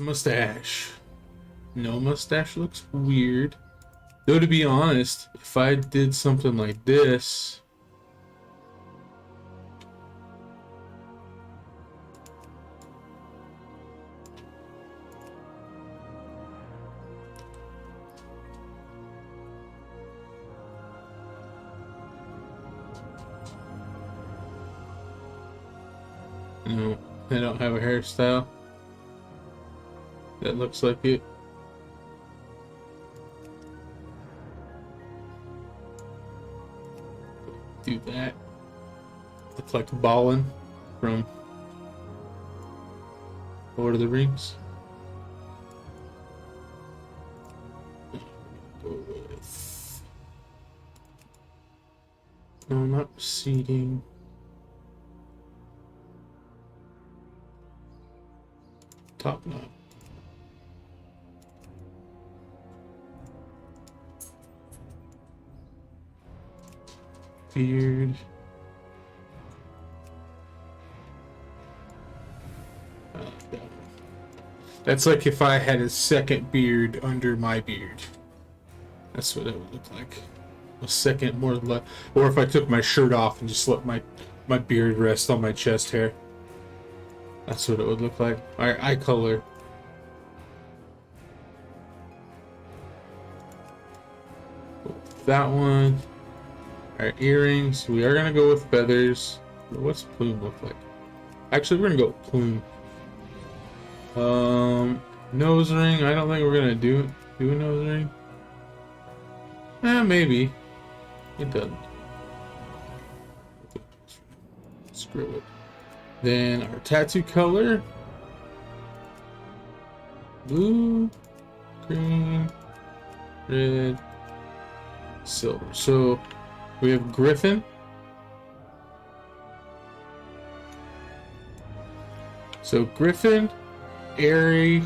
mustache. No mustache looks weird. Though, to be honest, if I did something like this... No, I don't have a hairstyle that looks like it. Do that. Look like Balin from Lord of the Rings. Go with... No, not receding. Top knot. Beard. I like that one. That's like if I had a second beard under my beard. That's what it would look like. A second more left. Or if I took my shirt off and just let my beard rest on my chest hair. That's what it would look like. Alright, eye color. That one. Alright, earrings. We are gonna go with feathers. What's plume look like? Actually, we're gonna go with plume. Nose ring. I don't think we're gonna do a nose ring. Maybe. It doesn't. Screw it. Then our tattoo color. Blue, green, red, silver. So we have Griffin. So Griffin, Airy,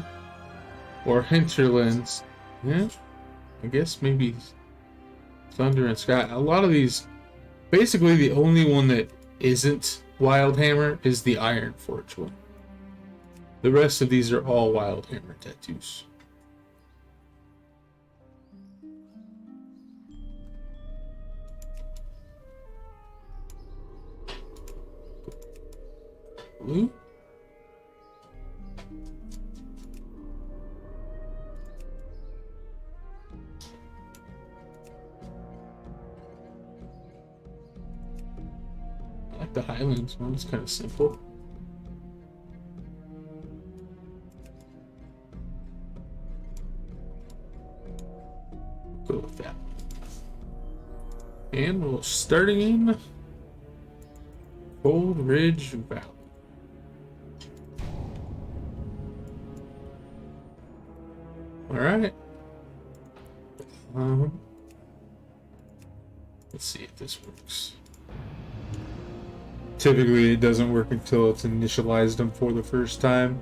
or Hinterlands. Yeah, I guess maybe Thunder and Sky. A lot of these, basically the only one that isn't Wildhammer is the Iron Forge one. The rest of these are all Wildhammer tattoos. Blue. I like the Highlands one, it's kind of simple. Go with that. And we'll start in Gold Ridge Valley. Alright. Let's see if this works. Typically it doesn't work until it's initialized them for the first time.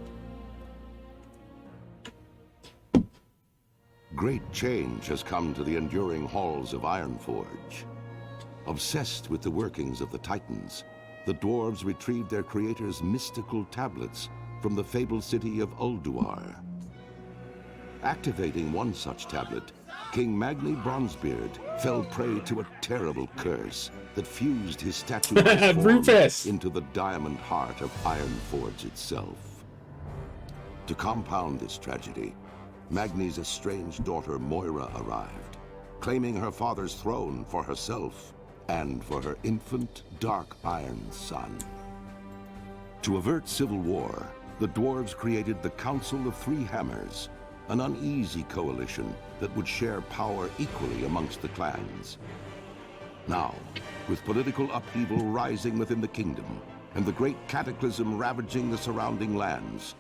Great change has come to the enduring halls of Ironforge. Obsessed with the workings of the Titans, the dwarves retrieved their creator's mystical tablets from the fabled city of Ulduar. Activating one such tablet, King Magni Bronzebeard fell prey to a terrible curse that fused his statuesque form into the diamond heart of Ironforge itself. To compound this tragedy, Magni's estranged daughter Moira arrived, claiming her father's throne for herself and for her infant dark iron son. To avert civil war, the dwarves created the Council of Three Hammers, an uneasy coalition that would share power equally amongst the clans. Now, with political upheaval rising within the kingdom and the great cataclysm ravaging the surrounding lands,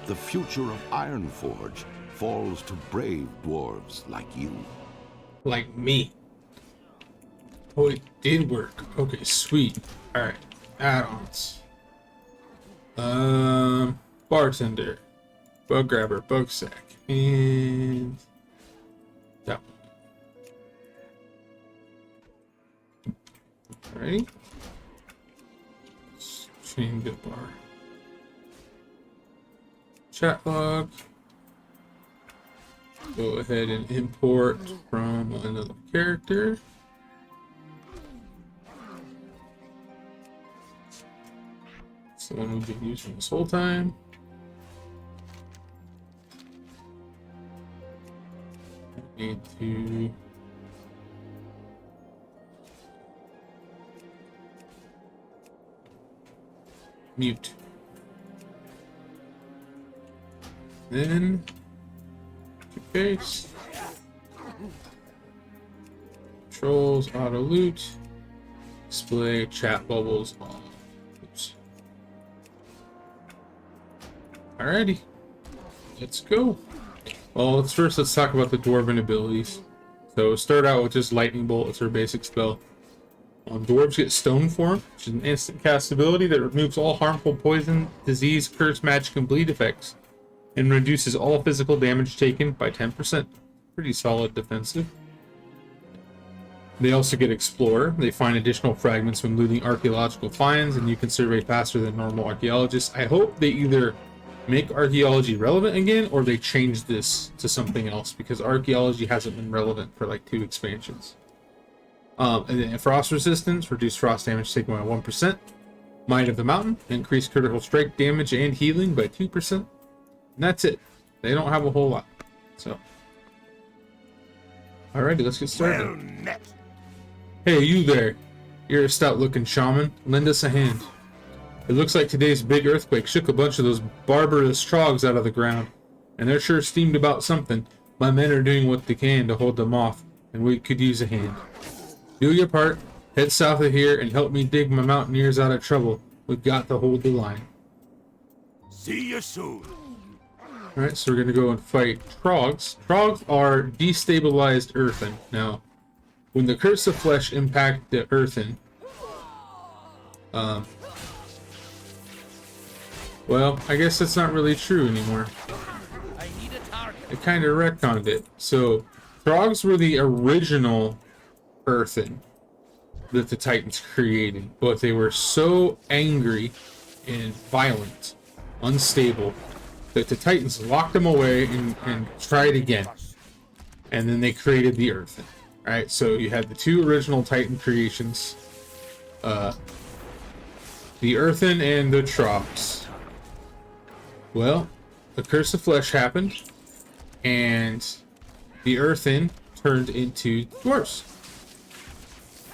the future of Ironforge falls to brave dwarves like you. Like me. Oh, it did work. Okay, sweet. Alright, add-ons. Bartender, bug grabber, bug sack, and that one. Alrighty. Chain bit bar. Chat log. Go ahead and import from another character. It's the one we've been using this whole time. I need to mute. Then face. Controls, auto loot, display chat bubbles off. Oops. Alrighty, let's go. Well, let's talk about the dwarven abilities. So start out with just lightning bolt. It's our basic spell. Dwarves get stone form, which is an instant cast ability that removes all harmful poison, disease, curse, magic, and bleed effects, and reduces all physical damage taken by 10%. Pretty solid defensive. They also get Explorer. They find additional fragments when looting archaeological finds, and you can survey faster than normal archaeologists. I hope they either make archaeology relevant again, or they change this to something else, because archaeology hasn't been relevant for like 2 expansions. And then frost resistance, reduce frost damage taken by 1%. Might of the Mountain, increase critical strike damage and healing by 2%. And that's it. They don't have a whole lot. So, alrighty, let's get started. Well met. Hey, you there. You're a stout-looking shaman. Lend us a hand. It looks like today's big earthquake shook a bunch of those barbarous trogs out of the ground, and they're sure steamed about something. My men are doing what they can to hold them off, and we could use a hand. Do your part, head south of here, and help me dig my mountaineers out of trouble. We've got to hold the line. See you soon. Alright, so we're going to go and fight trogs. Trogs are destabilized earthen. Now, when the Curse of Flesh impact the earthen, well, I guess that's not really true anymore. I kind of retconned it. So, trogs were the original earthen that the Titans created, but they were so angry and violent, unstable, that the Titans locked them away and tried again. And then they created the earthen. Alright, so you had the 2 original Titan creations, the earthen and the trogs. Well, the Curse of Flesh happened, and the earthen turned into dwarves.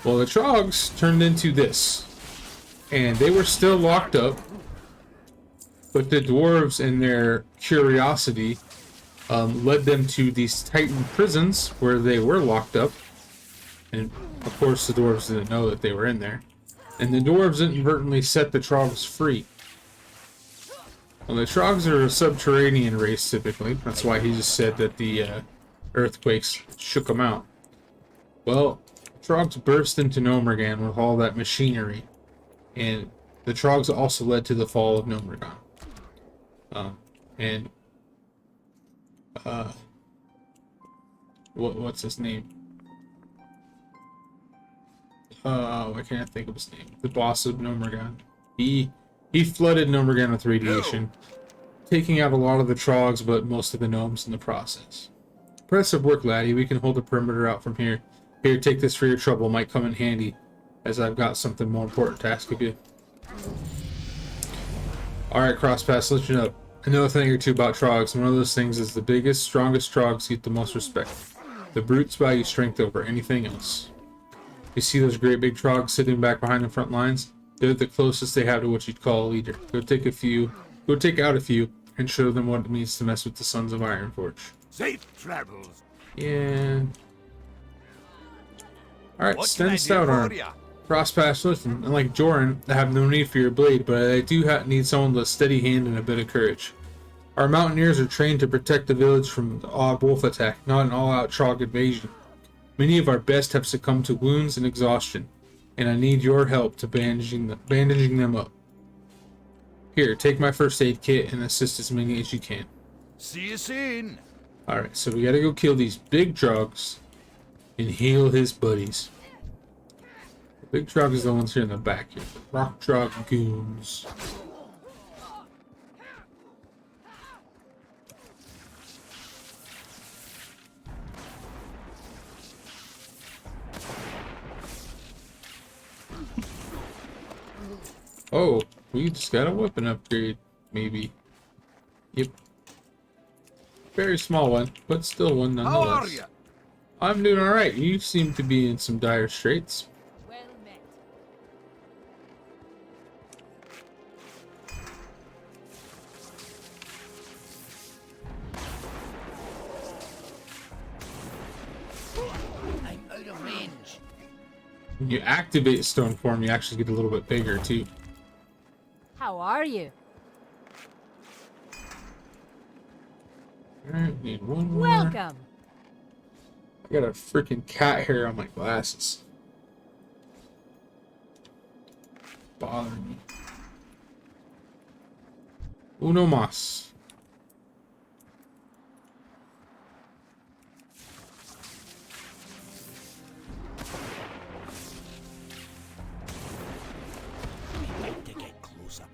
Well, the trogs turned into this, and they were still locked up, but the dwarves, in their curiosity, led them to these Titan prisons where they were locked up, and of course the dwarves didn't know that they were in there, and the dwarves inadvertently set the trogs free. Well, the trogs are a subterranean race typically. That's why he just said that the earthquakes shook them out. Well, trogs burst into Nomergan with all that machinery, and the trogs also led to the fall of Nomergan. What's his name? I can't think of his name. The boss of Nomergan. He flooded Nomergan with radiation, taking out a lot of the trogs, but most of the gnomes in the process. Impressive work, laddie. We can hold the perimeter out from here. Here, take this for your trouble. Might come in handy, as I've got something more important to ask of you. Alright, Crosspass, listen up. I know a thing or two about trogs, and one of those things is the biggest, strongest trogs get the most respect. The brutes value strength over anything else. You see those great big trogs sitting back behind the front lines? They're the closest they have to what you'd call a leader. Go take out a few, and show them what it means to mess with the Sons of Ironforge. Safe travels. Yeah. Alright, Sten Stout Arm. Crosspass, listen, unlike Joran, I have no need for your blade, but I do need someone with a steady hand and a bit of courage. Our mountaineers are trained to protect the village from the odd wolf attack, not an all-out trog invasion. Many of our best have succumbed to wounds and exhaustion, and I need your help to bandaging them up. Here, take my first aid kit and assist as many as you can. See you soon. Alright, so we gotta go kill these big trogs and heal his buddies. The big trog is the ones here in the back here. The rock trog goons. We just got a weapon upgrade, maybe. Yep. Very small one, but still one How are nonetheless. you? I'm doing alright. You seem to be in some dire straits. Well met. I'm out of range. When you activate stone form, you actually get a little bit bigger too. How are you? Alright, need one more. Welcome. I got a freaking cat hair on my glasses. Bothering me. Uno mas. Like to get closer.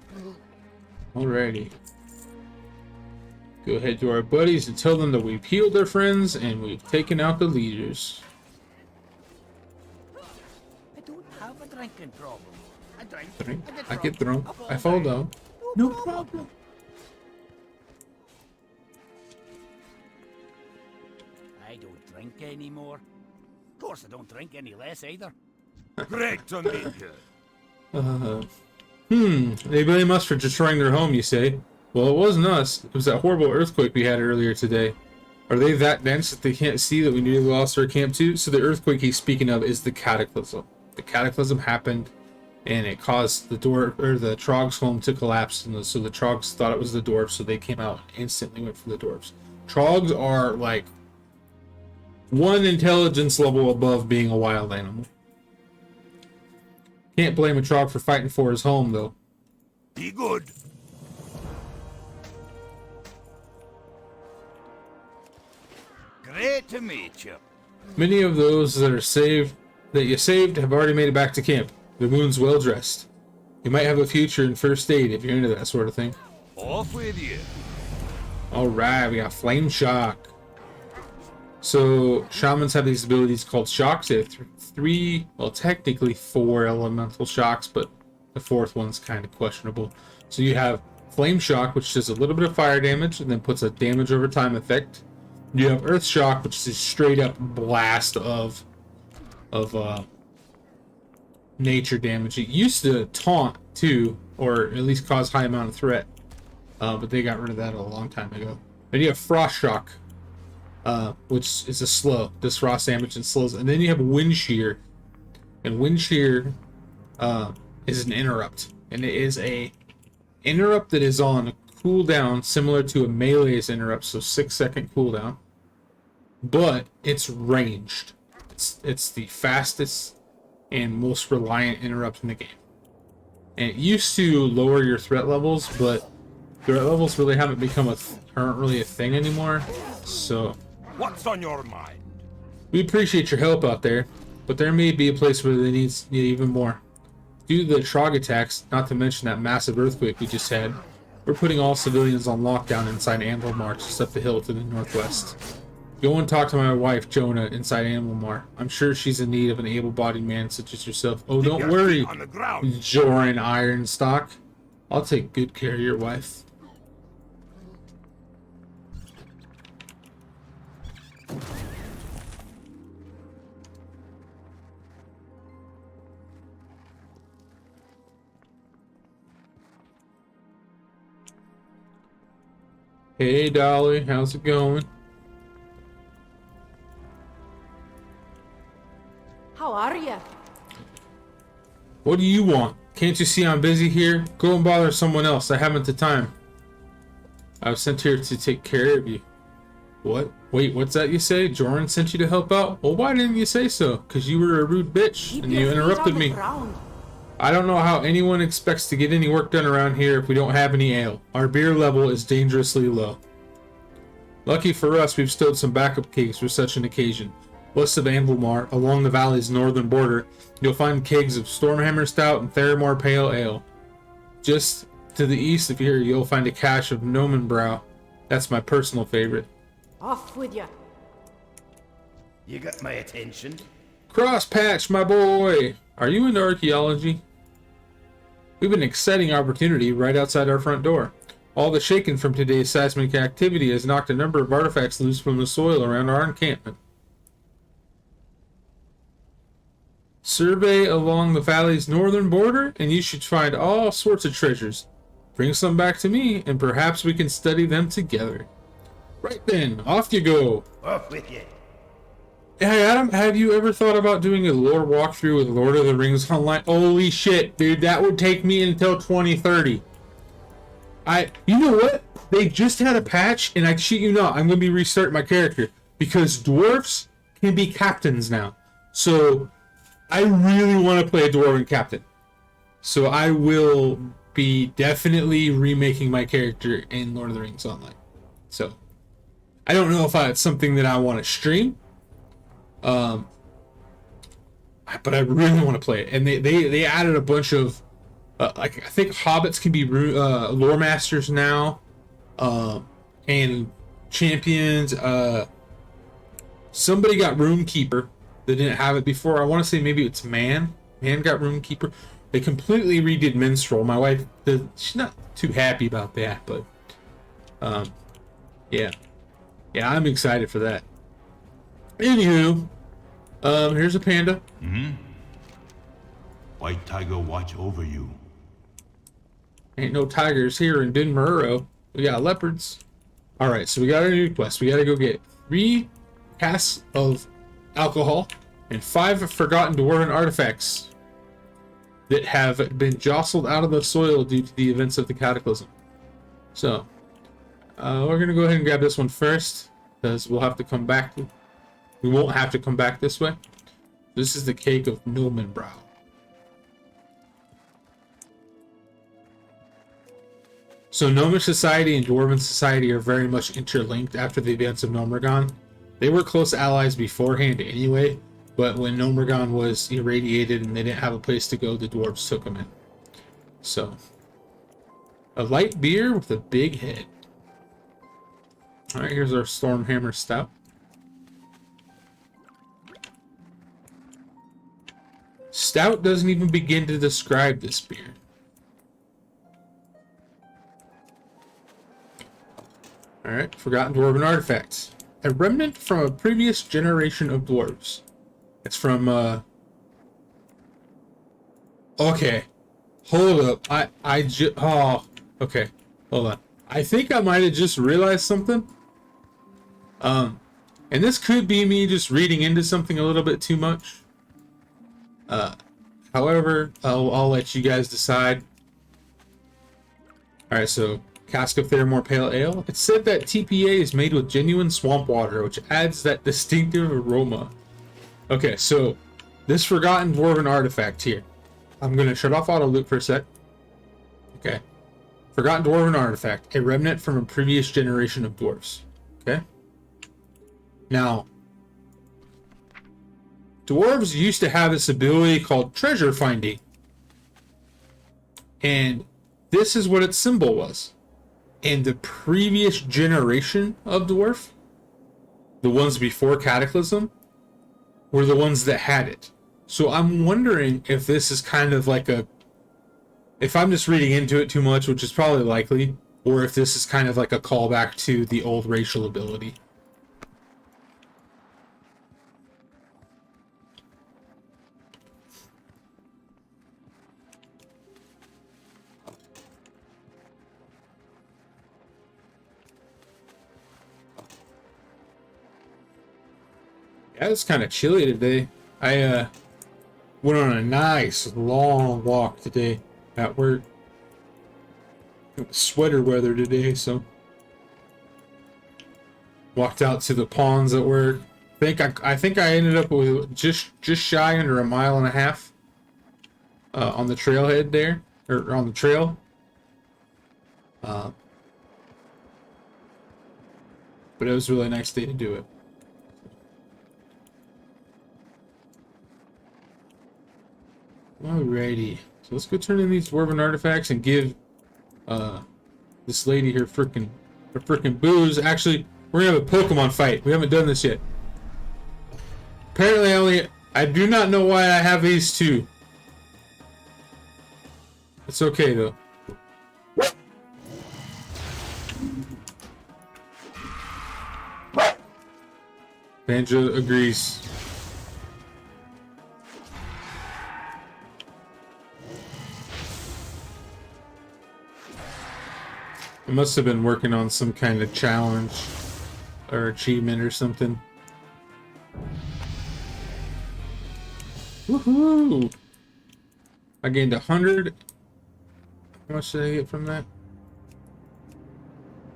Alrighty. Go ahead to our buddies and tell them that we've healed our friends and we've taken out the leaders. I don't have a drinking problem. I drink. Drink. I drunk. get drunk. Up all I fall night. down. No problem. I don't drink anymore. Of course, I don't drink any less either. Great to meet you. They blame us for destroying their home, you say? Well, it wasn't us. It was that horrible earthquake we had earlier today. Are they that dense that they can't see that we nearly lost our camp too? So the earthquake he's speaking of is the cataclysm. The cataclysm happened, and it caused the the Trogg's home to collapse. And so the Trogs thought it was the Dwarfs, so they came out and instantly went for the Dwarfs. Trogs are like one intelligence level above being a wild animal. Can't blame a Trog for fighting for his home, though. Be good. Great to meet you. Many of those that you saved have already made it back to camp. Their wounds well dressed. You might have a future in first aid if you're into that sort of thing. Off with you. Alright, we got Flame Shock. So, shamans have these abilities called shocks. They have three, well, technically four elemental shocks, but the fourth one's kind of questionable. So you have Flame Shock, which does a little bit of fire damage and then puts a damage over time effect. You have Earth Shock, which is a straight up blast of nature damage. It used to taunt too, or at least cause high amount of threat, but they got rid of that a long time ago. Then you have Frost Shock, which is a slow, does frost damage and slows. And then you have Wind Shear, and Wind Shear is an interrupt, and it is a interrupt that is on a cooldown similar to a melee's interrupt, so 6-second cooldown, but it's ranged. It's the fastest and most reliant interrupt in the game. And it used to lower your threat levels, but threat levels really haven't become aren't really a thing anymore. So What's on your mind? we appreciate your help out there, but there may be a place where they need even more. Due to the Trog attacks, not to mention that massive earthquake we just had, we're putting all civilians on lockdown inside Anvilmar, just up the hill to the northwest. Go and talk to my wife, Jonah, inside Anvilmar. I'm sure she's in need of an able-bodied man such as yourself. Oh, don't Your worry, feet on the ground. Joran Ironstock. I'll take good care of your wife. Hey, Dolly, how's it going? How are you? What do you want? Can't you see I'm busy here? Go and bother someone else. I haven't the time. I was sent here to take care of you. What? Wait, what's that you say? Joran sent you to help out? Well, why didn't you say so? Because you were a rude bitch and you interrupted me. I don't know how anyone expects to get any work done around here if we don't have any ale. Our beer level is dangerously low. Lucky for us, we've stowed some backup kegs for such an occasion. West of Anvilmar, along the valley's northern border, you'll find kegs of Stormhammer Stout and Theramore Pale Ale. Just to the east of here, you'll find a cache of Nomenbrow. That's my personal favorite. Off with you. You got my attention. Crosspatch, my boy! Are you into archaeology? We have an exciting opportunity right outside our front door. All the shaking from today's seismic activity has knocked a number of artifacts loose from the soil around our encampment. Survey along the valley's northern border, and you should find all sorts of treasures. Bring some back to me, and perhaps we can study them together. Right then, off you go. Off with you. Hey Adam, have you ever thought about doing a lore walkthrough with Lord of the Rings Online? Holy shit, dude, that would take me until 2030. You know what? They just had a patch, and I shit you not, I'm going to be restarting my character because dwarfs can be captains now. So I really want to play a dwarven captain. So I will be definitely remaking my character in Lord of the Rings Online. So I don't know if it's something that I want to stream. But I really want to play it. And they added a bunch of like I think hobbits can be lore masters now, and champions. Somebody got Runekeeper. They didn't have it before. I want to say maybe it's Man. Man got Runekeeper. They completely redid Minstrel. My wife, she's not too happy about that, but yeah, I'm excited for that. Anywho, here's a panda. White Tiger watch over you. Ain't no tigers here in Morogh. We got leopards. Alright, so we got a new quest. We gotta go get 3 casks of alcohol and 5 forgotten dwarven artifacts that have been jostled out of the soil due to the events of the cataclysm. So, we're gonna go ahead and grab this one first, because we'll have to come back. We won't have to come back this way. This is the cake of Nilmenbrow. So Gnomish society and Dwarven society are very much interlinked after the events of Gnomeregan. They were close allies beforehand anyway, but when Gnomeregan was irradiated and they didn't have a place to go, the dwarves took them in. So, a light beer with a big head. Alright, here's our Stormhammer Stout. Stout doesn't even begin to describe this beer. Alright, Forgotten Dwarven Artifacts. A remnant from a previous generation of dwarves. It's from, okay. Hold up. Okay. Hold on. I think I might have just realized something. And this could be me just reading into something a little bit too much. However, I'll let you guys decide. Alright, so cask of Theramore Pale Ale. It's said that TPA is made with genuine swamp water, which adds that distinctive aroma. Okay, so this Forgotten Dwarven Artifact here. I'm going to shut off auto loop for a sec. Okay. Forgotten Dwarven Artifact. A remnant from a previous generation of dwarves. Okay. Now, dwarves used to have this ability called treasure finding. And this is what its symbol was. And the previous generation of dwarf, the ones before Cataclysm, were the ones that had it. So I'm wondering if this is kind of like if I'm just reading into it too much, which is probably likely, or if this is kind of like a callback to the old racial ability. Yeah, it's kind of chilly today. I went on a nice long walk today at work. It was sweater weather today, so walked out to the ponds at work. I think I ended up with just shy under a mile and a half on the trailhead there, or on the trail. But it was a really nice day to do it. Alrighty, so let's go turn in these dwarven artifacts and give this lady her frickin' booze. Actually, we're gonna have a Pokemon fight. We haven't done this yet. Apparently, I do not know why I have these two. It's okay though. Banjo agrees. I must have been working on some kind of challenge or achievement or something. Woohoo! I gained 100. How much did I get from that?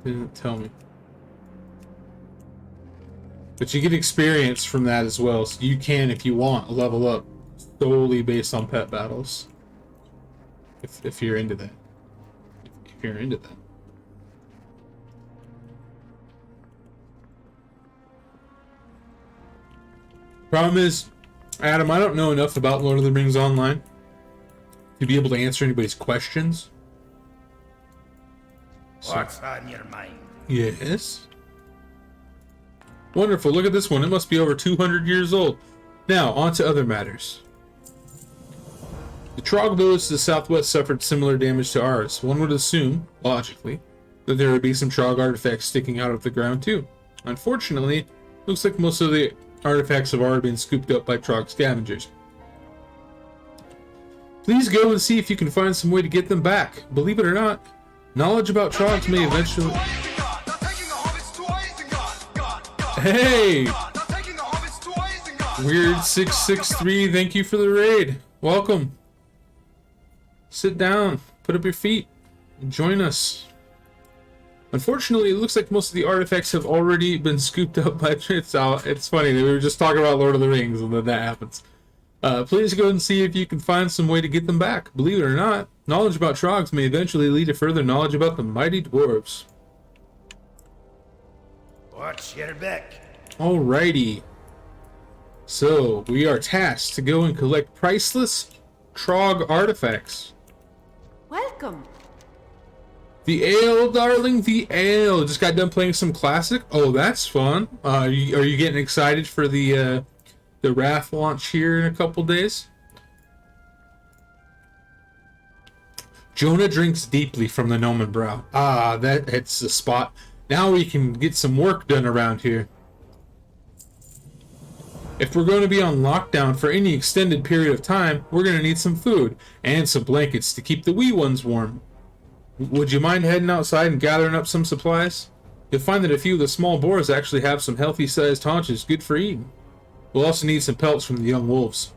Didn't tell me. But you get experience from that as well, so you can, if you want, level up solely based on pet battles. If you're into that. If you're into that. Problem is, Adam, I don't know enough about Lord of the Rings Online to be able to answer anybody's questions. What's on your mind? Yes. Wonderful. Look at this one. It must be over 200 years old. Now, on to other matters. The Trogg village to the southwest suffered similar damage to ours. One would assume, logically, that there would be some Trogg artifacts sticking out of the ground too. Unfortunately, looks like most of the artifacts have already been scooped up by Trogg scavengers. Please go and see if you can find some way to get them back. Believe it or not, knowledge about Troggs may eventually... Hey! Weird663, thank you for the raid. Welcome. Sit down, put up your feet, and join us. Unfortunately, it looks like most of the artifacts have already been scooped up by... It's funny, we were just talking about Lord of the Rings, and then that happens. Please go and see if you can find some way to get them back. Believe it or not, knowledge about Troggs may eventually lead to further knowledge about the mighty dwarves. What's your beck? Alrighty. So, we are tasked to go and collect priceless Trogg artifacts. Welcome. The ale, darling, the ale. Just got done playing some classic. Oh, that's fun. Are you getting excited for the Wrath launch here in a couple days? Jonah drinks deeply from the Gnomon Brow. Ah, that hits the spot. Now we can get some work done around here. If we're going to be on lockdown for any extended period of time, we're going to need some food and some blankets to keep the wee ones warm. Would you mind heading outside and gathering up some supplies? You'll find that a few of the small boars actually have some healthy-sized haunches good for eating. We'll also need some pelts from the young wolves.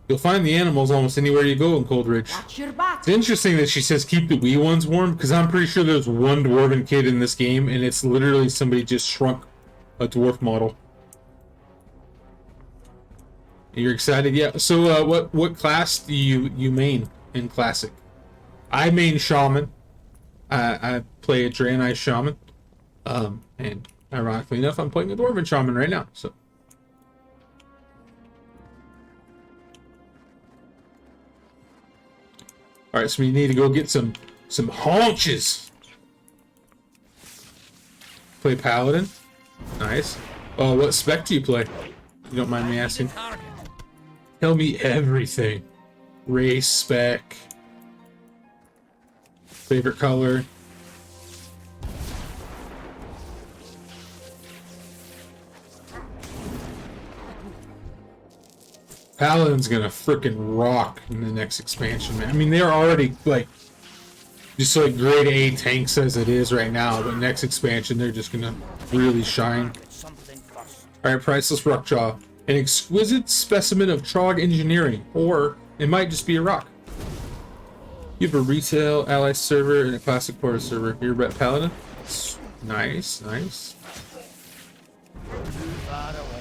You'll find the animals almost anywhere you go in Cold Ridge. Watch your back. It's interesting that she says keep the wee ones warm, because I'm pretty sure there's one dwarven kid in this game, and it's literally somebody just shrunk a dwarf model. You're excited? Yeah. So what class do you main in Classic? I main Shaman. I play a Draenei Shaman. And ironically enough, I'm playing a Dwarven Shaman right now, so... Alright, so we need to go get some haunches. Play Paladin. Nice. Oh, what spec do you play? You don't mind me asking. Tell me everything. Race, spec. Favorite color. Paladin's gonna frickin' rock in the next expansion, man. I mean, they're already, like, just like grade A tanks as it is right now, but next expansion, they're just gonna really shine. Alright, Priceless Rockjaw. An exquisite specimen of Trogg engineering, or it might just be a rock. You have a retail ally server and a classic porter server. You're Ret Paladin? Nice, nice.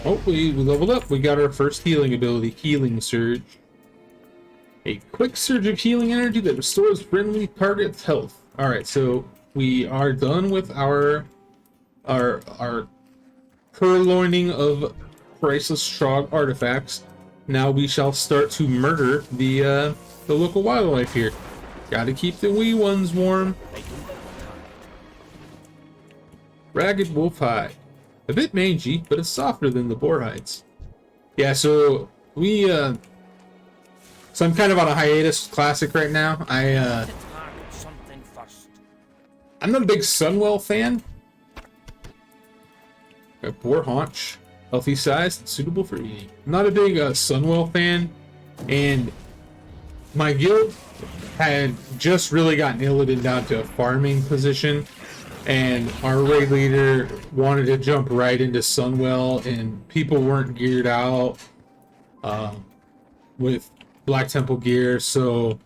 Oh, we leveled up. We got our first healing ability, Healing Surge. A quick surge of healing energy that restores friendly target's health. Alright, so we are done with our purloining of priceless Trogg artifacts. Now we shall start to murder the local wildlife here. Gotta keep the wee ones warm. Ragged wolf hide. A bit mangy, but it's softer than the boar hides. Yeah, so we So I'm kind of on a hiatus classic right now. I'm not a big Sunwell fan. A boar haunch, healthy size, and suitable for eating. I'm not a big Sunwell fan, and my guild had just really gotten Illidan down to a farming position, and our raid leader wanted to jump right into Sunwell, and people weren't geared out with Black Temple gear, so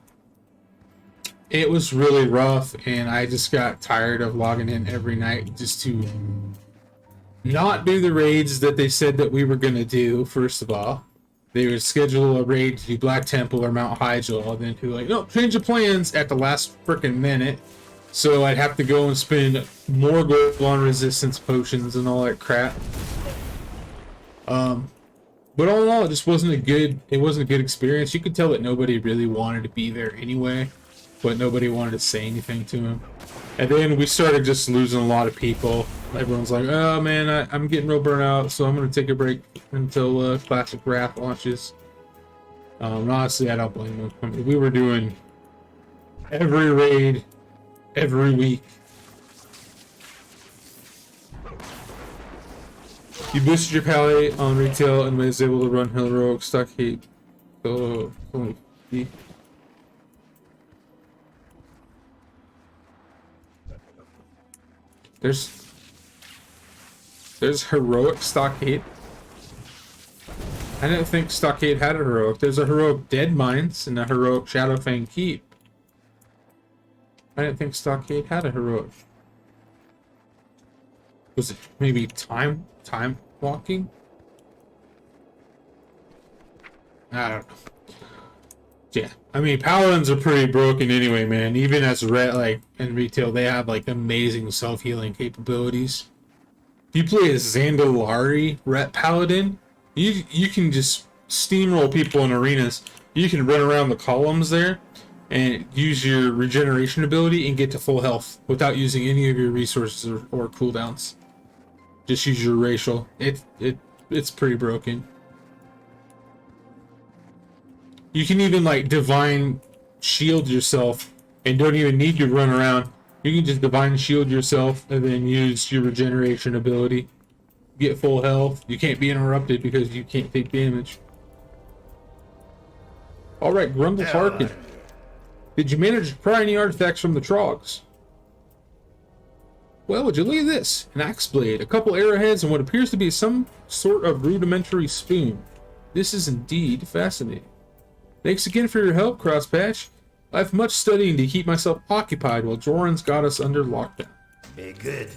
it was really rough, and I just got tired of logging in every night just to not do the raids that they said that we were going to do. First of all, they would schedule a raid to do Black Temple or Mount Hyjal, and then to like, no, change of plans at the last freaking minute. So I'd have to go and spend more gold on resistance potions and all that crap. But all in all, it just wasn't a good experience. You could tell that nobody really wanted to be there anyway, but nobody wanted to say anything to him. And then we started just losing a lot of people. Everyone's like, oh man, I'm getting real burnt out, so I'm going to take a break until Classic Wrath launches. Honestly, I don't blame them. I mean, we were doing every raid, every week. You boosted your pally on retail and was able to run heroic stockade. So, there's heroic stockade. I didn't think stockade had a heroic. There's a heroic dead mines and a heroic Shadowfang keep. I didn't think stockade had a heroic. Was it maybe time walking? I don't know. Yeah, I mean, paladins are pretty broken anyway, man. Even as like in retail, they have like amazing self-healing capabilities. If you play a Zandalari ret paladin, you can just steamroll people in arenas. You can run around the columns there and use your regeneration ability and get to full health without using any of your resources or cooldowns. Just use your racial. It's pretty broken. You can even like divine shield yourself and don't even need to run around. You can just divine shield yourself and then use your regeneration ability. Get full health. You can't be interrupted because you can't take damage. Alright, Grumble Harkin. Did you manage to pry any artifacts from the Trogs? Well, would you look at this? An axe blade, a couple arrowheads, and what appears to be some sort of rudimentary spoon. This is indeed fascinating. Thanks again for your help, Crosspatch. I have much studying to keep myself occupied while Joran's got us under lockdown. Be good.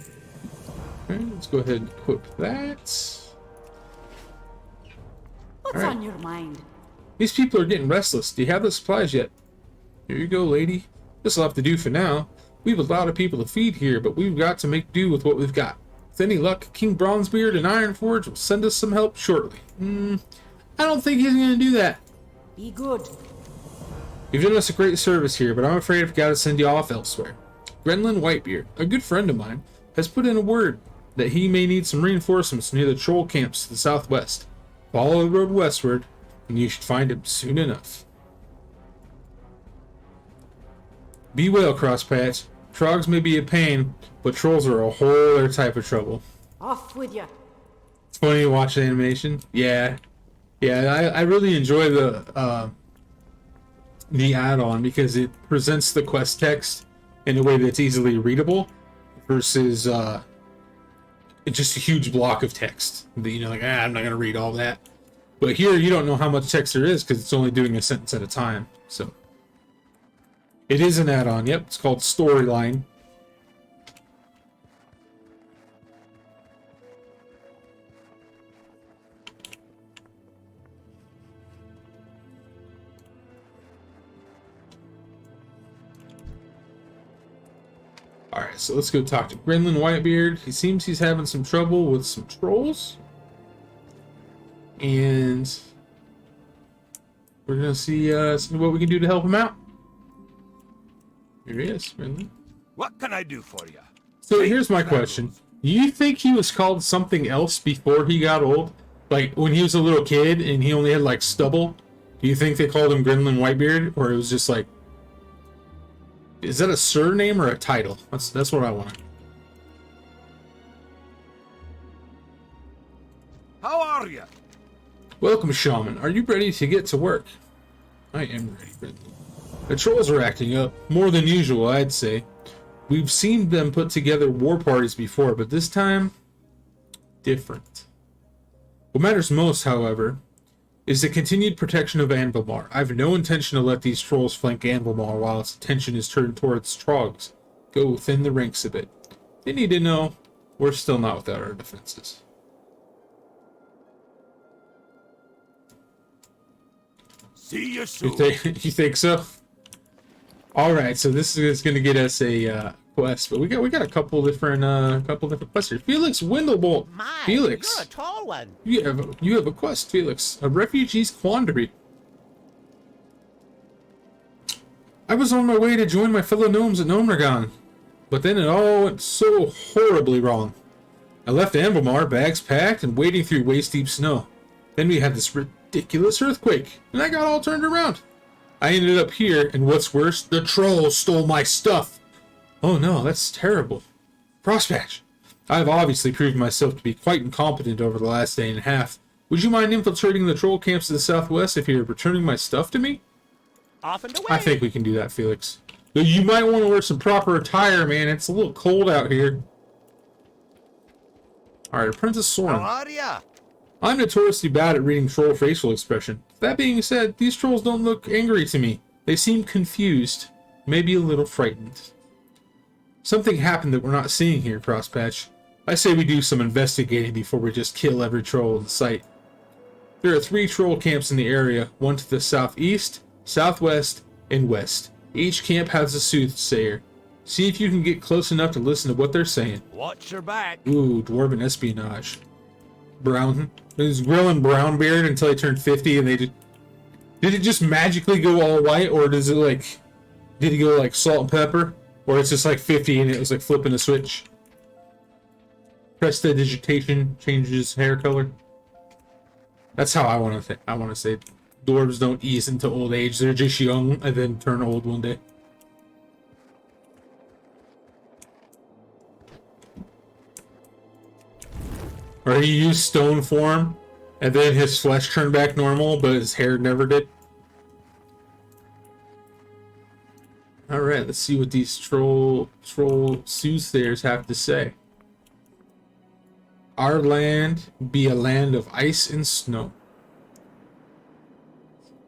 Alright, let's go ahead and equip that. What's on your mind? These people are getting restless. Do you have the supplies yet? Here you go, lady. This'll have to do for now. We have a lot of people to feed here, but we've got to make do with what we've got. With any luck, King Bronzebeard and Ironforge will send us some help shortly. I don't think he's going to do that. Be good. You've done us a great service here, but I'm afraid I've got to send you off elsewhere. Grenlin Whitebeard, a good friend of mine, has put in a word that he may need some reinforcements near the troll camps to the southwest. Follow the road westward, and you should find him soon enough. Be well, Crosspatch. Trogs may be a pain, but trolls are a whole other type of trouble. Off with you. It's funny to watch the animation. Yeah, I really enjoy the add-on because it presents the quest text in a way that's easily readable versus just a huge block of text that, you know, like, I'm not gonna read all that. But here you don't know how much text there is because it's only doing a sentence at a time. So it is an add-on. Yep, it's called Storyline. Alright, so let's go talk to Grenlin Whitebeard. He seems he's having some trouble with some trolls. And we're going to see what we can do to help him out. Here he is, Grenlin. What can I do for you? So here's my question. Do you think he was called something else before he got old? Like when he was a little kid and he only had like stubble? Do you think they called him Grinlin Whitebeard, or it was just like, is that a surname or a title? That's what I want. How are you? Welcome, Shaman. Are you ready to get to work? I am ready, Grinlin. The trolls are acting up, more than usual, I'd say. We've seen them put together war parties before, but this time, different. What matters most, however, is the continued protection of Anvilmar. I have no intention to let these trolls flank Anvilmar while its attention is turned towards Trogs. Go thin the ranks a bit. They need to know we're still not without our defenses. See you soon. You think so? Alright, so this is going to get us a quest, but we got a couple different quests here. Felix Windlebolt. Felix, you're a tall one. you have a quest, Felix. A refugee's quandary. I was on my way to join my fellow gnomes at Gnomeregan, but then it all went so horribly wrong. I left Anvilmar, bags packed, and wading through waist-deep snow. Then we had this ridiculous earthquake, and I got all turned around. I ended up here, and what's worse, the trolls stole my stuff. Oh no, that's terrible. Frostpatch, I've obviously proved myself to be quite incompetent over the last day and a half. Would you mind infiltrating the troll camps to the southwest if you're returning my stuff to me? Off and away. I think we can do that, Felix. But you might want to wear some proper attire, man. It's a little cold out here. Alright, Apprentice Soren. How are ya? I'm notoriously bad at reading troll facial expression. That being said, these trolls don't look angry to me. They seem confused, maybe a little frightened. Something happened that we're not seeing here, Crosspatch. I say we do some investigating before we just kill every troll in sight. There are 3 troll camps in the area, one to the southeast, southwest, and west. Each camp has a soothsayer. See if you can get close enough to listen to what they're saying. Watch your back. Ooh, dwarven espionage. Brown. He was grilling Brownbeard until he turned 50, and they did it just magically go all white, or does it like, did he go like salt and pepper? Or it's just like 50 and it was like flipping a switch? Prestidigitation changes hair color. That's how I want to say it. Dwarves don't ease into old age, they're just young and then turn old one day. Or he used stone form, and then his flesh turned back normal, but his hair never did. Alright, let's see what these troll soothsayers have to say. Our land be a land of ice and snow.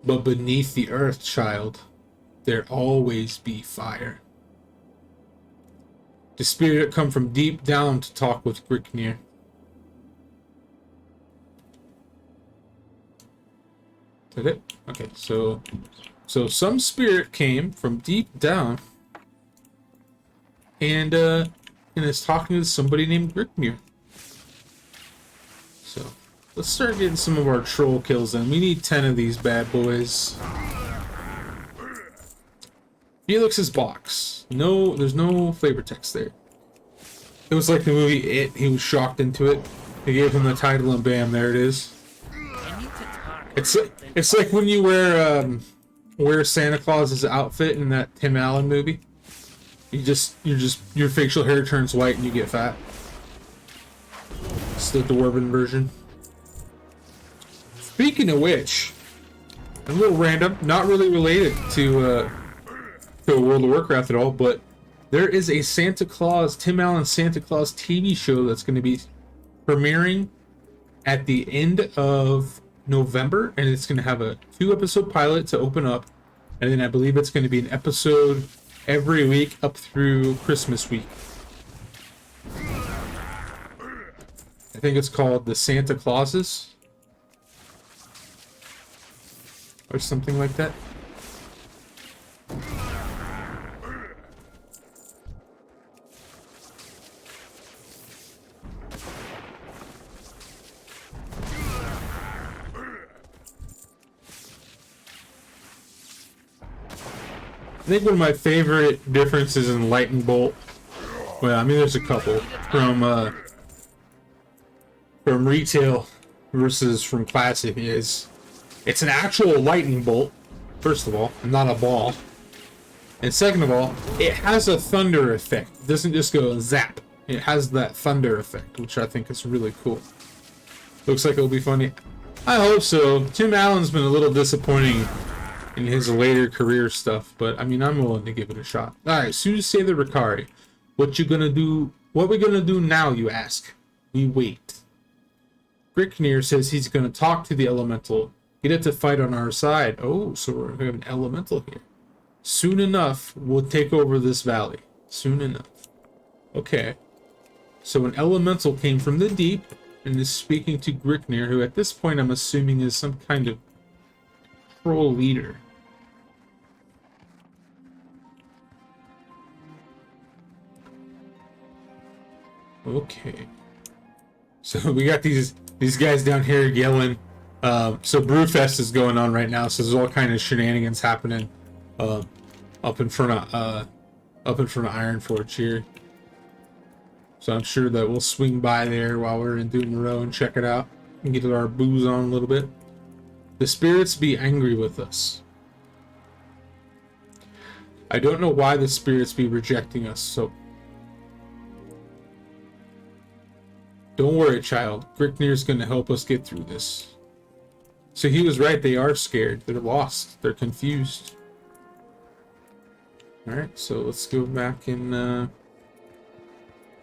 But beneath the earth, child, there always be fire. The spirit come from deep down to talk with Gricknir. Is that it? Okay, so some spirit came from deep down and is talking to somebody named Gricknir. So let's start getting some of our troll kills in. We need 10 of these bad boys. Felix's box. No, there's no flavor text there. It was like the movie It. He was shocked into it. They gave him the title and bam, there it is. It's like when you wear Santa Claus's outfit in that Tim Allen movie. Your facial hair turns white and you get fat. It's the dwarven version. Speaking of which, a little random, not really related to World of Warcraft at all, but there is a Santa Claus, Tim Allen Santa Claus TV show that's going to be premiering at the end of November, and it's going to have a 2-episode pilot to open up, and then I believe it's going to be an episode every week up through Christmas week. I think it's called The Santa Clauses or something like that. I think one of my favorite differences in Lightning Bolt, well, I mean, there's a couple, from retail versus from classic is It's an actual lightning bolt, first of all, and not a ball. And second of all, it has a thunder effect. It doesn't just go zap. It has that thunder effect, which I think is really cool. Looks like it'll be funny. I hope so. Tim Allen's been a little disappointing in his later career stuff, but I mean, I'm willing to give it a shot. Alright, Say the Ricari. What you gonna do? What we gonna do now, you ask? We wait. Gricknir says he's gonna talk to the elemental. Get it to fight on our side. Oh, so we're gonna have an elemental here. Soon enough, we'll take over this valley. Soon enough. Okay. So an elemental came from the deep and is speaking to Gricknir, who at this point I'm assuming is some kind of troll leader. Okay. So we got these guys down here yelling. So Brewfest is going on right now, so there's all kind of shenanigans happening up in front of Ironforge here. So I'm sure that we'll swing by there while we're in Doom Row and check it out and get our booze on a little bit. The spirits be angry with us. I don't know why the spirits be rejecting us, so don't worry, child. Gricknir's gonna help us get through this. So he was right, they are scared. They're lost. They're confused. Alright, so let's go back and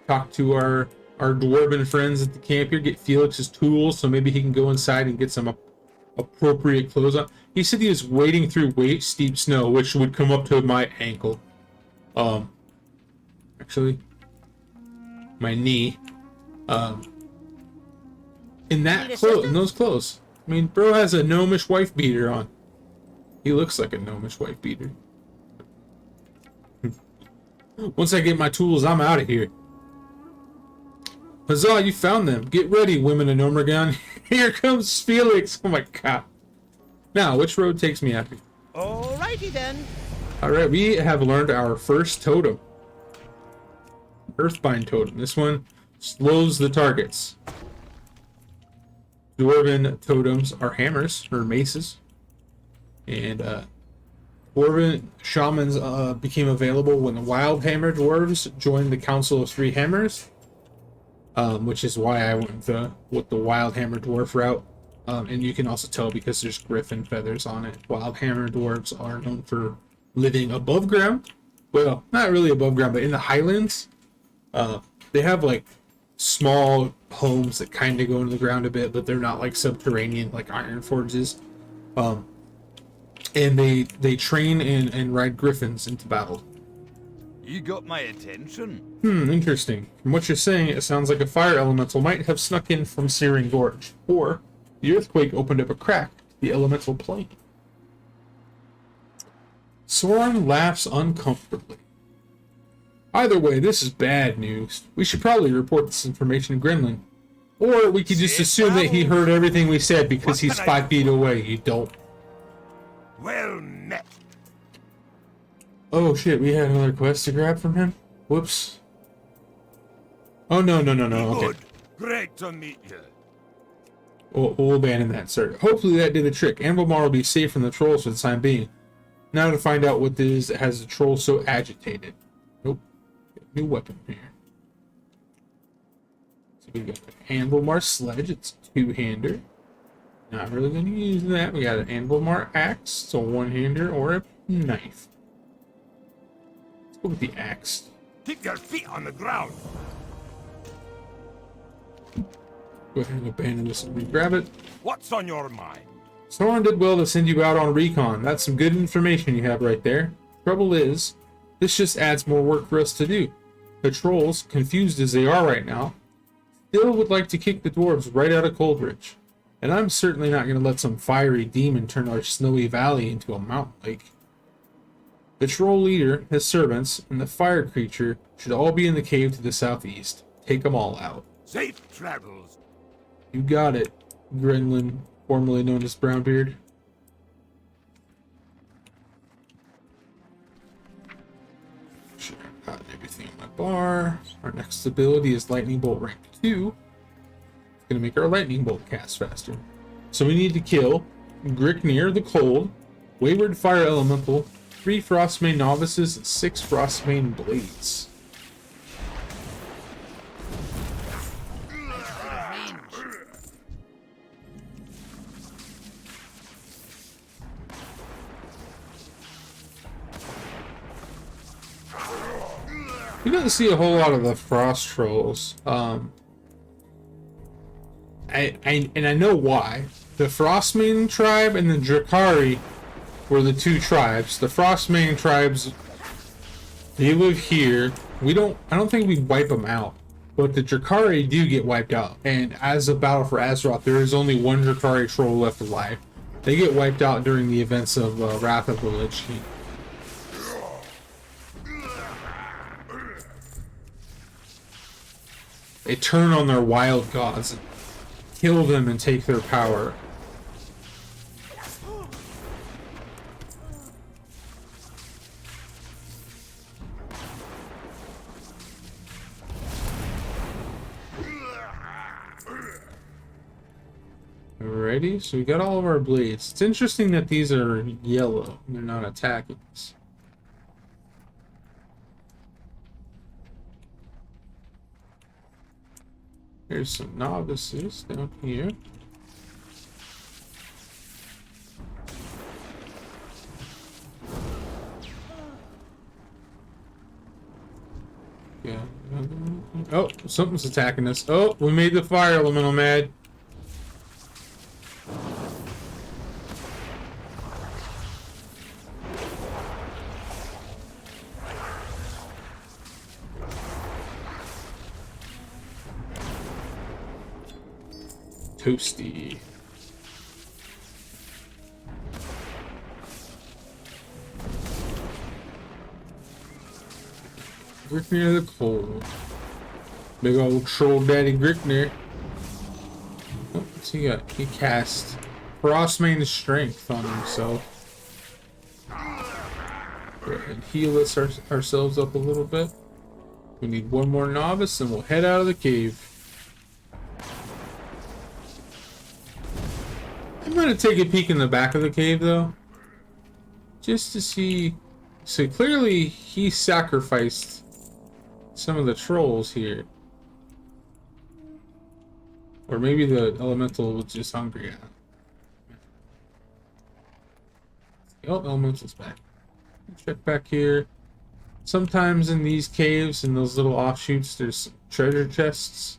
talk to our dwarven friends at the camp here. Get Felix's tools so maybe he can go inside and get some appropriate clothes on. He said he was wading through steep snow, which would come up to my ankle. Actually, my knee. In those clothes. I mean, bro has a gnomish wife beater on. He looks like a gnomish wife beater. Once I get my tools, I'm out of here. Huzzah, you found them. Get ready, women of Morogh. Here comes Felix. Oh my god. Now, which road takes me out here? Alrighty then. Alright, we have learned our first totem. Earthbind totem. This one slows the targets. Dwarven totems are hammers, or maces. And, Dwarven shamans became available when the Wild Hammer dwarves joined the Council of Three Hammers. Which is why I went with the Wild Hammer dwarf route. And you can also tell because there's griffin feathers on it. Wild Hammer dwarves are known for living above ground. Well, not really above ground, but in the highlands. They have like small homes that kind of go into the ground a bit, but they're not like subterranean like Ironforge is. And they train and ride griffins into battle. You got my attention. Interesting. From what you're saying, it sounds like a fire elemental might have snuck in from Searing Gorge, or the earthquake opened up a crack to the elemental plane. Soren laughs uncomfortably. Either way, this is bad news. We should probably report this information to Gremlin. Or we could just assume that he heard everything we said because he's 5 feet away. You don't. Well met. Oh shit, we had another quest to grab from him? Whoops. Oh no, okay. Good. Great to meet you. We'll abandon that, sir. Hopefully that did the trick. Anvilmar will be safe from the trolls for the time being. Now to find out what it is that has the troll so agitated. Nope. New weapon here. So we got the Anvilmar sledge. It's a 2-hander. Not really going to use that. We got an Anvilmar axe. It's a 1-hander or a knife. Let's go with the axe. Keep your feet on the ground. Go ahead and abandon this and re-grab it. What's on your mind? Soren did well to send you out on recon. That's some good information you have right there. Trouble is, this just adds more work for us to do. The trolls, confused as they are right now, still would like to kick the dwarves right out of Coldridge. And I'm certainly not going to let some fiery demon turn our snowy valley into a mountain lake. The troll leader, his servants, and the fire creature should all be in the cave to the southeast. Take them all out. Safe travels. You got it, Gremlin, formerly known as Brownbeard. Sure, I've got everything on my bar. Our next ability is Lightning Bolt rank 2. It's going to make our Lightning Bolt cast faster. So we need to kill Gricknir the Cold, Wayward Fire Elemental, 3 Frostmane Novices, and 6 Frostmane Blades. You don't see a whole lot of the Frost Trolls. And I know why. The Frostmane tribe and the Drakari were the 2 tribes. The Frostmane tribes, they live here. I don't think we wipe them out. But the Drakari do get wiped out. And as a battle for Azeroth, there is only 1 Drakari troll left alive. They get wiped out during the events of Wrath of the Lich King. They turn on their wild gods and kill them and take their power. Alrighty, so we got all of our blades. It's interesting that these are yellow. They're not attacking us. Here's some novices down here. Yeah. Oh, something's attacking us. Oh, we made the fire elemental mad. Toasty. Gricknir the Cold. Big old troll daddy Gricknir. Oh, what's he got? He cast Frostmane Strength on himself. Go ahead and heal us ourselves up a little bit. We need 1 more novice and we'll head out of the cave. I'm gonna take a peek in the back of the cave though, just to see. So clearly he sacrificed some of the trolls here, or maybe the elemental was just hungry. Oh, elemental's back. Check back here. Sometimes in these caves and those little offshoots, there's treasure chests.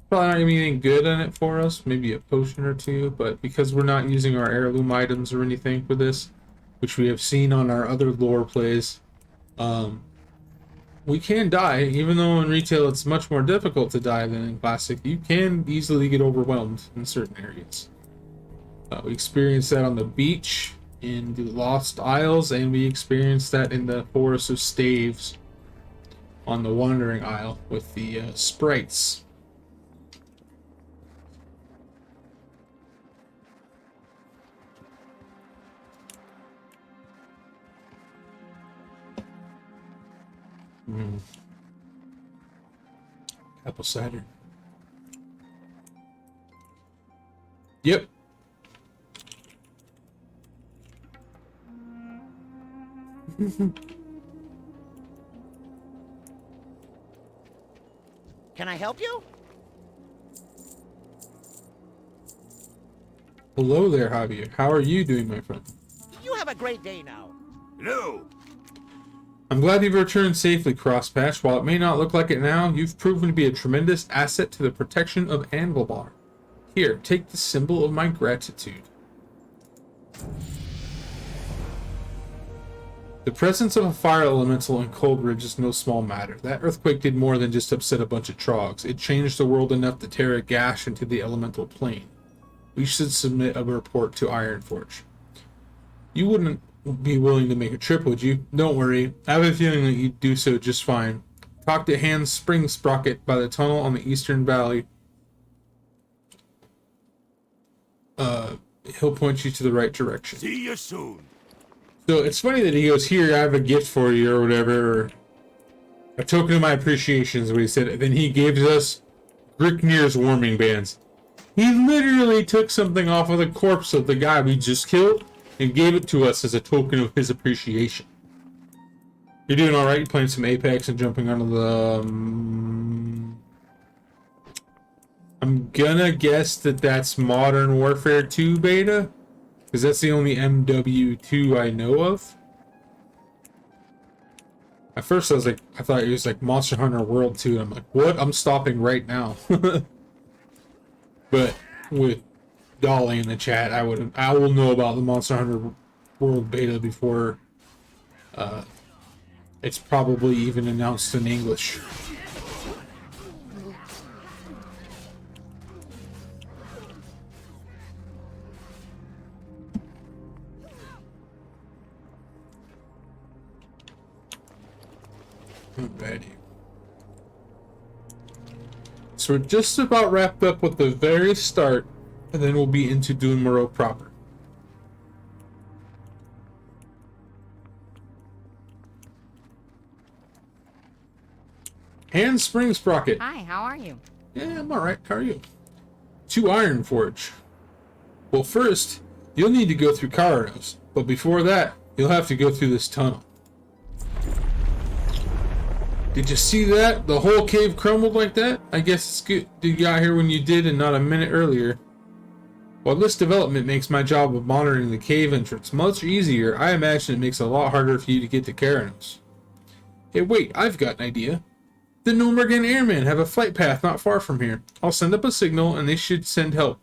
Probably not gonna be anything good in it for us, maybe a potion or 2, but because we're not using our heirloom items or anything for this, which we have seen on our other lore plays, we can die. Even though in retail it's much more difficult to die than in classic, you can easily get overwhelmed in certain areas. We experienced that on the beach in the Lost Isles, and we experienced that in the Forest of Staves on the Wandering Isle with the sprites. Apple cider. Yep. Can I help you? Hello there, Javier. How are you doing, my friend? You have a great day now. Hello. I'm glad you've returned safely, Crosspatch. While it may not look like it now, you've proven to be a tremendous asset to the protection of Anvilbar. Here, take the symbol of my gratitude. The presence of a fire elemental in Coldridge is no small matter. That earthquake did more than just upset a bunch of trogs. It changed the world enough to tear a gash into the elemental plane. We should submit a report to Ironforge. You wouldn't be willing to make a trip, would you? Don't worry. I have a feeling that you'd do so just fine. Talk to Hans Spring Sprocket by the tunnel on the Eastern Valley. He'll point you to the right direction. See you soon. So it's funny that he goes, here, I have a gift for you, or whatever. Or a token of my appreciation is what he said. And then he gives us Gricknir's warming bands. He literally took something off of the corpse of the guy we just killed and gave it to us as a token of his appreciation. You're doing alright? You're playing some Apex and jumping onto the... I'm gonna guess that that's Modern Warfare 2 beta. Because that's the only MW2 I know of. At first I thought it was like Monster Hunter World 2. And I'm like, what? I'm stopping right now. But with Dolly in the chat, I will know about the Monster Hunter World beta before it's probably even announced in English. Alrighty. So we're just about wrapped up with the very start, and then we'll be into doing Morogh proper. Handspring Sprocket. Hi, how are you? Yeah, I'm alright. How are you? 2 Iron Forge. Well, first, you'll need to go through Karanos, but before that, you'll have to go through this tunnel. Did you see that? The whole cave crumbled like that? I guess it's good you got here when you did and not a minute earlier. While this development makes my job of monitoring the cave entrance much easier, I imagine it makes it a lot harder for you to get to Karanos. Hey, wait, I've got an idea. The Nomergan Airmen have a flight path not far from here. I'll send up a signal and they should send help.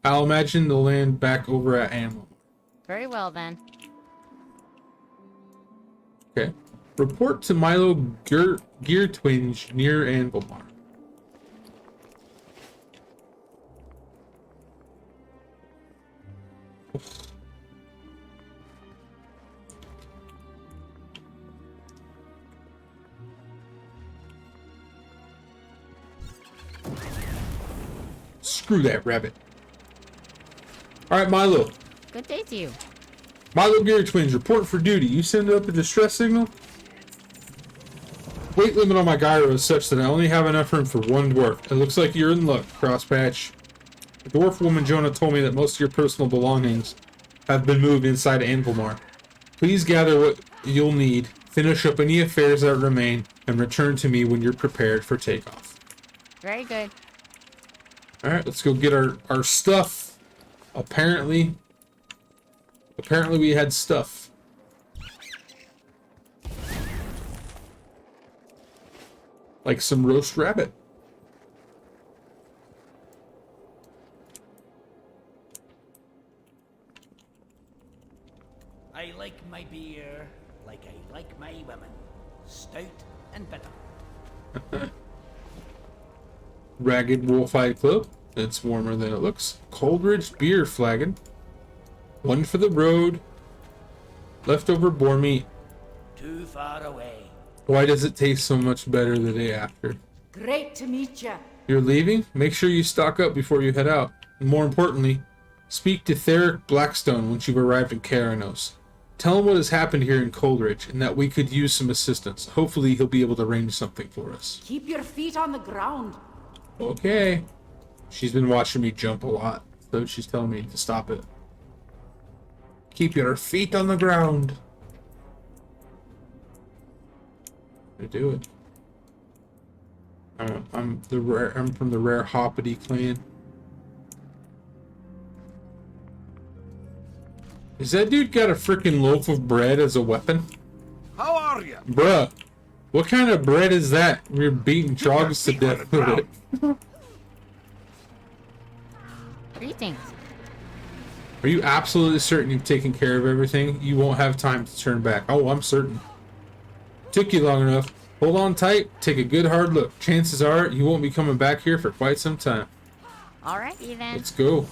I'll imagine they'll land back over at Ammo. Very well, then. Okay. Report to Milo Gear Twinge near Anvilmar. Screw that rabbit. Alright, Milo. Good day to you. Milo Gear Twins, report for duty. You send up a distress signal? Weight limit on my gyro is such that I only have enough room for 1 dwarf. It looks like you're in luck, Crosspatch. The dwarf woman Jonah told me that most of your personal belongings have been moved inside Anvilmar. Please gather what you'll need, finish up any affairs that remain, and return to me when you're prepared for takeoff. Very good. Alright, let's go get our stuff. Apparently we had stuff. Like some roast rabbit. I like my beer like I like my women. Stout and bitter. Ragged Wolfhide Club. It's warmer than it looks. Coldridge Beer Flagon. 1 for the road. Leftover boar meat. Too far away. Why does it taste so much better the day after? Great to meet you. You're leaving? Make sure you stock up before you head out. And more importantly, speak to Theric Blackstone once you've arrived in Karanos. Tell him what has happened here in Coldridge and that we could use some assistance. Hopefully he'll be able to arrange something for us. Keep your feet on the ground. Okay. She's been watching me jump a lot, so she's telling me to stop it. Keep your feet on the ground. I do it. I'm from the rare Hoppity clan. Is that dude got a freaking loaf of bread as a weapon? How are you? Bruh, what kind of bread is that? We're beating trogs to death with it. Greetings. Are you absolutely certain you've taken care of everything? You won't have time to turn back. Oh, I'm certain. Took you long enough. Hold on tight. Take a good hard look. Chances are you won't be coming back here for quite some time. Alrighty then. Let's go.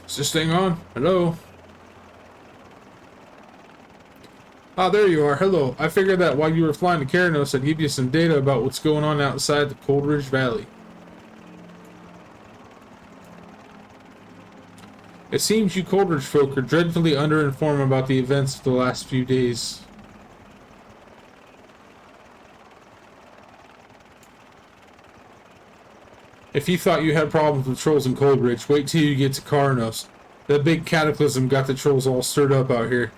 Is this thing on? Hello? Ah, there you are. Hello. I figured that while you were flying to Karanos, I'd give you some data about what's going on outside the Coldridge Valley. It seems you Coldridge folk are dreadfully underinformed about the events of the last few days. If you thought you had problems with trolls in Coldridge, wait till you get to Karnos. That big cataclysm got the trolls all stirred up out here.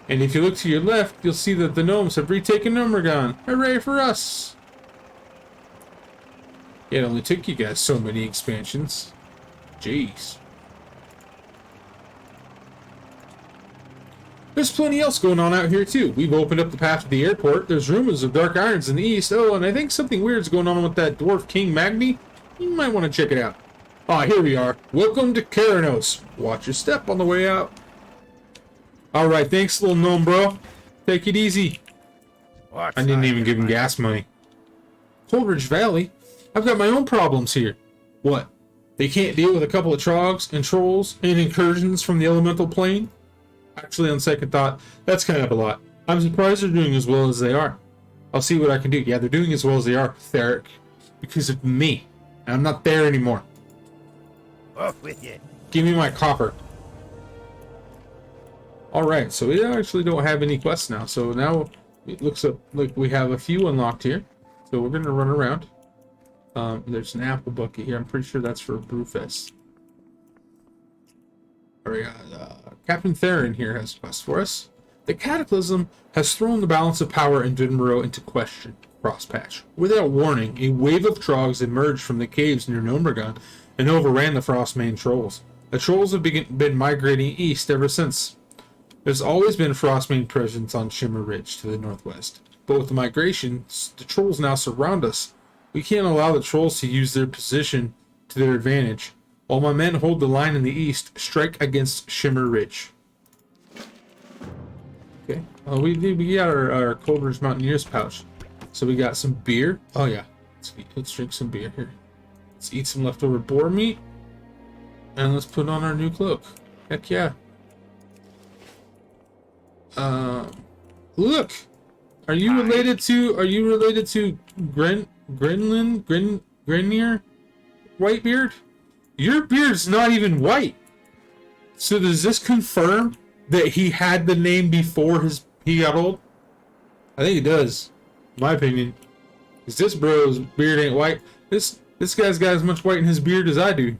And if you look to your left, you'll see that the gnomes have retaken Morogh. Hooray for us! It only took you guys so many expansions. Jeez. There's plenty else going on out here too. We've opened up the path to the airport. There's rumors of dark irons in the east. Oh, and I think something weird's going on with that dwarf King Magni. You might want to check it out. Ah, here we are. Welcome to Keranos. Watch your step on the way out. Alright, thanks, little gnome bro. Take it easy. I didn't even give him gas money. Coldridge Valley? I've got my own problems here. What? They can't deal with a couple of trogs and trolls and incursions from the elemental plane? Actually, on second thought, that's kind of a lot. I'm surprised they're doing as well as they are. I'll see what I can do. Yeah, they're doing as well as they are, Theric. Because of me. And I'm not there anymore. Off with you. Give me my copper. Alright, so we actually don't have any quests now. So now it looks like we have a few unlocked here. So we're going to run around. There's an apple bucket here. I'm pretty sure that's for Brewfest. Alright, Captain Theron here has a quest for us. The Cataclysm has thrown the balance of power in Morogh into question. Frostpatch. Without warning, a wave of trogs emerged from the caves near Morogh and overran the Frostmane trolls. The trolls have been migrating east ever since. There's always been Frostmane presence on Shimmer Ridge to the northwest. But with the migration, the trolls now surround us. We can't allow the trolls to use their position to their advantage. While my men hold the line in the east, strike against Shimmer Ridge. Okay. We got our Coldridge Mountaineers pouch. So we got some beer. Oh yeah. Let's drink some beer here. Let's eat some leftover boar meat. And let's put on our new cloak. Heck yeah. Look! Are you related to Grenier? Whitebeard? Your beard's not even white. So does this confirm that he had the name before he got old? I think it does. In my opinion. Because this bro's beard ain't white. This guy's got as much white in his beard as I do.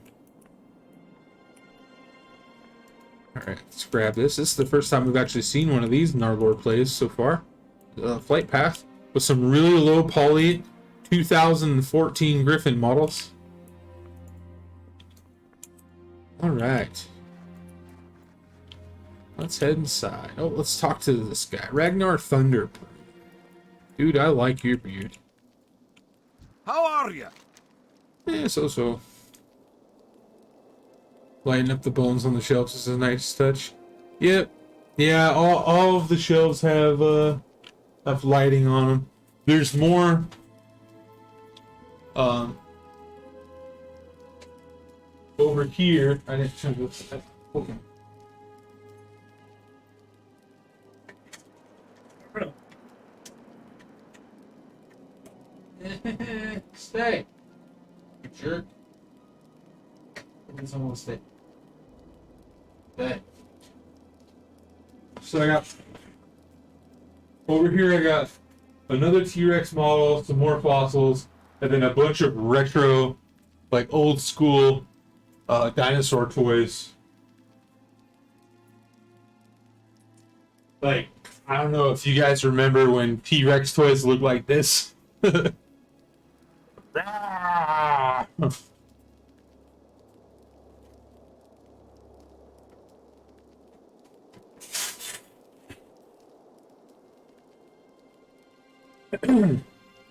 Alright, let's grab this. This is the first time we've actually seen one of these Nargor plays so far. Flight path with some really low poly 2014 Griffin models. Alright. Let's head inside. Oh, let's talk to this guy. Ragnar Thunder. Dude, I like your beard. How are you? Eh, so. Lighting up the bones on the shelves is a nice touch. Yep. Yeah, all of the shelves have lighting on them. There's more over here. I didn't show this. Okay. Stay. You jerk. I guess I want to stay. Stay. So I got over here. I got another T-Rex model, some more fossils, and then a bunch of retro, like old school, dinosaur toys. Like, I don't know if you guys remember when T-Rex toys looked like this.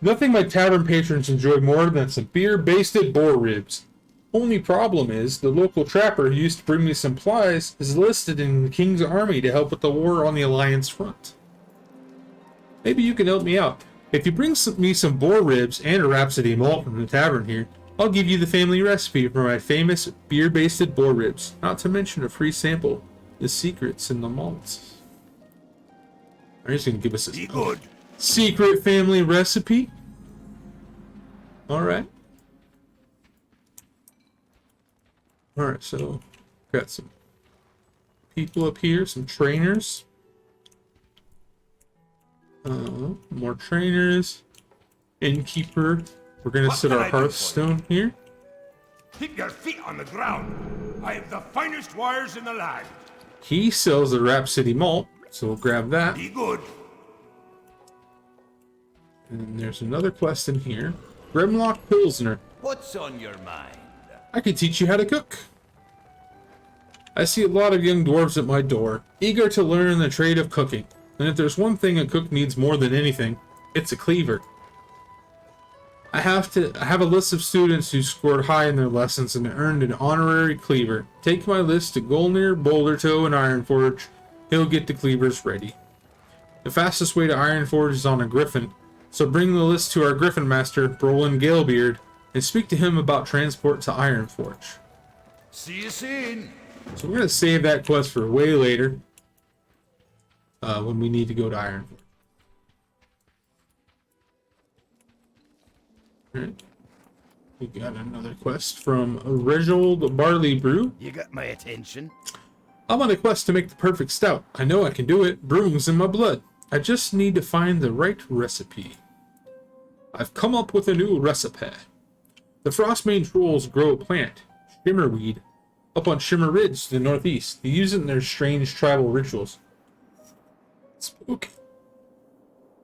Nothing my tavern patrons enjoy more than some beer-basted boar ribs. Only problem is, the local trapper who used to bring me supplies is listed in the King's army to help with the war on the Alliance front. Maybe you can help me out. If you bring me some boar ribs and a Rhapsody malt from the tavern here, I'll give you the family recipe for my famous beer-basted boar ribs, not to mention a free sample, the secrets in the malts. Are you just gonna give us a secret family recipe? Alright. Alright, so Got some people up here, some trainers. More trainers. Innkeeper. We're gonna set our hearthstone here. Keep your feet on the ground. I have the finest wires in the land. He sells the Rhapsody malt, so we'll grab that. Be good. And then there's another quest in here. Grimlock Pilsner. What's on your mind? I can teach you how to cook. I see a lot of young dwarves at my door, eager to learn the trade of cooking. And if there's one thing a cook needs more than anything, it's a cleaver. I have a list of students who scored high in their lessons and earned an honorary cleaver. Take my list to Golnir, Bouldertoe, and Ironforge. He'll get the cleavers ready. The fastest way to Ironforge is on a griffin, so bring the list to our griffin master, Brolin Galebeard, and speak to him about transport to Ironforge. See you soon. So we're going to save that quest for way later, when we need to go to Ironforge. Alright. We got another quest from Reginald Barley Brew. You got my attention. I'm on a quest to make the perfect stout. I know I can do it. Brewing's in my blood. I just need to find the right recipe. I've come up with a new recipe. The Frostmane trolls grow a plant, Shimmerweed, up on Shimmer Ridge to the northeast. They use it in their strange tribal rituals. Spooky.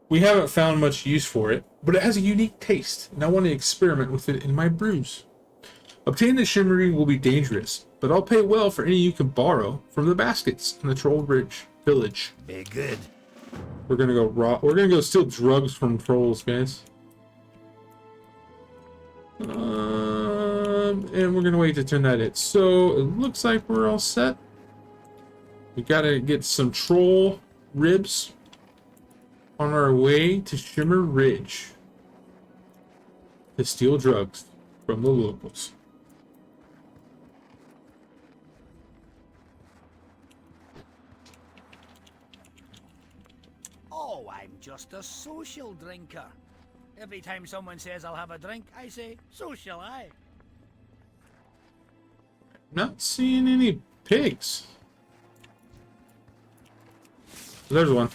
We haven't found much use for it, but it has a unique taste, and I want to experiment with it in my brews. Obtaining the Shimmery will be dangerous, but I'll pay well for any you can borrow from the baskets in the Troll Ridge village. Be good. We're gonna go we're gonna go steal drugs from trolls, guys. And we're gonna wait to turn that in. So it looks like we're all set. We gotta get some troll ribs on our way to Shimmer Ridge to steal drugs from the locals. Oh, I'm just a social drinker. Every time someone says I'll have a drink, I say, so shall I. Not seeing any pigs. There's one.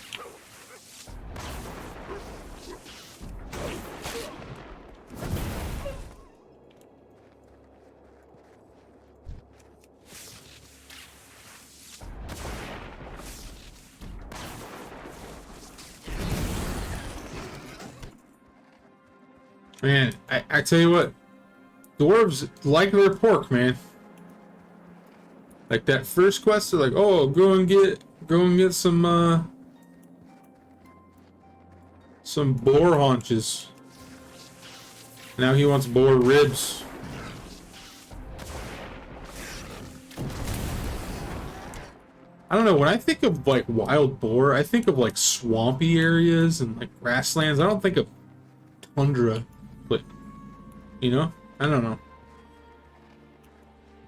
Man, I tell you what, dwarves like their pork, man. Like that first quest, they're like, oh, go and get some boar haunches. Now he wants boar ribs. I don't know, when I think of like wild boar, I think of like swampy areas and like grasslands. I don't think of tundra, but you know, I don't know.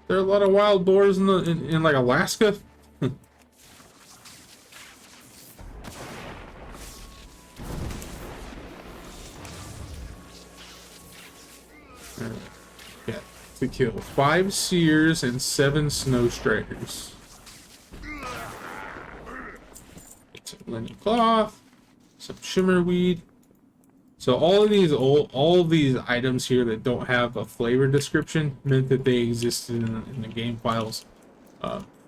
There are a lot of wild boars in like Alaska. Yeah, to kill 5 seers and 7 snow striders. Get some linen cloth, some shimmerweed. So all of these items here that don't have a flavor description meant that they existed in the game files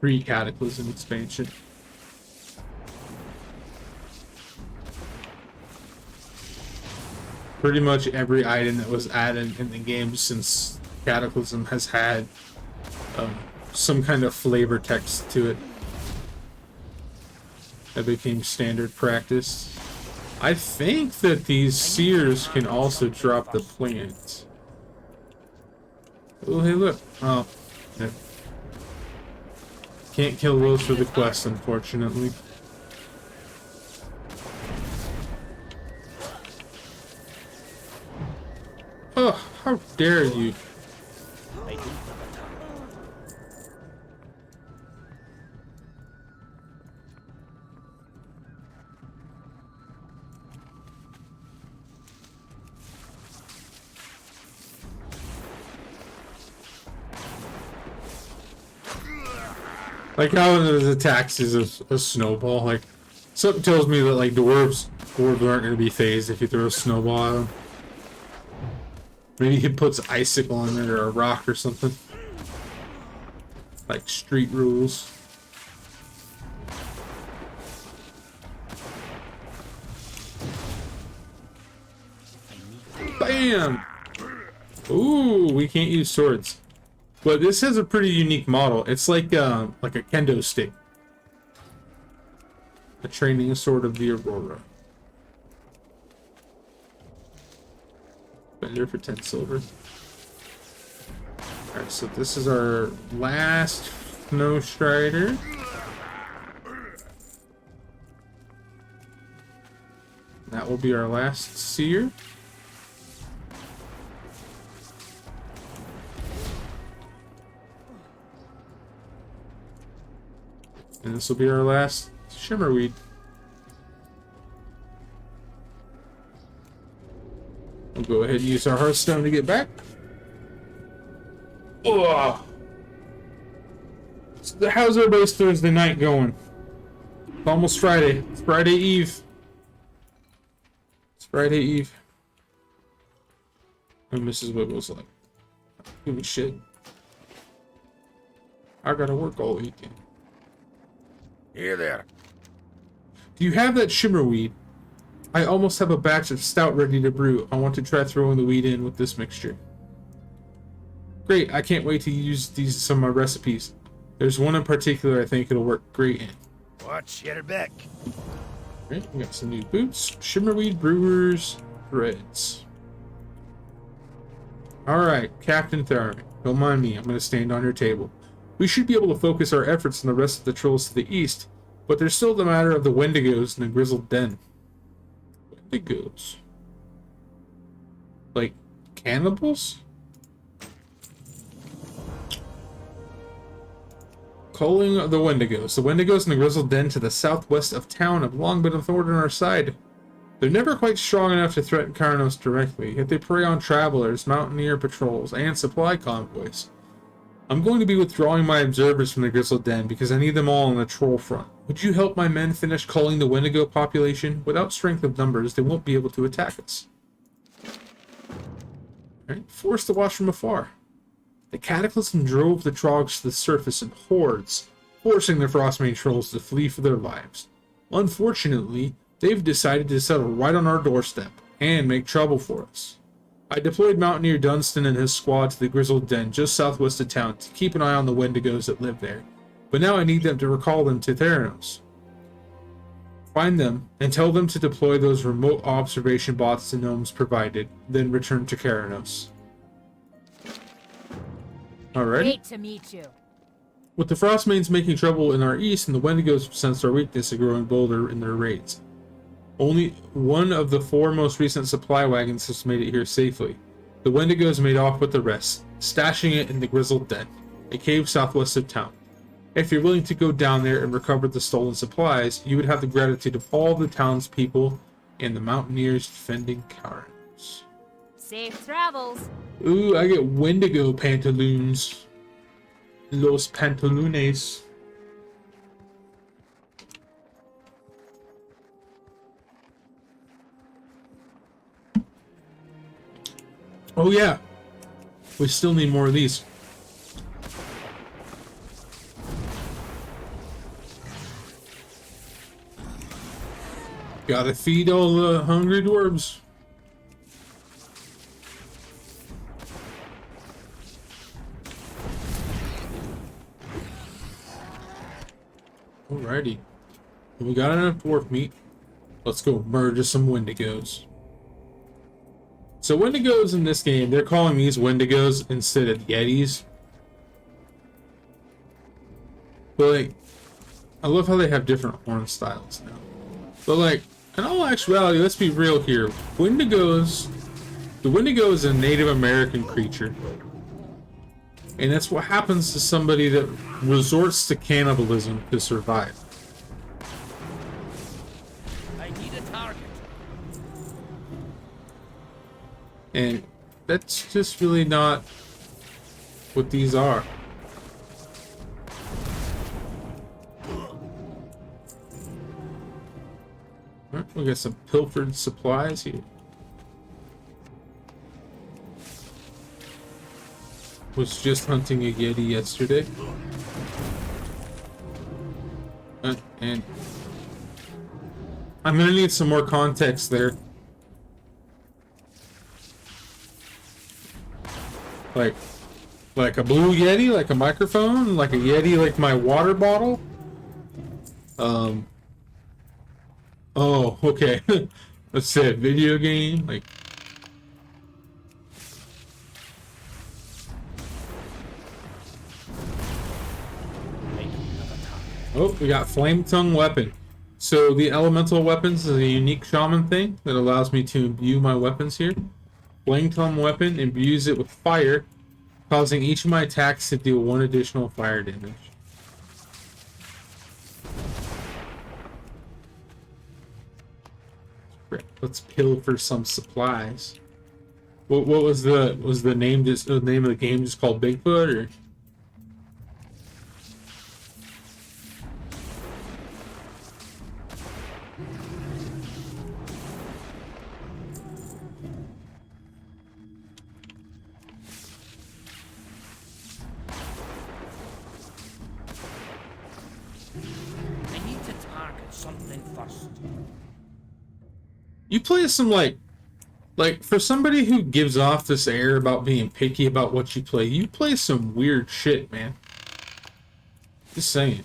pre-Cataclysm expansion. Pretty much every item that was added in the game since Cataclysm has had some kind of flavor text to it. That became standard practice. I think that these seers can also drop the plant. Oh, hey, look. Oh, yeah. Can't kill those for the quest, unfortunately. Oh, how dare you! Like how his attacks is a snowball. Like something tells me that like dwarves aren't going to be phased if you throw a snowball at them. Maybe he puts icicle on it or a rock or something. Like street rules. Bam! Ooh, we can't use swords. But this has a pretty unique model. It's like a kendo stick. A training sword of the Aurora. Bender for 10 silver. Alright, so this is our last Snow Strider. That will be our last Seer. And this will be our last Shimmerweed. We'll go ahead and use our Hearthstone to get back. Oh! So how's everybody's Thursday night going? It's almost Friday. It's Friday Eve. It's Friday Eve. And Mrs. Wiggles like, give me shit. I gotta work all weekend. Here there. Do you have that Shimmerweed? I almost have a batch of stout ready to brew. I want to try throwing the weed in with this mixture. Great, I can't wait to use these in some of my recipes. There's one in particular I think it'll work great in. Watch your back. Alright, we got some new boots. Shimmerweed Brewers Threads. Alright, Captain Theron. Don't mind me, I'm going to stand on your table. We should be able to focus our efforts on the rest of the trolls to the east, but there's still the matter of the Wendigos and the Grizzled Den. Wendigos? Like, cannibals? Calling the Wendigos. The Wendigos and the Grizzled Den to the southwest of town have long been a thorn in our side. They're never quite strong enough to threaten Karnos directly, yet they prey on travelers, mountaineer patrols, and supply convoys. I'm going to be withdrawing my observers from the Grizzled Den because I need them all on the troll front. Would you help my men finish culling the Wendigo population? Without strength of numbers, they won't be able to attack us. Alright, forced to watch from afar. The cataclysm drove the trogs to the surface in hordes, forcing the Frostmane trolls to flee for their lives. Unfortunately, they've decided to settle right on our doorstep and make trouble for us. I deployed Mountaineer Dunstan and his squad to the Grizzled Den just southwest of town to keep an eye on the Wendigos that live there, but now I need them to recall them to Theranos. Find them and tell them to deploy those remote observation bots the gnomes provided, then return to Karanos. Alright. Great to meet you. With the Frostmanes making trouble in our east and the Wendigos sense our weakness and growing bolder in their raids. Only one of the 4 most recent supply wagons has made it here safely. The Wendigos made off with the rest, stashing it in the Grizzled Den, a cave southwest of town. If you're willing to go down there and recover the stolen supplies, you would have the gratitude of all the townspeople and the mountaineers defending Karanos. Safe travels. Ooh, I get Wendigo pantaloons. Los pantalones. Oh yeah, we still need more of these. Gotta feed all the hungry dwarves. Alrighty. We got enough dwarf meat. Let's go murder some Wendigos. So Wendigos in this game, they're calling these Wendigos instead of Yetis. But like, I love how they have different horn styles now. But like, in all actuality, let's be real here. Wendigos, the Wendigo is a Native American creature. And that's what happens to somebody that resorts to cannibalism to survive. I need a target. And that's just really not what these are. we got some pilfered supplies here. Was just hunting a Yeti yesterday. And I'm gonna need some more context there. Like a blue Yeti, like a microphone, like a Yeti, like my water bottle. Oh, okay. Let's say a video game, like. Oh, we got Flame Tongue Weapon. So the elemental weapons is a unique shaman thing that allows me to imbue my weapons here. Flame Tongue Weapon imbues it with fire, causing each of my attacks to deal 1 additional fire damage. Let's pilfer some supplies. What was the name? Just the name of the game just called Bigfoot, or? You play some like for somebody who gives off this air about being picky about what you play some weird shit, man. Just saying.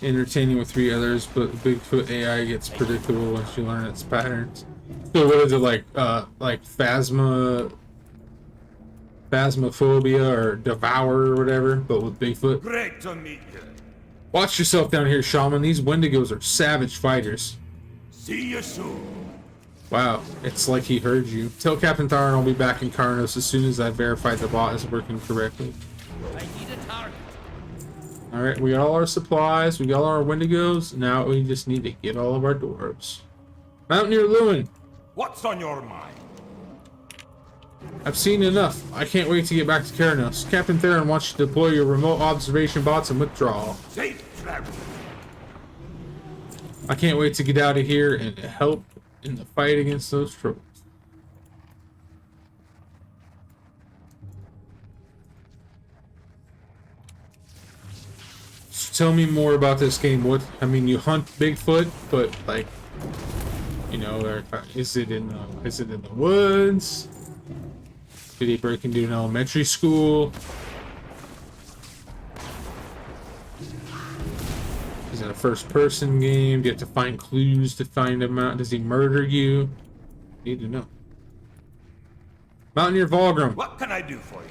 Entertaining with 3 others, but the Bigfoot AI gets predictable once you learn its patterns. So what is it like Phasmophobia or Devour or whatever, but with Bigfoot? Great to meet you. Watch yourself down here, Shaman. These Wendigos are savage fighters. See you soon. Wow, it's like he heard you. Tell Captain Tharon I'll be back in Karnos as soon as I verify the bot is working correctly. I need a target. Alright, we got all our supplies, we got all our Wendigos, now we just need to get all of our dwarves. Mountaineer Lewin! What's on your mind? I've seen enough. I can't wait to get back to Keranos. Captain Theron wants you to deploy your remote observation bots and withdraw. Safe travel. I can't wait to get out of here and help in the fight against those trolls. So tell me more about this game. What I mean, you hunt Bigfoot, but like, you know, is it in the woods? Did he break into an elementary school? Is it a first-person game? Do you have to find clues to find him out? Does he murder you? Need to know. Mountaineer Volgrim. What can I do for you?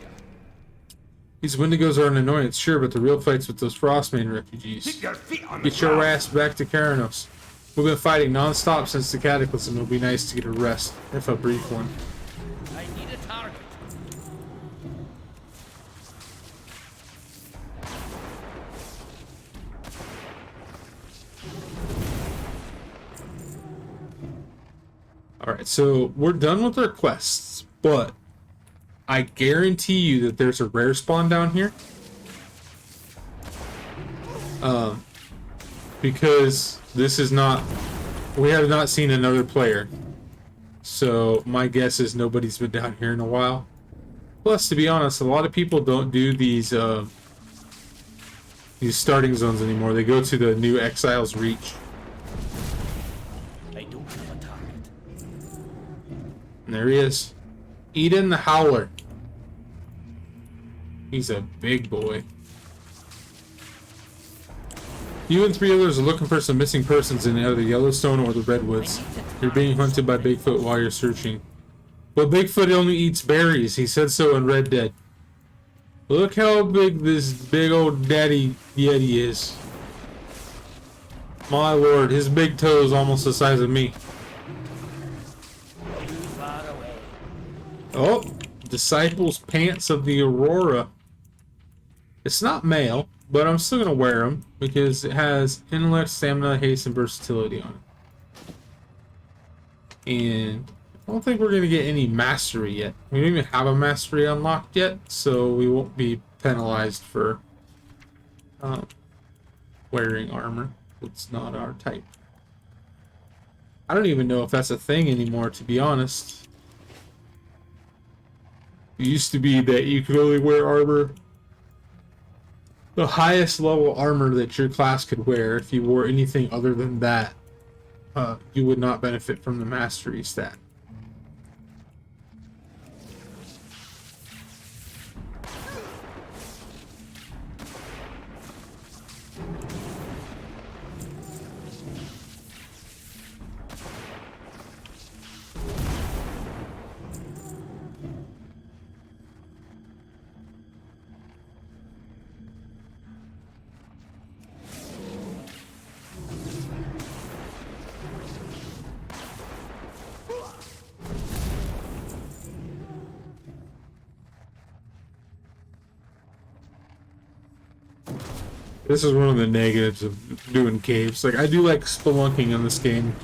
These Wendigos are an annoyance, sure, but the real fight's with those Frostmain refugees. Keep your feet on the Get your ground. ass back to Keranos. We've been fighting non-stop since the Cataclysm. It'll be nice to get a rest, if a brief one. I need a target. Alright, so we're done with our quests, but I guarantee you that there's a rare spawn down here. Because this is not... We have not seen another player. So my guess is nobody's been down here in a while. Plus, to be honest, a lot of people don't do these starting zones anymore. They go to the new Exiles Reach. I don't have a target. And there he is. Eden the Howler. He's a big boy. You and 3 others are looking for some missing persons in either Yellowstone or the Redwoods. You're being hunted by Bigfoot while you're searching. Well, Bigfoot only eats berries. He said so in Red Dead. Look how big this big old daddy Yeti is. My lord, his big toe is almost the size of me. Too far away. Oh, Disciples Pants of the Aurora. It's not male, but I'm still going to wear them because it has intellect, stamina, haste, and versatility on it. And I don't think we're going to get any mastery yet. We don't even have a mastery unlocked yet, so we won't be penalized for wearing armor. It's not our type. I don't even know if that's a thing anymore, to be honest. It used to be that you could only wear armor. The highest level armor that your class could wear, if you wore anything other than that, you would not benefit from the mastery stat. This is one of the negatives of doing caves. Like, I do like spelunking in this game,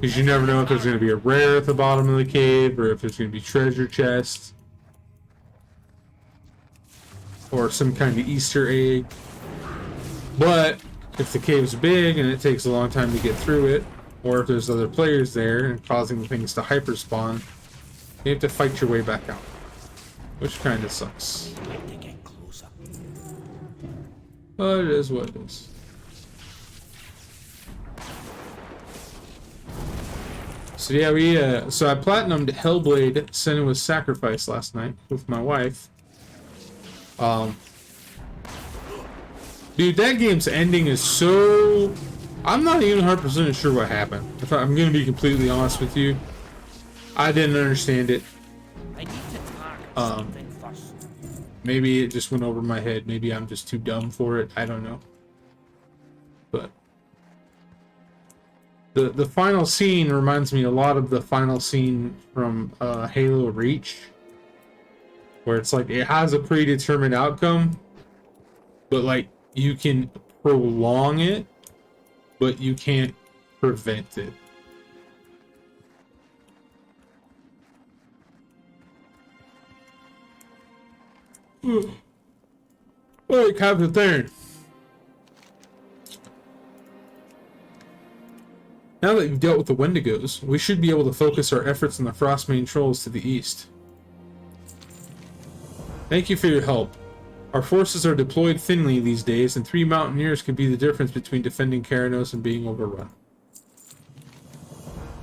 because you never know if there's going to be a rare at the bottom of the cave, or if there's going to be treasure chests, or some kind of Easter egg. But if the cave's big and it takes a long time to get through it, or if there's other players there and causing things to hyperspawn, you have to fight your way back out, which kind of sucks. But it is what it is. So yeah, so I platinumed Hellblade: Senua's Sacrifice last night with my wife. Dude, that game's ending is so... I'm not even 100% sure what happened. If I'm gonna be completely honest with you, I didn't understand it. I need to talk something first. Maybe it just went over my head. Maybe I'm just too dumb for it. I don't know. But the final scene reminds me a lot of the final scene from Halo Reach, where it's like it has a predetermined outcome, but like you can prolong it, but you can't prevent it. Alright, Captain Theron. Now that you've dealt with the Wendigos, we should be able to focus our efforts on the Frostmane trolls to the east. Thank you for your help. Our forces are deployed thinly these days, and 3 mountaineers could be the difference between defending Karanos and being overrun.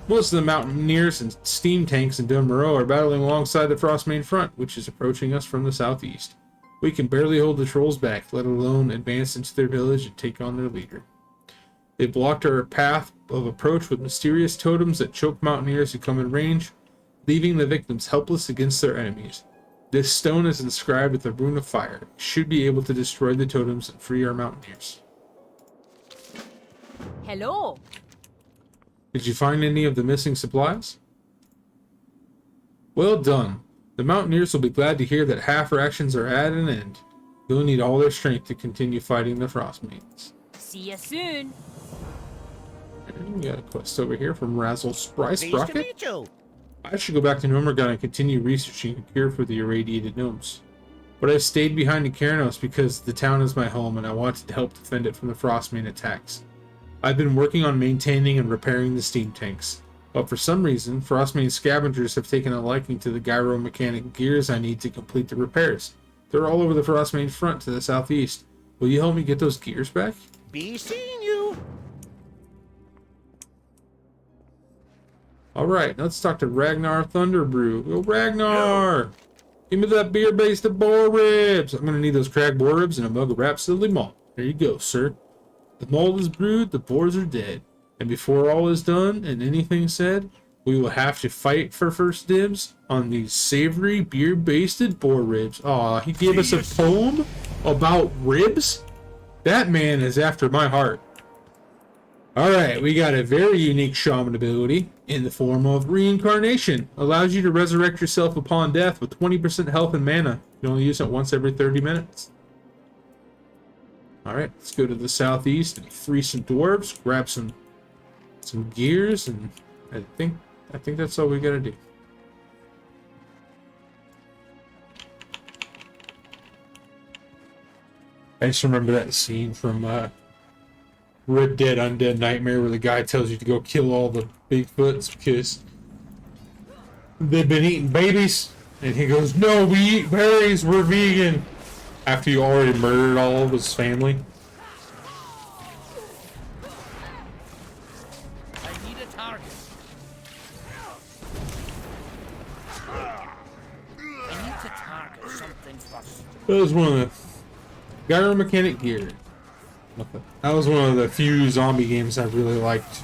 Most of the mountaineers and steam tanks in Morogh are battling alongside the Frostmane front, which is approaching us from the southeast. We can barely hold the trolls back, let alone advance into their village and take on their leader. They blocked our path of approach with mysterious totems that choke mountaineers who come in range, leaving the victims helpless against their enemies. This stone is inscribed with a rune of fire. It should be able to destroy the totems and free our mountaineers. Hello. Did you find any of the missing supplies? Well done. The mountaineers will be glad to hear that half rations are at an end. They'll need all their strength to continue fighting the Frostmanes. See you soon. And we got a quest over here from Razzle Pleased to Sprocket. meet you. I should go back to Morogh and continue researching a cure for the irradiated gnomes. But I stayed behind in Karanos because the town is my home and I wanted to help defend it from the Frostmane attacks. I've been working on maintaining and repairing the steam tanks, but for some reason, Frostmane scavengers have taken a liking to the gyromechanic gears I need to complete the repairs. They're all over the Frostmane front to the southeast. Will you help me get those gears back? Be seeing you. Alright, let's talk to Ragnar Thunderbrew. Yo, Ragnar! Give me that beer-based boar ribs! I'm gonna need those cracked boar ribs and a mug of Rhapsody malt. There you go, sir. The malt is brewed, the boars are dead. And before all is done and anything said, we will have to fight for first dibs on these savory beer-basted boar ribs. Aw, he gave us a poem about ribs? That man is after my heart. Alright, we got a very unique shaman ability in the form of reincarnation. Allows you to resurrect yourself upon death with 20% health and mana. You only use it once every 30 minutes. Alright, let's go to the southeast and free some dwarves, grab some gears, and I think I think that's all we gotta do. I just remember that scene from Red Dead Undead Nightmare where the guy tells you to go kill all the Bigfoots because they've been eating babies. And he goes, no, we eat berries, we're vegan. After you already murdered all of his family. I need a target. I need to target something first. That was one of the Gyro Mechanic Gear. That was one of the few zombie games I really liked.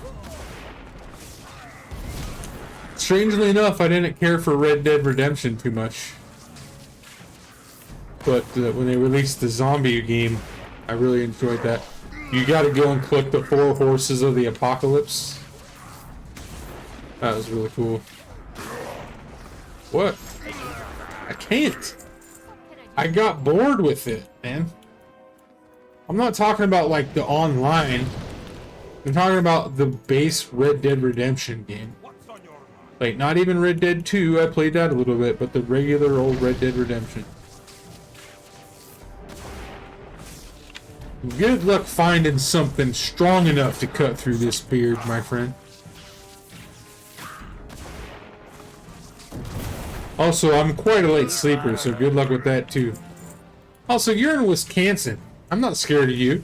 Strangely enough, I didn't care for Red Dead Redemption too much. But when they released the zombie game, I really enjoyed that. You gotta go and collect the 4 horses of the apocalypse. That was really cool. What? I can't. I got bored with it, man. I'm not talking about like the online. I'm talking about the base Red Dead Redemption game. Like, not even Red Dead 2, I played that a little bit, but the regular old Red Dead Redemption. Good luck finding something strong enough to cut through this beard, my friend. Also, I'm quite a late sleeper, so good luck with that too. Also, you're in Wisconsin. I'm not scared of you.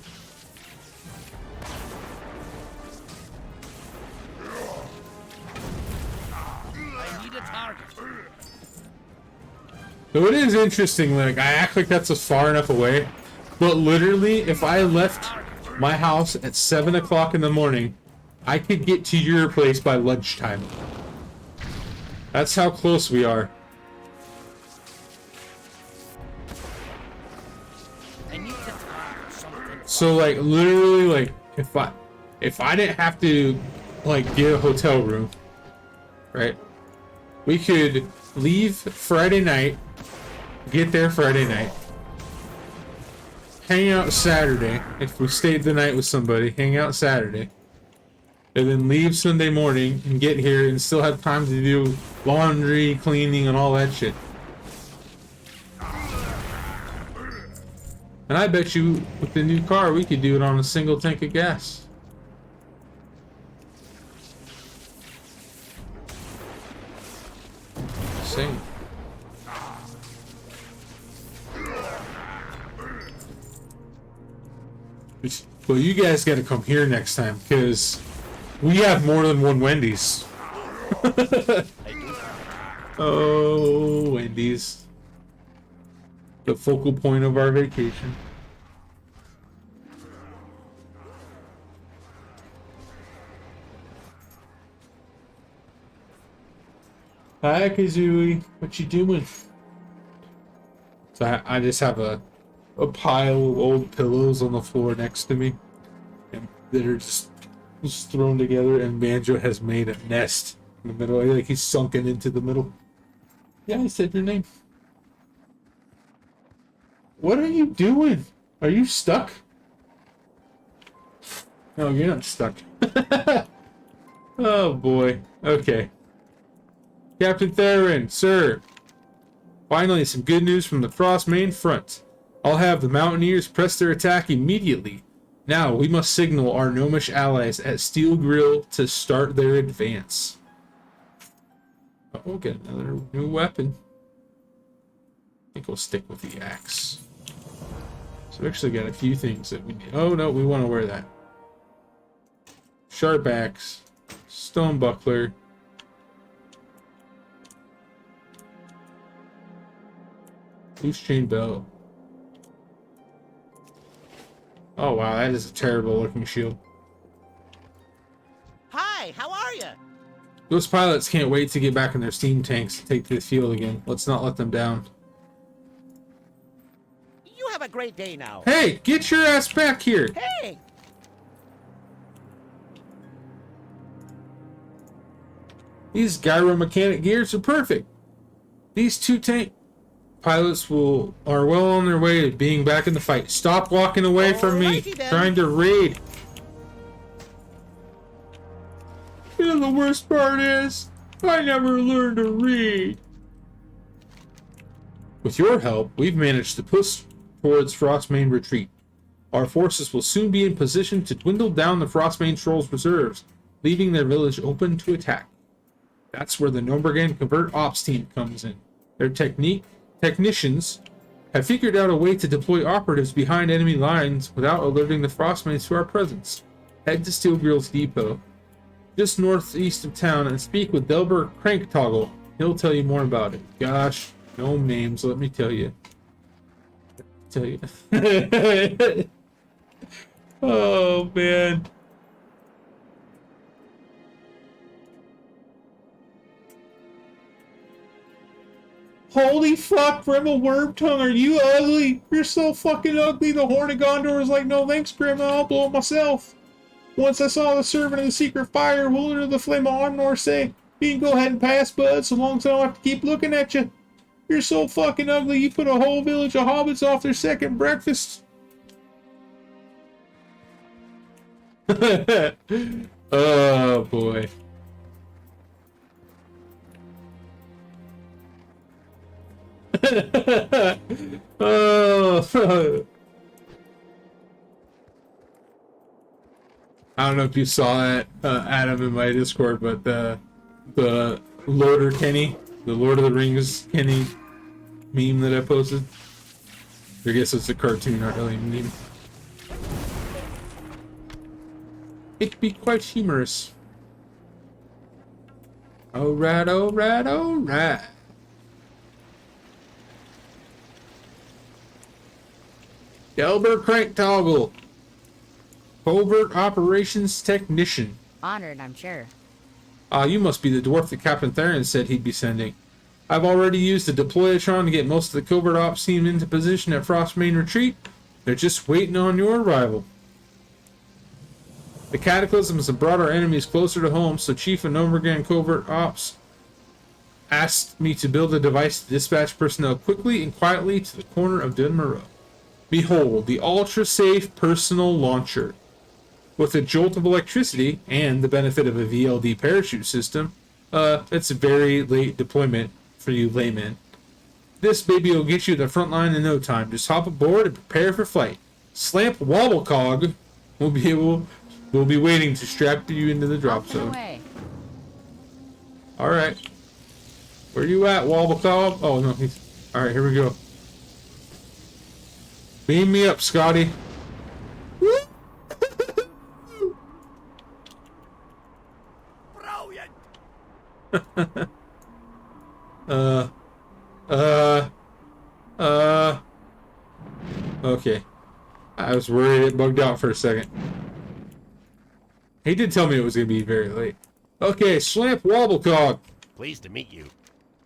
I need a target. So it is interesting, like, I act like that's far enough away. But literally, if I left my house at 7 o'clock in the morning, I could get to your place by lunchtime. That's how close we are. I need to target something. So, like, literally, like, if I didn't have to, like, get a hotel room, right? We could leave Friday night, get there Friday night, hang out Saturday, if we stayed the night with somebody, hang out Saturday, and then leave Sunday morning and get here and still have time to do laundry, cleaning, and all that shit. And I bet you, with the new car, we could do it on a single tank of gas. Same. Well, you guys gotta come here next time, because we have more than one Wendy's. Oh, Wendy's. The focal point of our vacation. Hi, Kazooie. What you doing? So I just have a pile of old pillows on the floor next to me, and that are just thrown together, and Banjo has made a nest in the middle, like he's sunken into the middle. Yeah, I said your name. What are you doing? Are you stuck? No, you're not stuck. Oh boy. Okay. Captain Theron, sir. Finally, some good news from the Frost main front. I'll have the Mountaineers press their attack immediately. Now, we must signal our gnomish allies at Steel Grill to start their advance. Oh, we'll get another new weapon. I think we'll stick with the axe. So we actually got a few things that we need. Oh, no, we want to wear that. Sharp axe. Stone buckler. Loose chain belt. Oh wow, that is a terrible looking shield. Hi, how are you? Those pilots can't wait to get back in their steam tanks and take the field again. Let's not let them down. You have a great day now. Hey, get your ass back here! Hey! These gyro mechanic gears are perfect. These two tank pilots are well on their way to being back in the fight. Stop walking away from me, Alrighty then. trying to raid. You know, the worst part is, I never learned to read. With your help, we've managed to push towards Frostmane Retreat. Our forces will soon be in position to dwindle down the Frostmane Trolls' reserves, leaving their village open to attack. That's where the Nomergan Convert Ops team comes in. Their technicians have figured out a way to deploy operatives behind enemy lines without alerting the Frostmanes to our presence. Head to Steelgirl's Depot, just northeast of town, and speak with Delbert Cranktoggle. He'll tell you more about it. Gosh, no names, let me tell you. Oh, man. Holy fuck, Grandma Wormtongue, are you ugly? You're so fucking ugly. The Horn of Gondor was like, no thanks, Grandma, I'll blow it myself. Once I saw the servant of the secret fire, ruler of the flame of Arnor, say, you can go ahead and pass, bud, so long as I don't have to keep looking at you. You're so fucking ugly, you put a whole village of hobbits off their second breakfast. Oh, boy. Oh. I don't know if you saw that, Adam, in my Discord, but the Lord Kenny, the Lord of the Rings Kenny meme that I posted. I guess it's a cartoon, not really a meme. It'd be quite humorous. Alright, alright, alright. Delbert Cranktoggle, Covert Operations Technician. Honored, I'm sure. You must be the dwarf that Captain Theron said he'd be sending. I've already used the Deployatron to get most of the Covert Ops team into position at Frostmane Retreat. They're just waiting on your arrival. The cataclysms have brought our enemies closer to home, so Chief of Nomergan Covert Ops asked me to build a device to dispatch personnel quickly and quietly to the corner of Morogh. Behold, the ultra-safe personal launcher. With a jolt of electricity and the benefit of a VLD parachute system, it's a very late deployment for you laymen. This baby will get you to the front line in no time. Just hop aboard and prepare for flight. Slamp Wobblecog will be waiting to strap you into the drop zone. Alright. Where you at, Wobblecog? Oh no, he's... Alright, here we go. Beam me up, Scotty. Brilliant. Okay. I was worried it bugged out for a second. He did tell me it was going to be very late. Okay, Slamp Wobblecog. Pleased to meet you.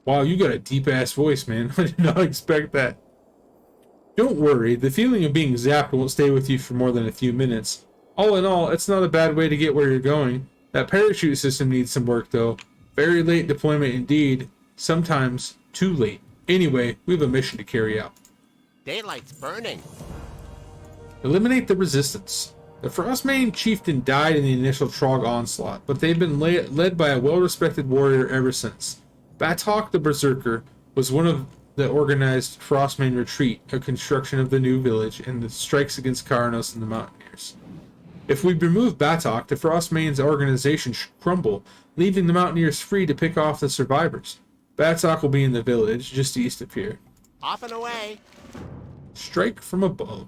Wow, you got a deep-ass voice, man. I did not expect that. Don't worry, the feeling of being zapped won't stay with you for more than a few minutes. All in all, it's not a bad way to get where you're going. That parachute system needs some work, though. Very late deployment indeed. Sometimes too late. Anyway, we have a mission to carry out. Daylight's burning. Eliminate the resistance. The Frostmane chieftain died in the initial Trogg onslaught, but they've been led by a well-respected warrior ever since. Bathhawk the Berserker was one of the organized Frostmane Retreat, a construction of the new village, and the strikes against Karanos and the Mountaineers. If we remove Bathhawk, the Frostmane's organization should crumble, leaving the Mountaineers free to pick off the survivors. Bathhawk will be in the village, just east of here. Off and away. Strike from above.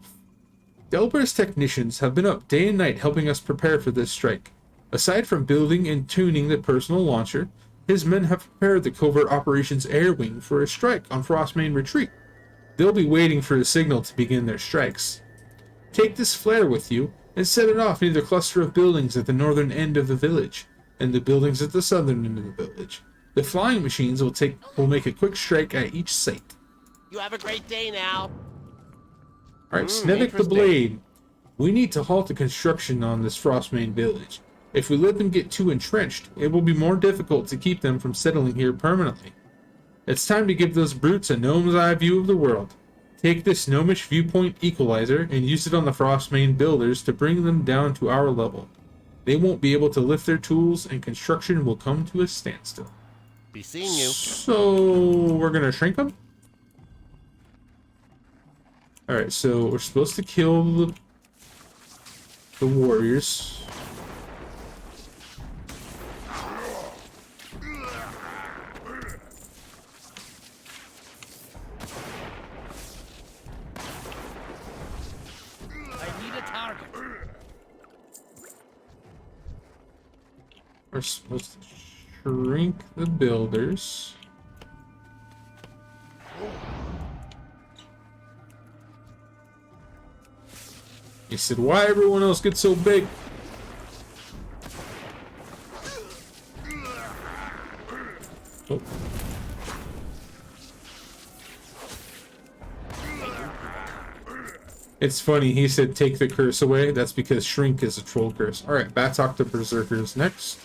Delber's technicians have been up day and night helping us prepare for this strike. Aside from building and tuning the personal launcher, his men have prepared the Covert Operations Air Wing for a strike on Frostmane Retreat. They'll be waiting for a signal to begin their strikes. Take this flare with you and set it off near the cluster of buildings at the northern end of the village, and the buildings at the southern end of the village. The flying machines will make a quick strike at each site. You have a great day now. Alright, Snevik the Blade. We need to halt the construction on this Frostmane village. If we let them get too entrenched, it will be more difficult to keep them from settling here permanently. It's time to give those brutes a gnome's eye view of the world. Take this gnomish viewpoint equalizer and use it on the Frostmane builders to bring them down to our level. They won't be able to lift their tools and construction will come to a standstill. Be seeing you. So we're gonna shrink them. All right, so we're supposed to kill the warriors. I need a target. We're supposed to shrink the builders. He said, why everyone else gets so big? Oh. It's funny, he said take the curse away. That's because shrink is a troll curse. Alright, Batok the Berserkers next.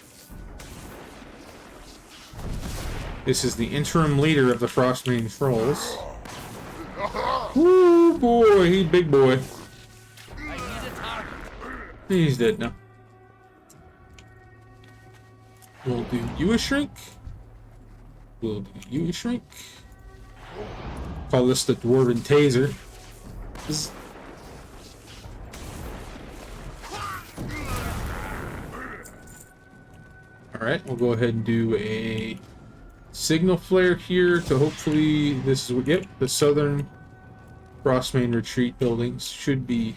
This is the interim leader of the Frostmane Trolls. Woo boy, he big boy. I need a target. He's dead now. We'll do you a shrink. We'll do you a shrink. Call this the Dwarven Taser. Zzz. Alright, we'll go ahead and do a signal flare here to hopefully this is yep, the southern Frostmane retreat buildings should be.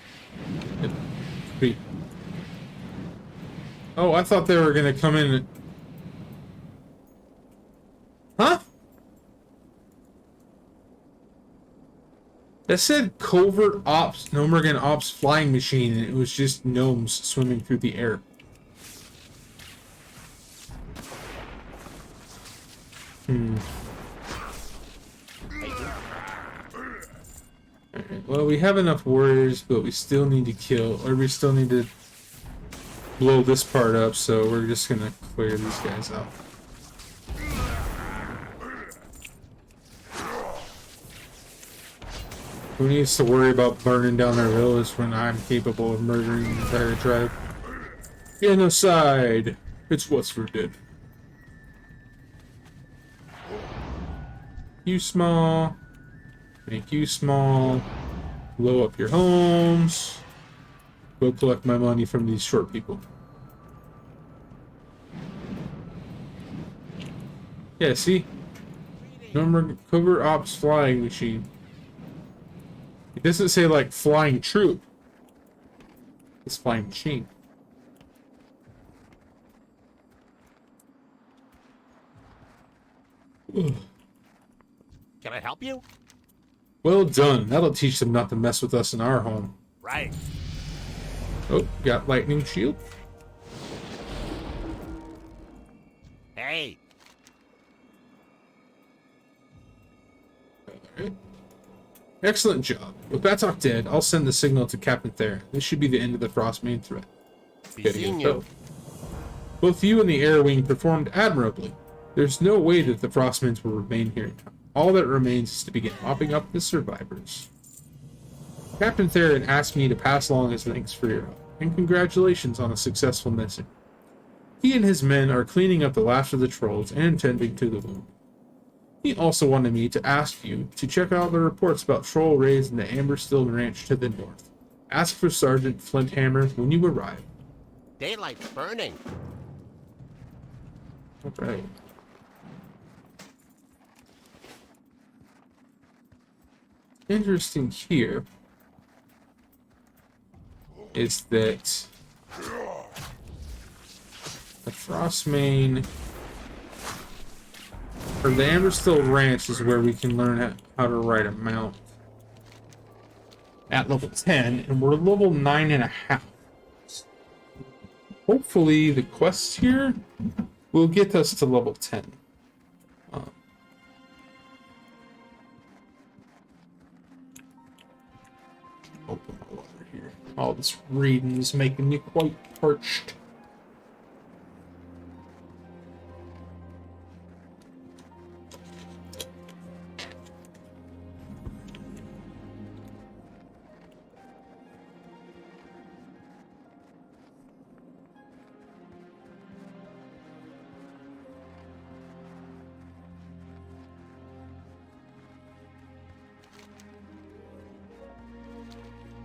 Oh, I thought they were gonna come in. Huh? That said covert ops, Nomergan ops flying machine, and it was just gnomes swimming through the air. Alright, well, we have enough warriors, but we still need to kill, or we still need to blow this part up, so we're just gonna clear these guys out. Who needs to worry about burning down their village when I'm capable of murdering the entire tribe? Genocide! It's what's for dead. You small. Make you small. Blow up your homes. Go collect my money from these short people. Yeah, see? Number covert ops flying machine. It doesn't say like flying troop. It's flying machine. Ugh. Can I help you? Well done. That'll teach them not to mess with us in our home. Right. Oh, got lightning shield. Hey. Alright. Excellent job. With Batok dead, I'll send the signal to Captain Theron. This should be the end of the Frostmane threat. Be Getting seeing it, you. though. Both you and the Air Wing performed admirably. There's no way that the Frostmanes will remain here. All that remains is to begin mopping up the survivors. Captain Theron asked me to pass along his thanks for your help, and congratulations on a successful mission. He and his men are cleaning up the last of the trolls and tending to the wound. He also wanted me to ask you to check out the reports about troll raids in the Amberstill Ranch to the north. Ask for Sergeant Flinthammer when you arrive. Daylight's burning. Alright. Interesting here is that the Frostmane or the Amberstill Ranch is where we can learn how to ride a mount at level 10, and we're level 9.5. Hopefully the quests here will get us to level 10. Open my water here. All this reading is making me quite parched.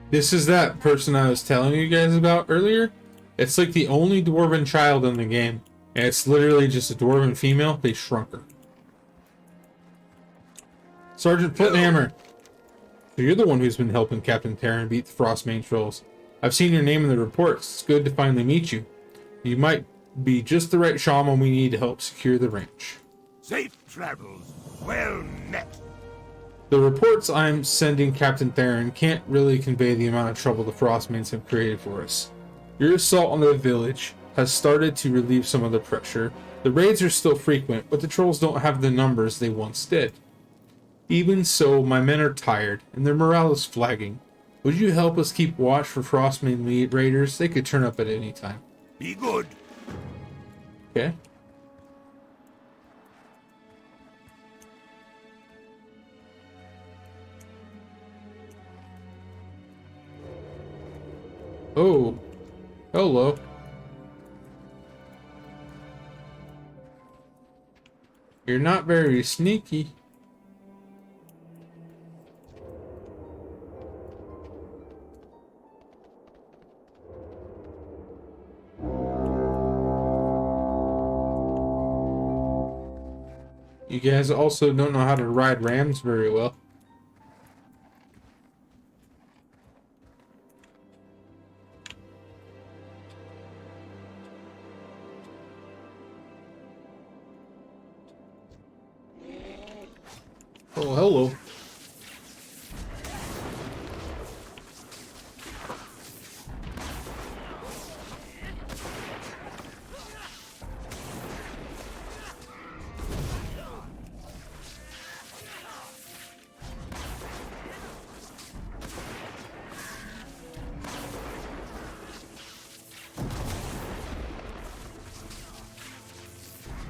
This is that person I was telling you guys about earlier. It's like the only dwarven child in the game. And it's literally just a dwarven female. They shrunk her. Sergeant Foothammer. So you're the one who's been helping Captain Terran beat the Frostmane trolls. I've seen your name in the reports. It's good to finally meet you. You might be just the right shaman we need to help secure the ranch. Safe travels. Well met. The reports I'm sending Captain Theron can't really convey the amount of trouble the Frostmanes have created for us. Your assault on the village has started to relieve some of the pressure. The raids are still frequent, but the trolls don't have the numbers they once did. Even so, my men are tired, and their morale is flagging. Would you help us keep watch for Frostmane raiders? They could turn up at any time. Be good. Okay. Oh, hello. You're not very sneaky. You guys also don't know how to ride rams very well. Oh, hello.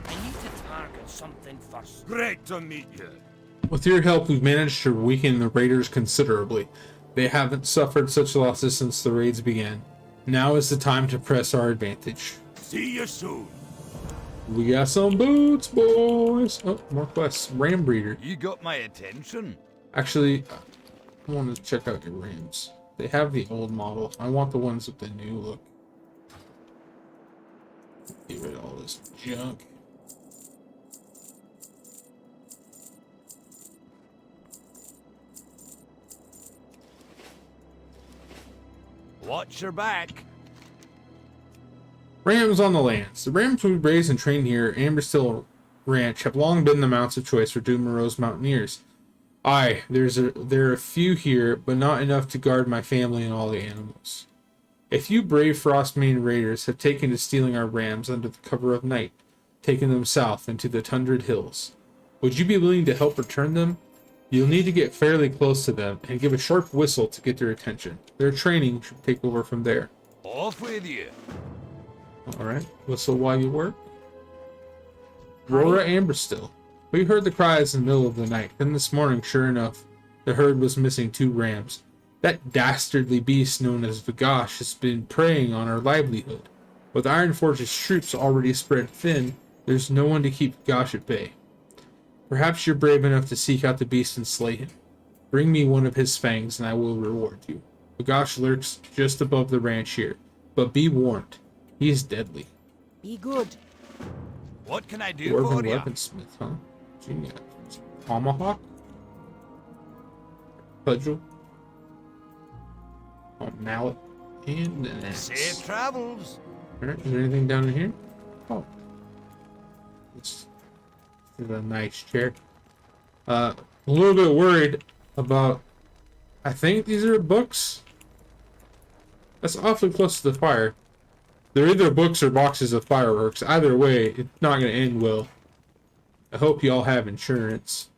I need to target something first. Great to meet you. With your help, we've managed to weaken the raiders considerably. They haven't suffered such losses since the raids began. Now is the time to press our advantage. See you soon. We got some boots, boys. Oh, more quests. Ram breeder. You got my attention. Actually, I want to check out your rams. They have the old model. I want the ones with the new look. Get rid of all this junk. Watch your back. Rams on the lands. The rams we raised and trained here at Amberstill Ranch have long been the mounts of choice for Morogh mountaineers. Aye, there are a few here, but not enough to guard my family and all the animals. A few brave Frostmane raiders have taken to stealing our rams under the cover of night, taking them south into the tundred hills. Would you be willing to help return them? You'll need to get fairly close to them and give a sharp whistle to get their attention. Their training should take over from there. Off with you. Alright, whistle while you work. Aurora Amberstill. We heard the cries in the middle of the night. Then this morning, sure enough, the herd was missing 2 rams. That dastardly beast known as Vagash has been preying on our livelihood. With Ironforge's troops already spread thin, there's no one to keep Vagash at bay. Perhaps you're brave enough to seek out the beast and slay him. Bring me one of his fangs and I will reward you. Vagash lurks just above the ranch here, but be warned, he is deadly. Be good. What can I do Dwarven for you? weaponsmith, huh? Genius. Tomahawk? Cudgel? Oh, mallet. And an axe. Safe travels. Alright, is there anything down in here? Oh. This is a nice chair. A little bit worried about... I think these are books? That's awfully close to the fire. They're either books or boxes of fireworks. Either way, it's not going to end well. I hope you all have insurance.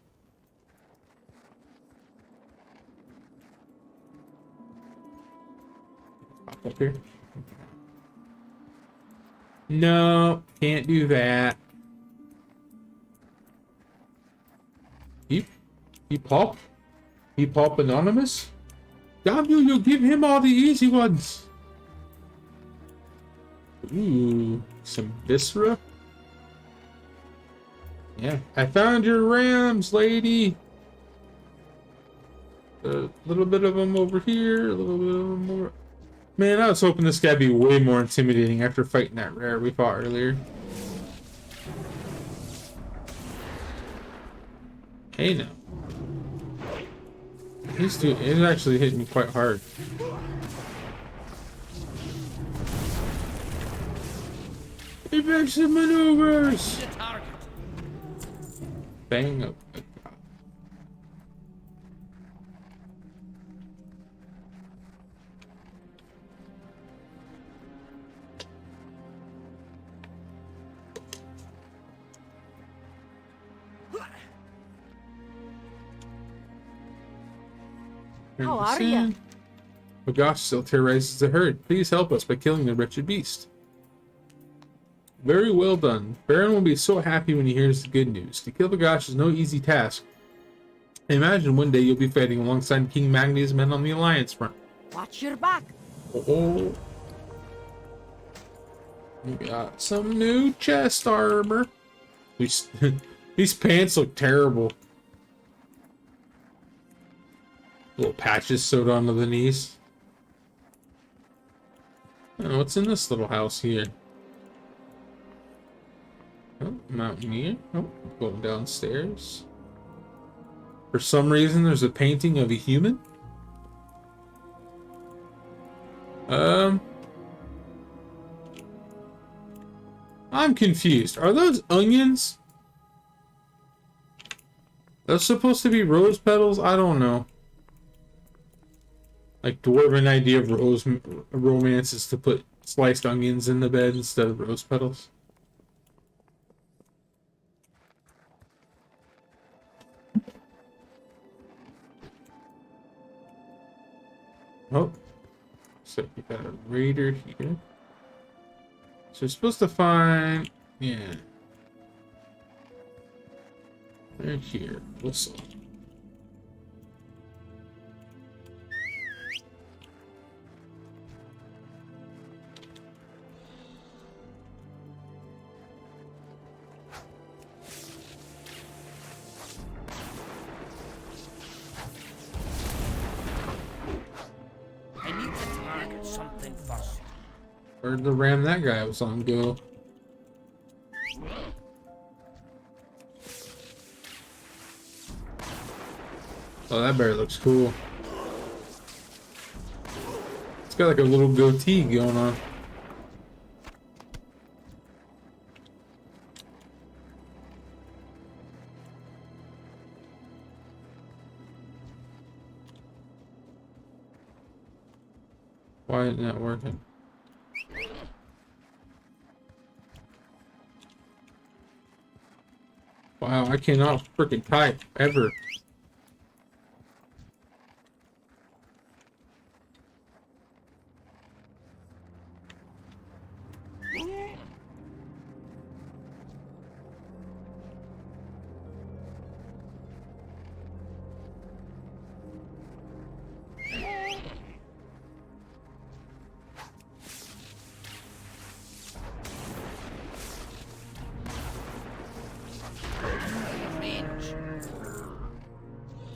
Pop up here. No, can't do that. He pop? He pop anonymous? Damn you, you give him all the easy ones. Ooh, some viscera. Yeah, I found your rams, lady. A little bit of them over here, a little bit of them over. Man, I was hoping this guy'd be way more intimidating after fighting that rare we fought earlier. Hey now. He's actually hitting me quite hard. Evasive maneuvers! Bang up. How are you? Morogh still terrorizes the herd. Please help us by killing the wretched beast. Very well done. Baron will be so happy when he hears the good news. To kill Morogh is no easy task. I imagine one day you'll be fighting alongside King Magni's men on the Alliance front. Watch your back. Oh. We got some new chest armor. These pants look terrible. Little patches sewed onto the knees. Oh, what's in this little house here? Oh, Mountaineer. Oh, going downstairs. For some reason, there's a painting of a human. I'm confused. Are those onions? Those supposed to be rose petals? I don't know. Like, dwarven idea of romance is to put sliced onions in the bed instead of rose petals. Oh, so you got a raider here. So you're supposed to find, yeah, right here. Whistle. Where'd the ram that guy was on go? Oh, that bear looks cool. It's got like a little goatee going on. Why isn't that working? Wow, I cannot freaking type ever.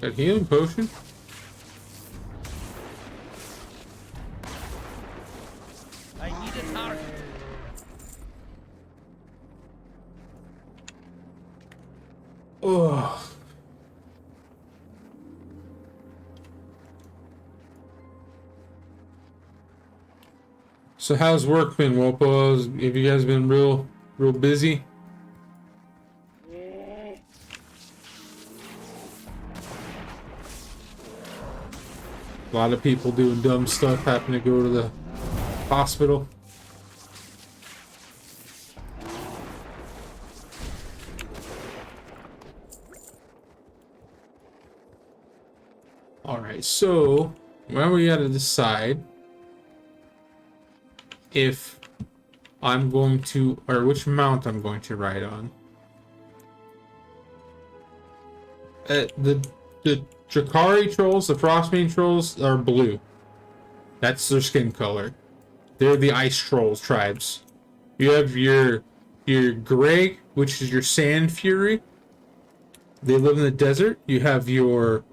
That healing potion? I need a target. Oh. So how's work been, Wopos? Have you guys been real busy? A lot of people doing dumb stuff happen to go to the hospital. Alright, so now we gotta decide if I'm going to, or which mount I'm going to ride on. The Drakari trolls, the Frostbane trolls, are blue. That's their skin color. They're the ice trolls tribes. You have your gray, which is your sand fury. They live in the desert. You have your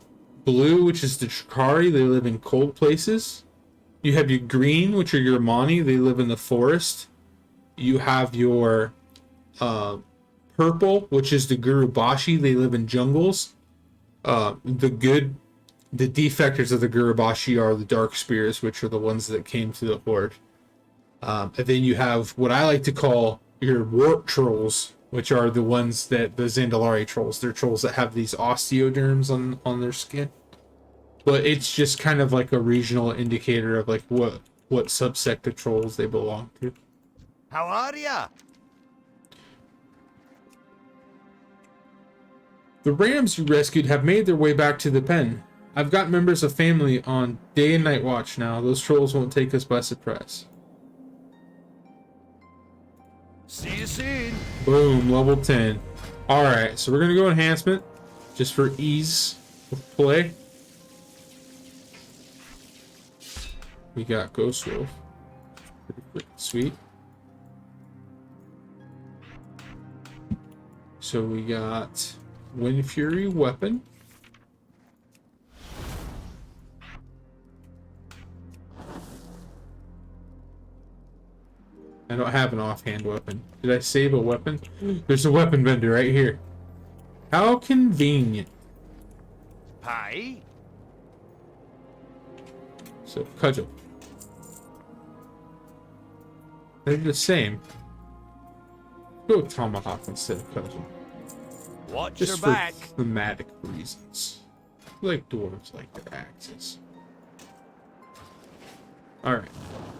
blue, which is the Chikari. They live in cold places. You have your green, which are your Mani. They live in the forest. You have your purple, which is the Gurubashi. They live in jungles. The defectors of the Gurubashi are the dark spirits, which are the ones that came to the horde. And then you have what I like to call your warp trolls, which are the ones that the Zandalari trolls. They're trolls that have these osteoderms on their skin. But it's just kind of like a regional indicator of like what subsect of trolls they belong to. How are ya? The rams you rescued have made their way back to the pen. I've got members of family on day and night watch now. Those trolls won't take us by surprise. See you soon. Boom, level 10. Alright, so we're going to go enhancement, just for ease of play. We got Ghost Wolf. Pretty sweet. So we got Wind Fury weapon. I don't have an offhand weapon. Did I save a weapon? There's a weapon vendor right here. How convenient. Hi. So, cudgel. They're the same. Go tomahawk instead of cudgel. Watch Just your for back. thematic reasons. Like dwarves like their axes. Alright.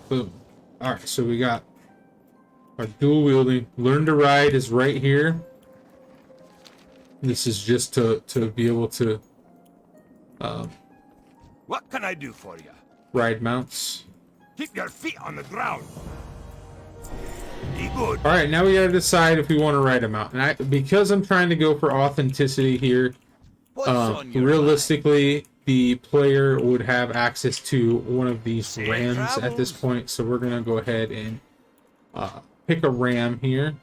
Boom. Alright, so we got our dual wielding. Learn to ride is right here. This is just to be able to What can I do for you? ride mounts. Keep your feet on the ground. Be good. Alright, now we gotta decide if we want to ride a mount. And because I'm trying to go for authenticity here, What's on your realistically, the player would have access to one of these Safe rams at this travels. point. So we're gonna go ahead and pick a ram here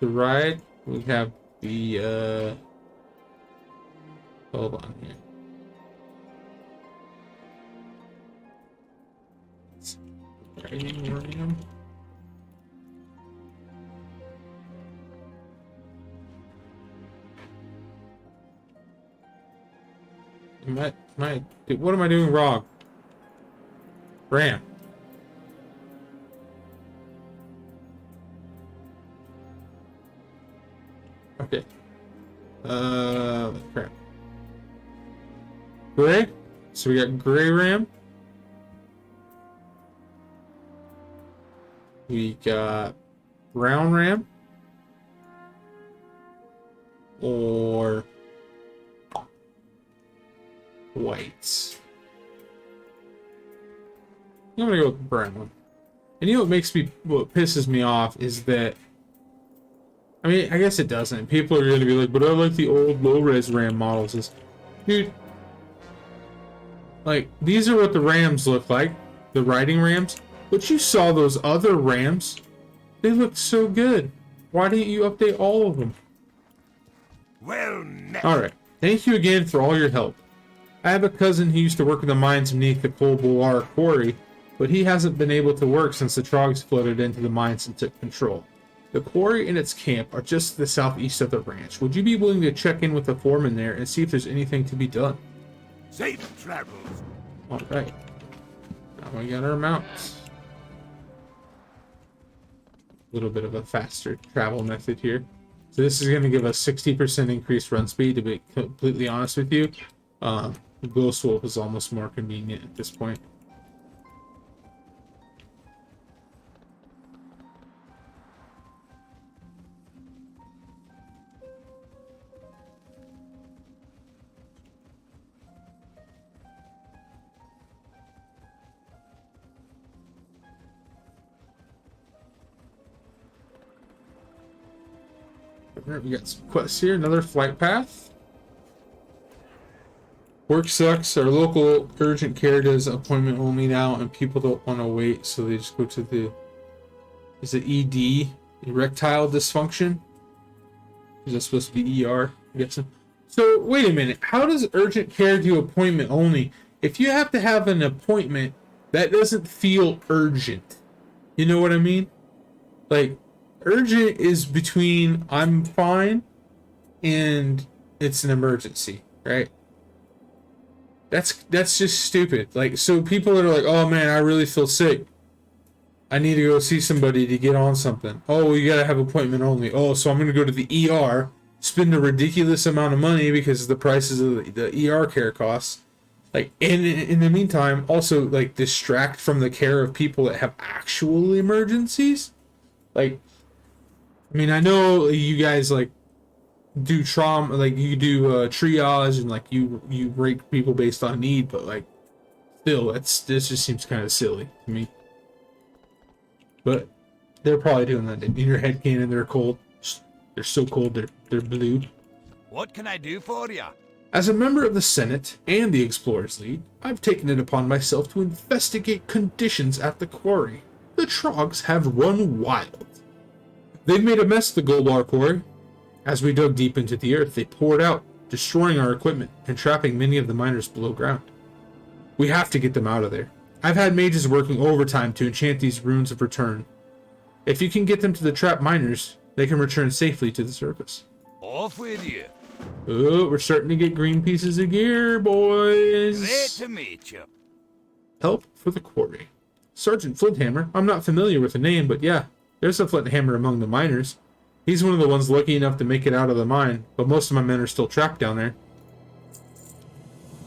to ride. We have the hold on here. Riding ram. What am I doing wrong? Ram. Okay. Crap. Gray. So we got gray ram. We got brown ram. Or whites. I'm gonna go with the brown one. And you know what pisses me off is that, I mean, I guess it doesn't. People are gonna be like, but I like the old low-res RAM models. Is, dude, like, these are what the Rams look like, the riding Rams. But you saw those other Rams. They look so good. Why didn't you update all of them? Well met. Alright, thank you again for all your help. I have a cousin who used to work in the mines beneath the Coal Bolar quarry, but he hasn't been able to work since the Trogs flooded into the mines and took control. The quarry and its camp are just to the southeast of the ranch. Would you be willing to check in with the foreman there and see if there's anything to be done? Safe travels. Alright. Now we got our mounts. A little bit of a faster travel method here. So this is going to give us 60% increased run speed, to be completely honest with you. Ghost Wolf is almost more convenient at this point. Alright, we got some quests here. Another flight path. Work sucks. Our local urgent care does appointment only now, and people don't want to wait, so they just go to the... Is it ED? Erectile dysfunction? Is that supposed to be ER? I guess. So, wait a minute. How does urgent care do appointment only? If you have to have an appointment, that doesn't feel urgent. You know what I mean? Like, urgent is between I'm fine and it's an emergency, right? That's just stupid. Like, so people are like, oh man, I really feel sick. I need to go see somebody to get on something. Oh, you gotta have appointment only. Oh, so I'm gonna go to the ER, spend a ridiculous amount of money because the prices of the ER care costs. Like, in the meantime, also like distract from the care of people that have actual emergencies. Like, I mean, I know you guys like do trauma, like you do triage and like you rate people based on need, but like still, this just seems kind of silly to me. But they're probably doing that in your head cannon. They're cold. They're so cold. They're blue. What can I do for you? As a member of the Senate and the Explorers League, I've taken it upon myself to investigate conditions at the quarry. The Trogs have run wild. They've made a mess of the gold ore quarry. As we dug deep into the earth, they poured out, destroying our equipment and trapping many of the miners below ground. We have to get them out of there. I've had mages working overtime to enchant these runes of return. If you can get them to the trapped miners, they can return safely to the surface. Off with you. Oh, we're starting to get green pieces of gear, boys. Great to meet you. Help for the quarry. Sergeant Flinthammer. I'm not familiar with the name, but yeah, there's a Flinthammer among the miners. He's one of the ones lucky enough to make it out of the mine, but most of my men are still trapped down there.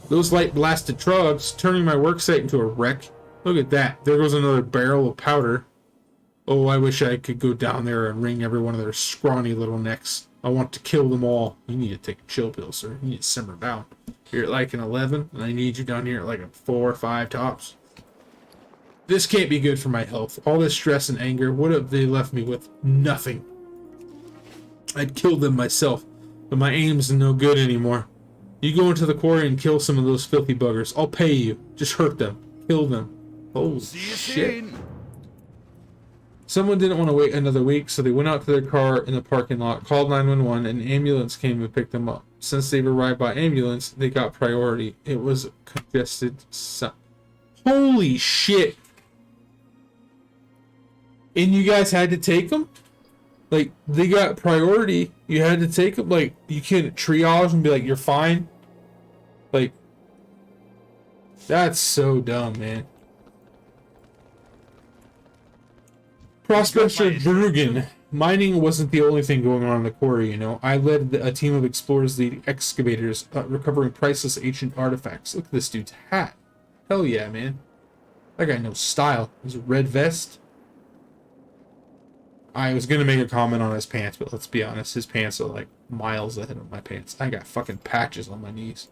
Those light blasted Trogs turning my worksite into a wreck. Look at that. There goes another barrel of powder. Oh, I wish I could go down there and wring every one of their scrawny little necks. I want to kill them all. You need to take a chill pill, sir. You need to simmer down. You're at like an 11, and I need you down here at like a 4 or 5 tops. This can't be good for my health. All this stress and anger, what have they left me with? Nothing. I'd kill them myself, but my aim's no good anymore. You go into the quarry and kill some of those filthy buggers. I'll pay you. Just hurt them. Kill them. Holy shit. Someone didn't want to wait another week, so they went out to their car in the parking lot, called 911, and an ambulance came and picked them up. Since they've arrived by ambulance, they got priority. It was congested. Holy shit. And you guys had to take them? Like, they got priority. You had to take them? Like, you can't triage and be like, you're fine? Like, that's so dumb, man. Prospector Bergen. Mining wasn't the only thing going on in the quarry, you know. I led a team of Explorers League excavators recovering priceless ancient artifacts. Look at this dude's hat. Hell yeah, man. That guy knows style. His red vest. I was gonna make a comment on his pants, but let's be honest, his pants are like miles ahead of my pants. I got fucking patches on my knees.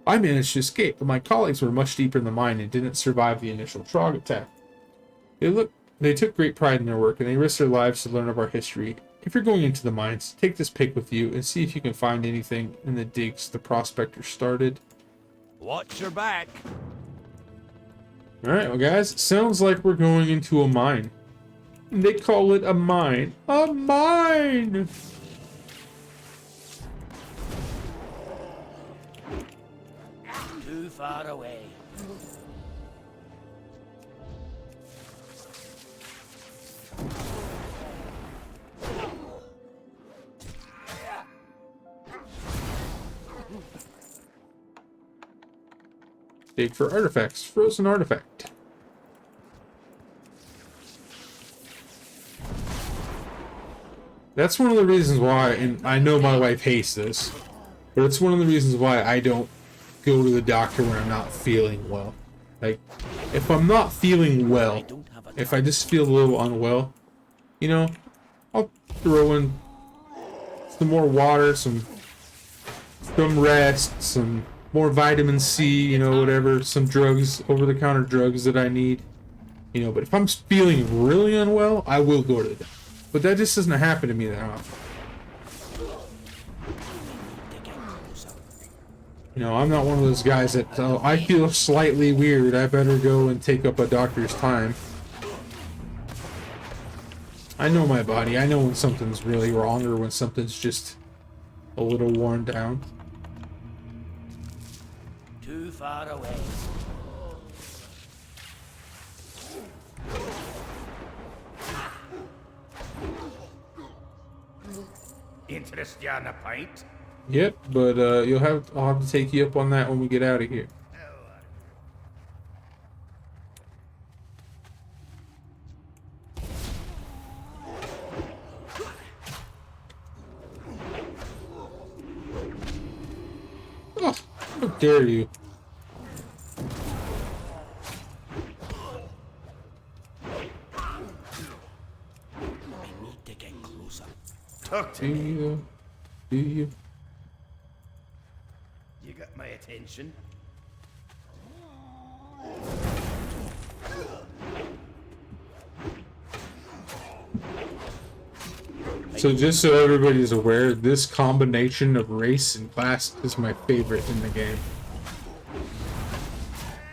I managed to escape, but my colleagues were much deeper in the mine and didn't survive the initial Trog attack. They took great pride in their work, and they risked their lives to learn of our history. If you're going into the mines, take this pick with you and see if you can find anything in the digs the prospector started. Watch your back. Alright, well guys, sounds like we're going into a mine. They call it a mine. A mine! Too far away. Dig for artifacts. Frozen artifact. That's one of the reasons why, and I know my wife hates this, but it's one of the reasons why I don't go to the doctor when I'm not feeling well. Like, if I'm not feeling well, if I just feel a little unwell, you know, I'll throw in some more water, some rest, some more vitamin C, you know, whatever, some drugs, over-the-counter drugs that I need, you know. But if I'm feeling really unwell, I will go to the doctor. But that just doesn't happen to me that often. You know, I'm not one of those guys that, oh, I feel slightly weird, I better go and take up a doctor's time. I know my body. I know when something's really wrong or when something's just a little worn down. far away. Interest you in a pint? Yep, but I'll have to take you up on that when we get out of here. Oh, how dare you? I need to get closer. Talk to Do me. you? Do you? You got my attention. So just so everybody's aware, this combination of race and class is my favorite in the game.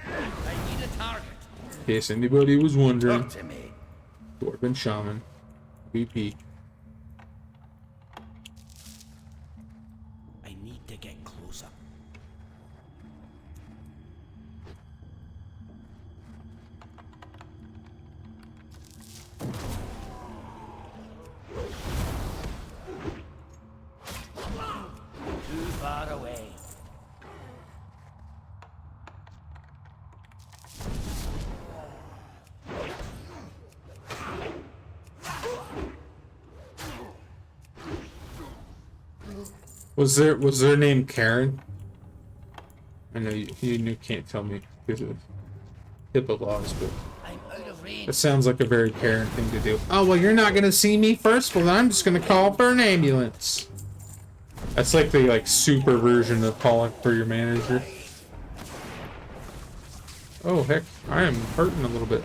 I need a target. In case anybody was wondering, Talk to me. Dwarven Shaman, VP. I need to get closer. Too far away. Was their name Karen? I know you can't tell me because of HIPAA laws, but I'm out of range. it sounds like a very Karen thing to do. Oh, well, you're not gonna see me first? Well, then I'm just gonna call for an ambulance. That's like the super version of calling for your manager. Oh, heck, I am hurting a little bit.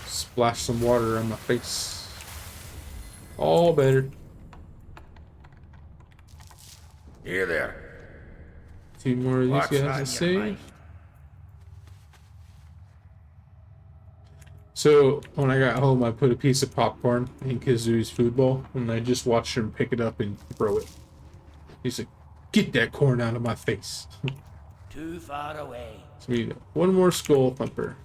Splash some water on my face. All better. Here there. Two more of these What's guys on to your save. mind? So, when I got home, I put a piece of popcorn in Kazoo's food bowl, and I just watched him pick it up and throw it. He's like, get that corn out of my face. Too far away. So we got one more skull thumper.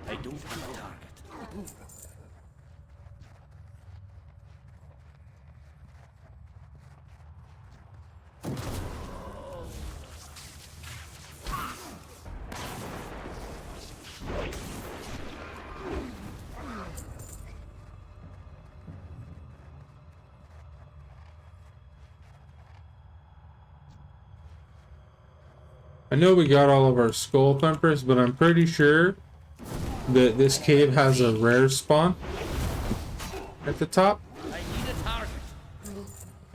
I don't have a target. I know we got all of our skull thumpers, but I'm pretty sure that this cave has a rare spawn at the top, I need a target.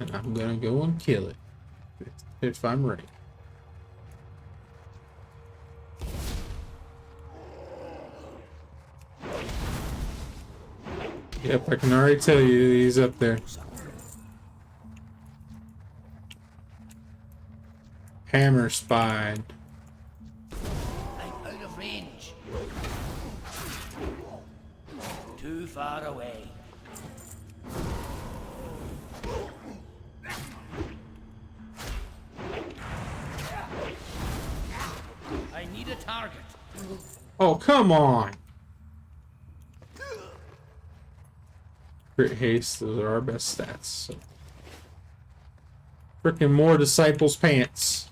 and I'm gonna go and kill it if I'm right. Yep, I can already tell you he's up there. Hammer spine. I'm out of range. Too far away. I need a target. Oh, come on! Crit haste, those are our best stats. So. Frickin' more disciples pants.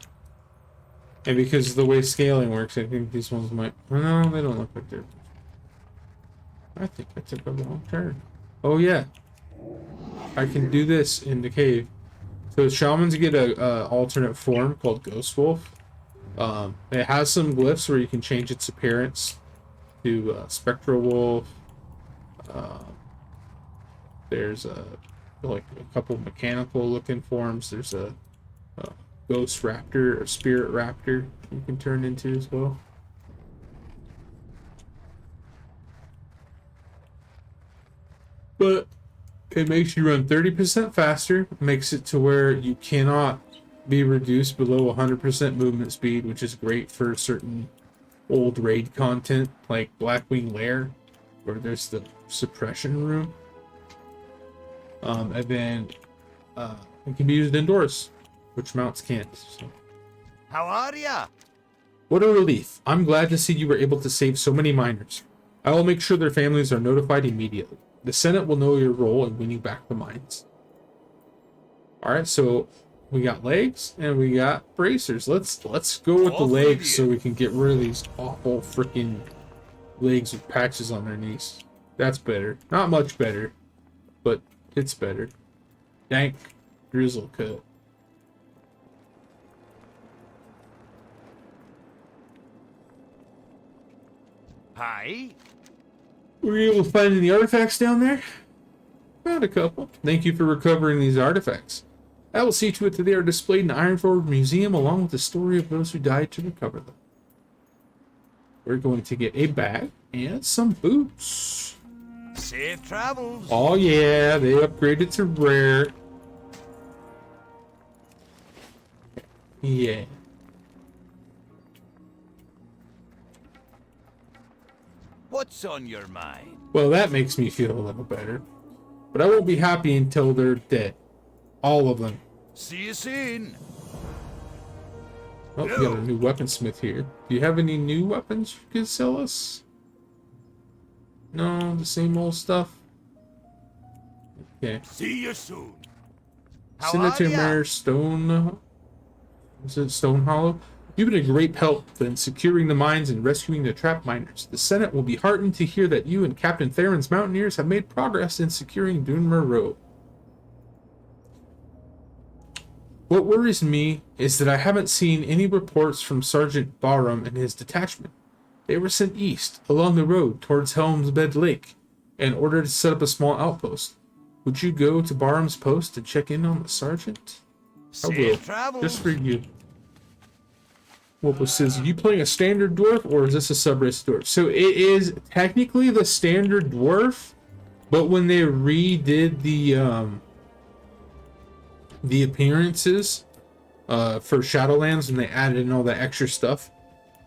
And because of the way scaling works, I think these ones might... No, they don't look like they're... I think I took a wrong turn. Oh, yeah. I can do this in the cave. So shamans get a alternate form called Ghost Wolf. It has some glyphs where you can change its appearance to Spectral Wolf. There's like a couple mechanical looking forms. There's a Ghost Raptor or Spirit Raptor you can turn into as well. But it makes you run 30% faster, makes it to where you cannot be reduced below 100% movement speed, which is great for certain old raid content like Blackwing Lair, where there's the suppression room. And then it can be used indoors, which mounts can't. So. How are ya? What a relief. I'm glad to see you were able to save so many miners. I will make sure their families are notified immediately. The Senate will know your role in winning back the mines. Alright, so we got legs and we got bracers. Let's go with the legs so we can get rid of these awful freaking legs with patches on their knees. That's better. Not much better, but it's better. Dank drizzle cut. Hi. Were you able to find any artifacts down there? Found a couple. Thank you for recovering these artifacts. I will see to it that they are displayed in the Ironforge Museum along with the story of those who died to recover them. We're going to get a bag and some boots. Safe travels. Oh yeah, they upgraded to rare. Yeah. What's on your mind? Well, that makes me feel a little better. But I won't be happy until they're dead. All of them. See you soon. Oh, we got a new weaponsmith here. Do you have any new weapons you could sell us? No, the same old stuff. Okay. See you soon. How Senator are ya? Mayor Stone. Is it Stone Hollow? You've been a great help in securing the mines and rescuing the trapped miners. The Senate will be heartened to hear that you and Captain Theron's Mountaineers have made progress in securing Morogh. What worries me is that I haven't seen any reports from Sergeant Barham and his detachment. They were sent east, along the road towards Helm's Bed Lake, in order to set up a small outpost. Would you go to Barham's post and check in on the sergeant? I will, Safe travels. just for you. Wolpo says, are you playing a standard dwarf or is this a sub-race dwarf? So it is technically the standard dwarf, but when they redid the appearances for Shadowlands and they added in all that extra stuff,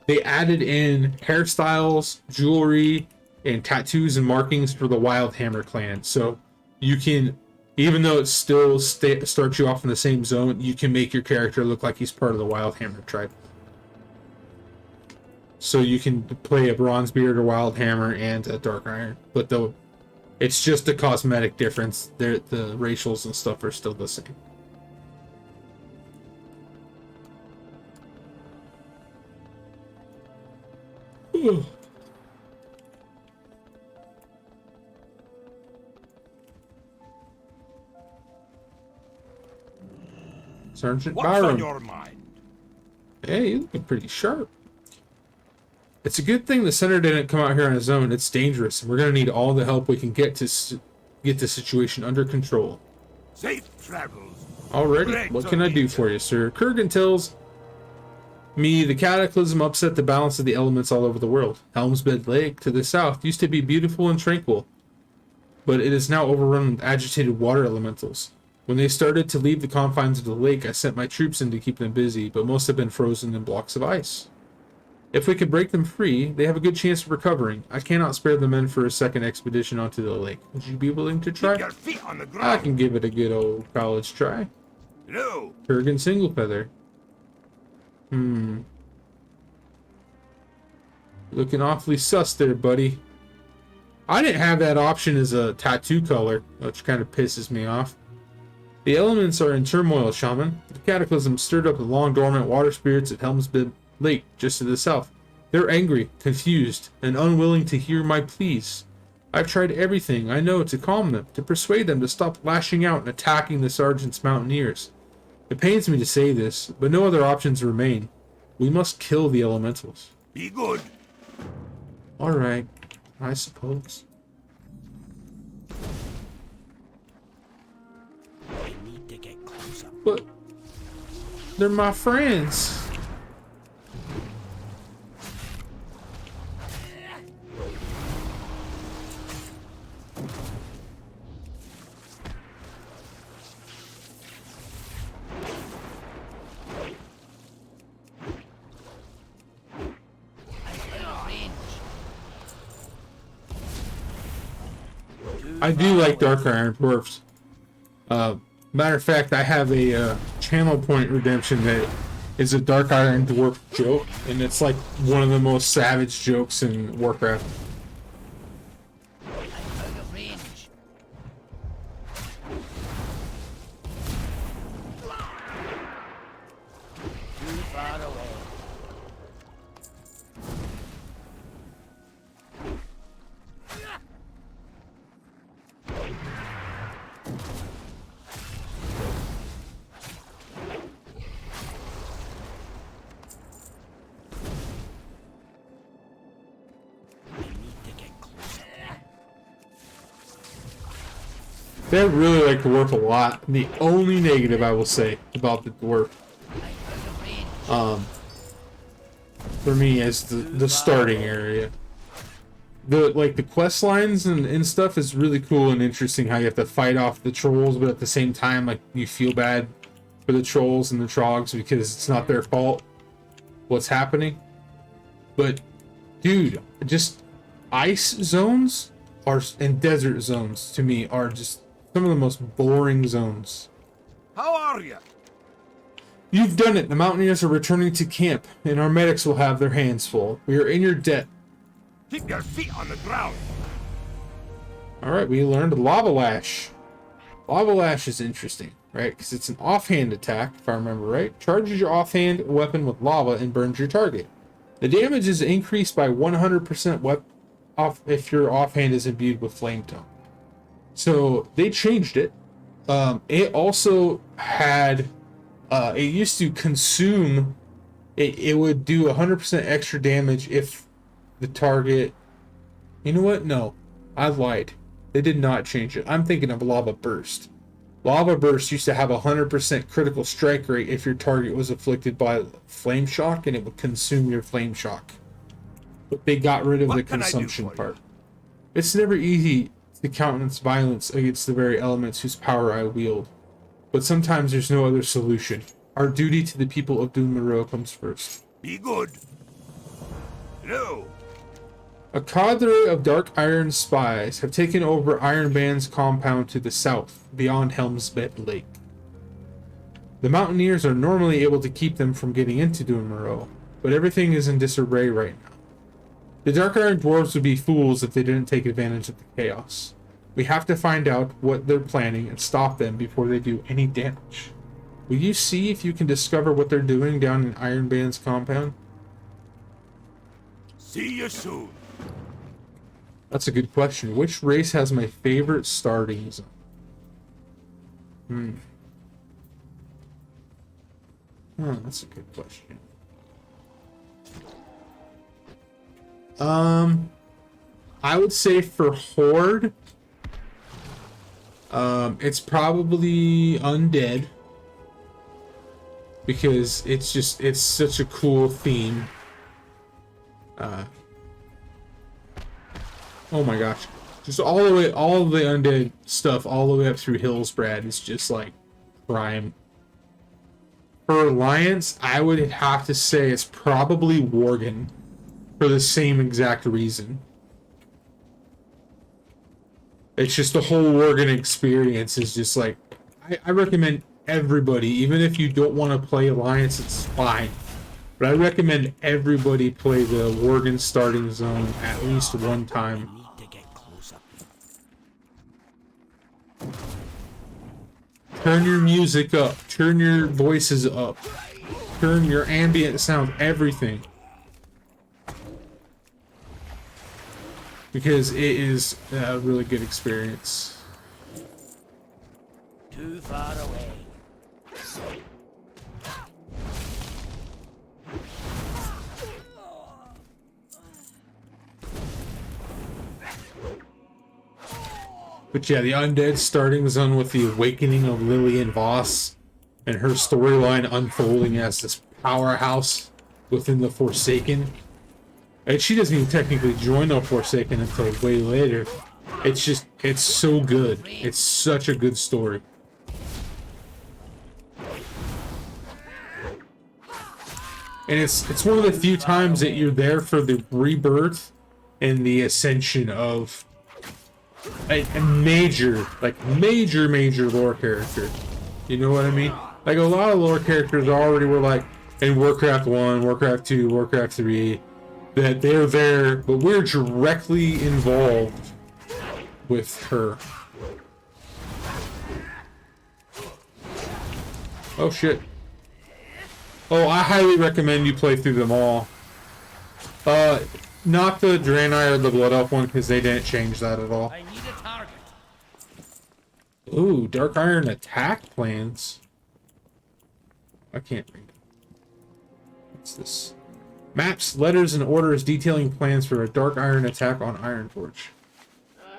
they added in hairstyles, jewelry, and tattoos and markings for the Wild Hammer clan. So you can, even though it still starts you off in the same zone, you can make your character look like he's part of the Wild Hammer tribe. So you can play a Bronzebeard or Wild Hammer and a Dark Iron, but though it's just a cosmetic difference. The racials and stuff are still the same. Sergeant What's Byron. on your mind? Hey, you're looking pretty sharp. It's a good thing the senator didn't come out here on his own. It's dangerous, and we're going to need all the help we can get to get the situation under control. Safe travels. Already? Great What to can I meet do you. for you, sir? Kurgan tells me the cataclysm upset the balance of the elements all over the world. Helm's Bed Lake, to the south, used to be beautiful and tranquil, but it is now overrun with agitated water elementals. When they started to leave the confines of the lake, I sent my troops in to keep them busy, but most have been frozen in blocks of ice. If we can break them free, they have a good chance of recovering. I cannot spare the men for a second expedition onto the lake. Would you be willing to try? Keep your feet on the I ground. can give it a good old college try. No. Kurgan Singlefeather. Looking awfully sus there, buddy. I didn't have that option as a tattoo color, which kind of pisses me off. The elements are in turmoil, Shaman. The cataclysm stirred up the long dormant water spirits at Helm's Bed Lake, just to the south. They're angry, confused, and unwilling to hear my pleas. I've tried everything I know to calm them, to persuade them to stop lashing out and attacking the sergeant's mountaineers. It pains me to say this, but no other options remain. We must kill the elementals. Be good. Alright, I suppose. I need to get closer. But they're my friends. I do like Dark Iron Dwarfs. Matter of fact, I have a channel point redemption that is a Dark Iron Dwarf joke, and it's like one of the most savage jokes in Warcraft. I'm out of range. Too far away. They really like the Dwarf a lot. The only negative I will say about the Dwarf, for me, is the starting area. The quest lines and stuff is really cool and interesting. How you have to fight off the trolls, but at the same time, like, you feel bad for the trolls and the trogs because it's not their fault what's happening. But dude, just ice zones and desert zones to me are just some of the most boring zones. How are you? You've done it. The Mountaineers are returning to camp, and our medics will have their hands full. We are in your debt. Keep your feet on the ground. Alright, we learned Lava Lash. Lava Lash is interesting, right? Because it's an offhand attack, if I remember right. Charges your offhand weapon with lava and burns your target. The damage is increased by 100% if your offhand is imbued with Flame Tongue. So they changed it. It also had, it used to consume, it would do 100% extra damage if the target, you know what? No, I lied. They did not change it. I'm thinking of Lava Burst. Lava Burst used to have 100% critical strike rate if your target was afflicted by Flame Shock, and it would consume your Flame Shock. But they got rid of the consumption part. It's never easy to countenance violence against the very elements whose power I wield. But sometimes there's no other solution. Our duty to the people of Dun Morogh comes first. Be good. No. A cadre of Dark Iron spies have taken over Ironband's compound to the south, beyond Helm's Bed Lake. The Mountaineers are normally able to keep them from getting into Dun Morogh, but everything is in disarray right now. The Dark Iron Dwarves would be fools if they didn't take advantage of the chaos. We have to find out what they're planning and stop them before they do any damage. Will you see if you can discover what they're doing down in Ironband's compound? See you soon. That's a good question. Which race has my favorite starting zone? That's a good question. I would say for Horde, it's probably Undead, because it's such a cool theme. Oh my gosh, just all of the Undead stuff all the way up through Hillsbrad is just like prime. For Alliance, I would have to say it's probably Worgen, for the same exact reason. It's just the whole Worgen experience is just like, I recommend everybody, even if you don't want to play Alliance, it's fine. But I recommend everybody play the Worgen starting zone at least one time. Turn your music up, turn your voices up, turn your ambient sound, everything. Because it is a really good experience. Too far away. But yeah, the Undead starting zone with the awakening of Lillian Voss and her storyline unfolding as this powerhouse within the Forsaken. And she doesn't even technically join the Forsaken until way later. It's just, it's so good. It's such a good story. And it's one of the few times that you're there for the rebirth and the ascension of a major, like major lore character. You know what I mean? Like a lot of lore characters already were like in Warcraft 1, Warcraft 2, Warcraft 3, that they're there, but we're directly involved with her. Oh shit. Oh, I highly recommend you play through them all. Not the Draenei or the Blood Elf one, because they didn't change that at all. I need a target. Ooh, Dark Iron attack plans. I can't read. What's this? Maps, letters, and orders detailing plans for a Dark Iron attack on Ironforge.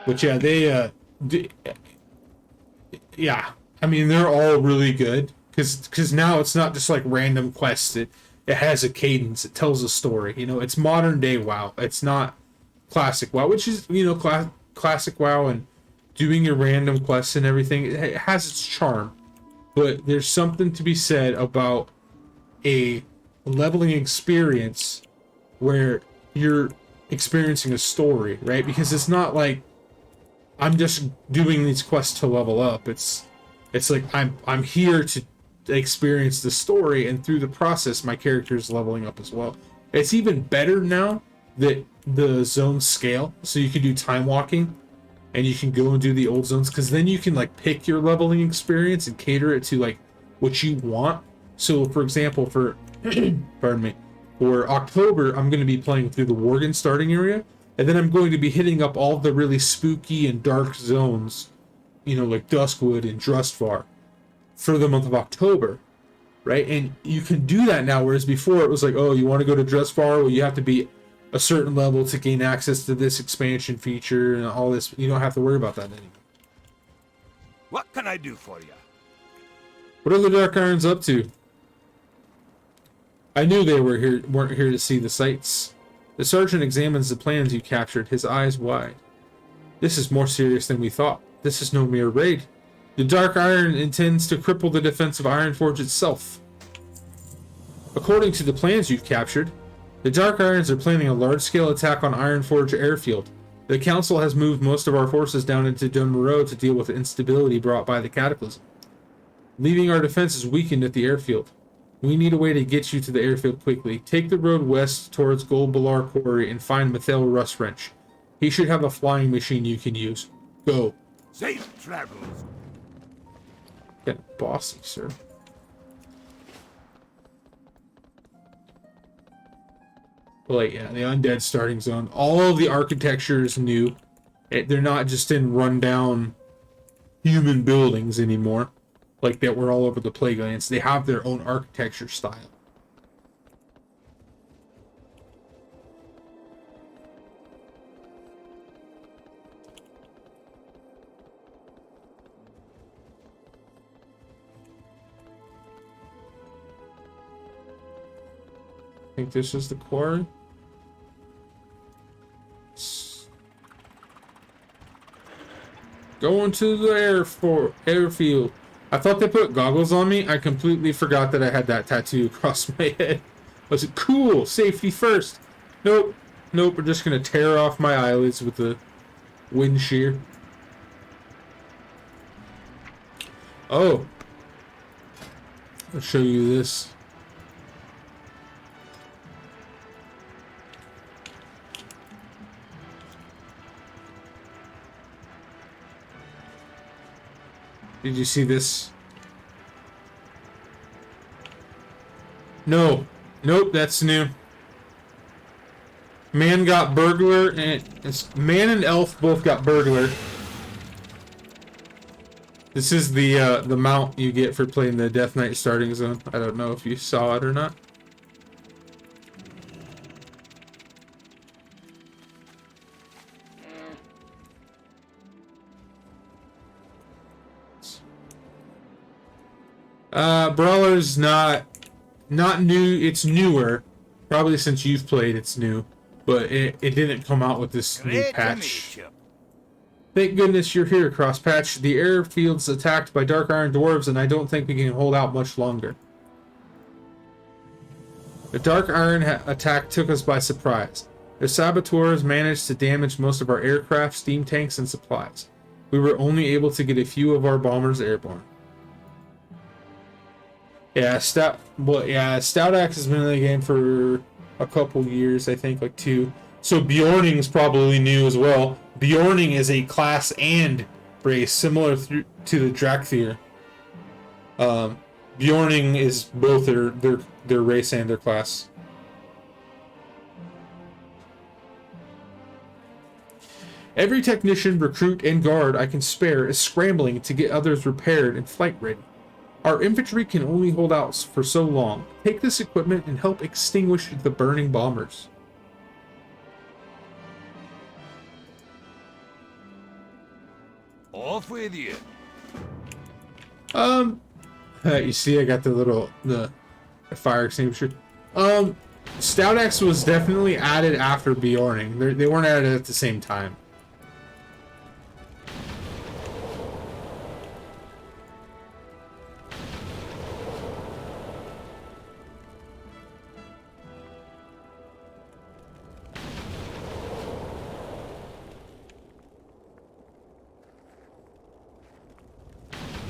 Which, yeah, they, yeah. I mean, they're all really good. Because now it's not just like random quests. It has a cadence. It tells a story. You know, it's modern day WoW. It's not classic WoW, which is, you know, classic WoW and doing your random quests and everything. It has its charm. But there's something to be said about a leveling experience where you're experiencing a story, right? Because it's not like I'm just doing these quests to level up. It's like I'm here to experience the story, and through the process my character is leveling up as well. It's even better now that the zones scale, so you can do time walking and you can go and do the old zones, because then you can like pick your leveling experience and cater it to like what you want. So for example, for pardon me, for October I'm going to be playing through the Worgen starting area, and then I'm going to be hitting up all the really spooky and dark zones, you know, like Duskwood and Drustvar, for the month of October, right? And you can do that now, whereas before it was like, oh, you want to go to Drustvar? Well, you have to be a certain level to gain access to this expansion feature and all this. You don't have to worry about that anymore. What can I do for you? What are the Dark Irons up to? I knew they weren't here to see the sights. The sergeant examines the plans you captured, his eyes wide. This is more serious than we thought. This is no mere raid. The Dark Iron intends to cripple the defense of Ironforge itself. According to the plans you've captured, the Dark Irons are planning a large-scale attack on Ironforge airfield. The Council has moved most of our forces down into Morogh to deal with the instability brought by the Cataclysm, leaving our defenses weakened at the airfield. We need a way to get you to the airfield quickly. Take the road west towards Gold Balar Quarry and find Mathael Rustwrench. He should have a flying machine you can use. Go. Safe travels. Getting bossy, sir. But like, yeah, the undead starting zone. All of the architecture is new. They're not just in rundown human buildings anymore, like that were all over the Plaguelands. They have their own architecture style. I think this is the quarry. Going to the airfield. I thought they put goggles on me. I completely forgot that I had that tattoo across my head. Was it cool? Safety first. Nope. Nope, we're just gonna tear off my eyelids with the wind shear. Oh. I'll show you this. Did you see this? No. Nope, that's new. Man got burglar, and man and elf both got burglar. This is the mount you get for playing the Death Knight starting zone. I don't know if you saw it or not. Brawler's not new. It's newer. Probably since you've played, it's new. But it didn't come out with this new patch. Thank goodness you're here, Crosspatch. The airfield's attacked by Dark Iron Dwarves, and I don't think we can hold out much longer. The Dark Iron attack took us by surprise. The saboteurs managed to damage most of our aircraft, steam tanks, and supplies. we were only able to get a few of our bombers airborne. Yeah, Stout Axe has been in the game for a couple years, I think, like 2. So Bjorning's probably new as well. Bjorning is a class and race similar to the Drakthir. Bjorning is both their race and their class. Every technician, recruit, and guard I can spare is scrambling to get others repaired and flight ready. Our infantry can only hold out for so long. Take this equipment and help extinguish the burning bombers. Off with you. You see, I got the fire extinguisher. Stout Axe was definitely added after Bjorning. They weren't added at the same time.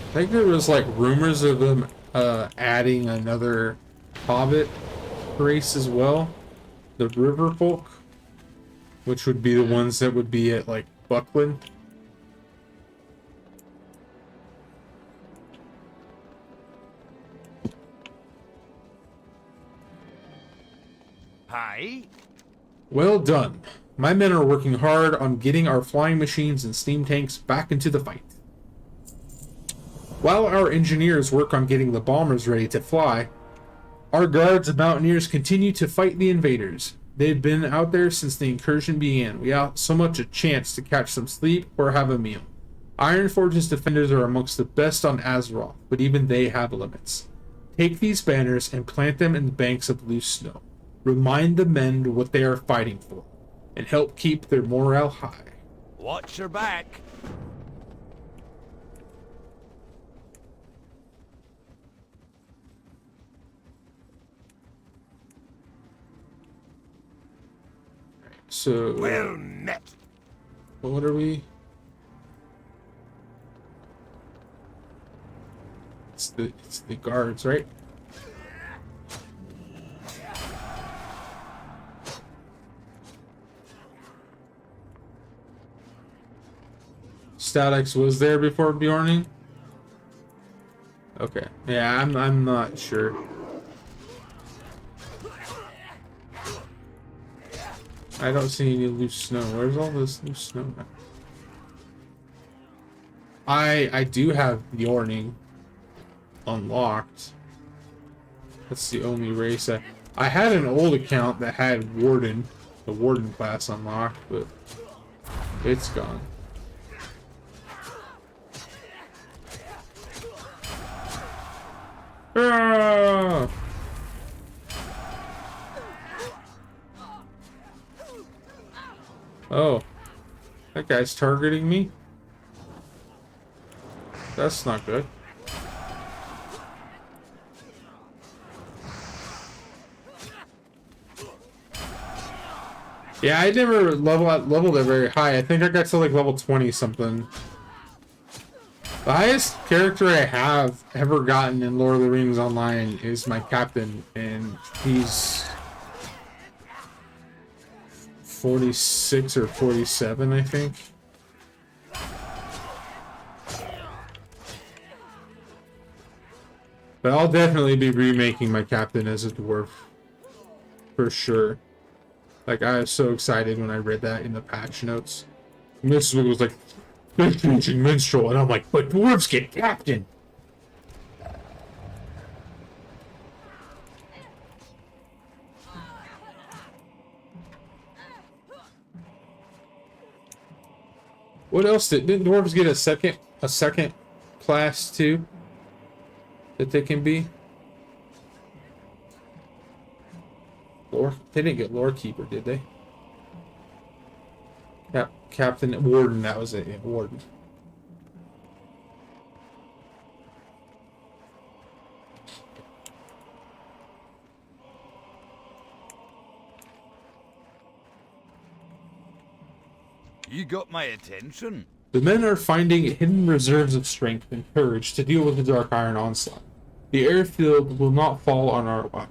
I think there was like rumors of them adding another Hobbit race as well, the River Folk, which would be the ones that would be at like Buckland. Hi. Well done. My men are working hard on getting our flying machines and steam tanks back into the fight. While our engineers work on getting the bombers ready to fly, our guards and mountaineers continue to fight the invaders. They've been out there since the incursion began. We have so much a chance to catch some sleep or have a meal. Ironforge's defenders are amongst the best on Azeroth, but even they have limits. Take these banners and plant them in the banks of loose snow. Remind the men what they are fighting for, and help keep their morale high. Watch your back. So, Well met. what are we? It's the guards, right? Stout Axe was there before Bjorning? Okay. Yeah, I'm not sure. I don't see any loose snow. Where's all this loose snow now? I do have Bjorning unlocked. That's the only race I had an old account that had Warden, the Warden class unlocked, but it's gone. Ah! Oh, that guy's targeting me? That's not good. Yeah, I never leveled it very high. I think I got to like level 20 something. The highest character I have ever gotten in Lord of the Rings Online is my captain, and he's 46 or 47, I think. But I'll definitely be remaking my captain as a dwarf. For sure. Like, I was so excited when I read that in the patch notes. And this was like, teaching minstrel, and I'm like, but dwarves get captain! What else didn't dwarves get a second class too? That they can be? Lore? They didn't get Lore Keeper, did they? Captain Warden, that was it, yeah, Warden. You got my attention. The men are finding hidden reserves of strength and courage to deal with the Dark Iron onslaught. The airfield will not fall on our watch.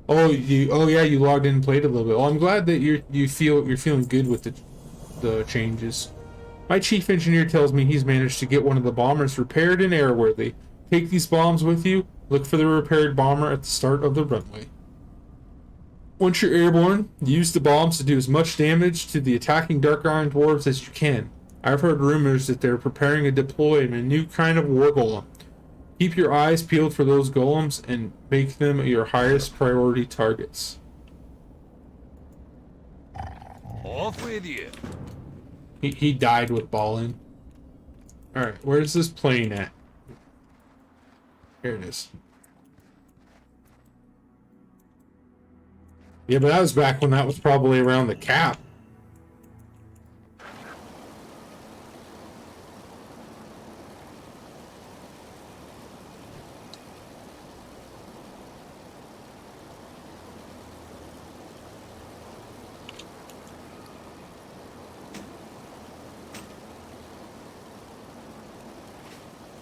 Oh, yeah, you logged in and played a little bit. Well, I'm glad that you're feeling good with the changes. My chief engineer tells me he's managed to get one of the bombers repaired and airworthy. Take these bombs with you. Look for the repaired bomber at the start of the runway. Once you're airborne, use the bombs to do as much damage to the attacking Dark Iron dwarves as you can. I've heard rumors that they're preparing a deploy in a new kind of war golem. Keep your eyes peeled for those golems and make them your highest priority targets. Off with you. He died with balling. Alright, where's this plane at? Here it is. Yeah, but that was back when that was probably around the cap.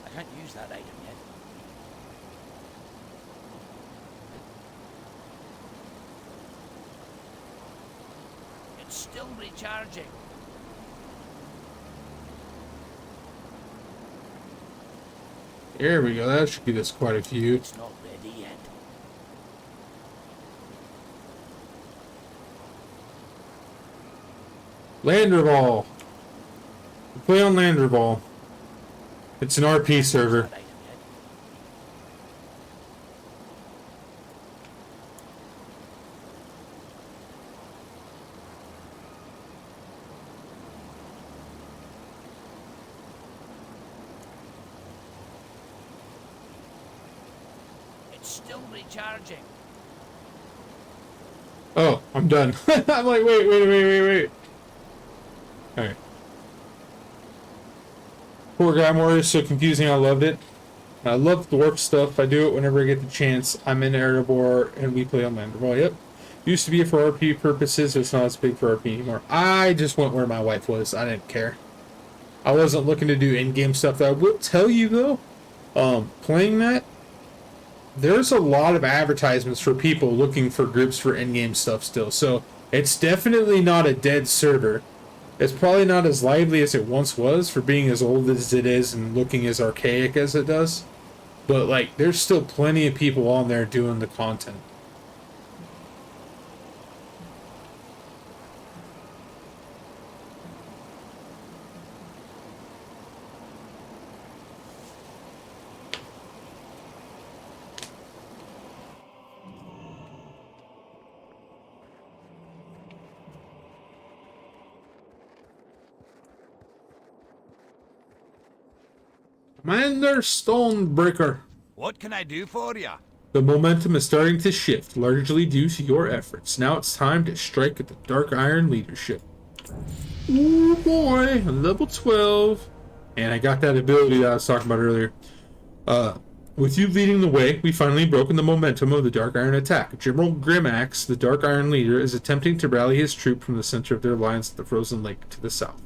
I can't use that item yet. It's still recharging. There we go. That should give us quite a few. It's not ready yet. Landerball. Play on Landerball. It's an RP server. That item yet. It's still recharging. Oh, I'm done. I'm like, wait. Alright. Poor guy Mori is so confusing. I loved it. I love dwarf stuff. I do it whenever I get the chance. I'm in Erebor and we play on Landerball. Yep. Used to be for RP purposes. It's not as big for RP anymore. I just went where my wife was. I didn't care. I wasn't looking to do in-game stuff. I will tell you though, playing that, there's a lot of advertisements for people looking for groups for in-game stuff still. So it's definitely not a dead server. It's probably not as lively as it once was for being as old as it is and looking as archaic as it does. But like, there's still plenty of people on there doing the content. Commander Stonebreaker. What can I do for you? The momentum is starting to shift, largely due to your efforts. Now it's time to strike at the Dark Iron leadership. Ooh boy, level 12. And I got that ability that I was talking about earlier. With you leading the way, we finally broken the momentum of the Dark Iron attack. General Grimax, the Dark Iron leader, is attempting to rally his troop from the center of their lines at the frozen lake to the south.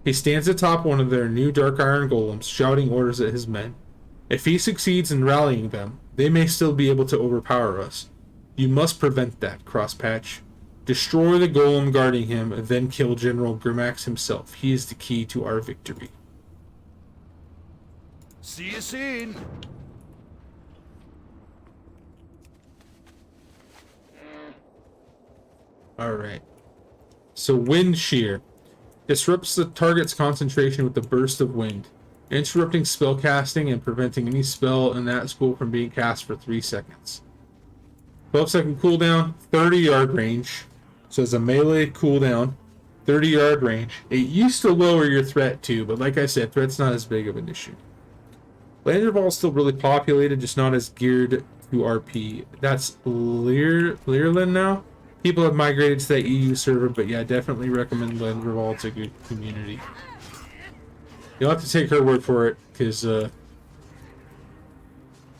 He stands atop one of their new Dark Iron golems, shouting orders at his men. If he succeeds in rallying them, they may still be able to overpower us. You must prevent that, Crosspatch. Destroy the golem guarding him, and then kill General Grimax himself. He is the key to our victory. See you soon. Alright. So Wind Shear. Disrupts the target's concentration with a burst of wind, interrupting spell casting and preventing any spell in that school from being cast for 3 seconds. 12-second cooldown, 30-yard range. So it's a melee cooldown, 30-yard range. It used to lower your threat too, but like I said, threat's not as big of an issue. Landerball is still really populated, just not as geared to RP. That's Leerland now. People have migrated to that EU server, but yeah, definitely recommend Landerball. It's a good community. You'll have to take her word for it, because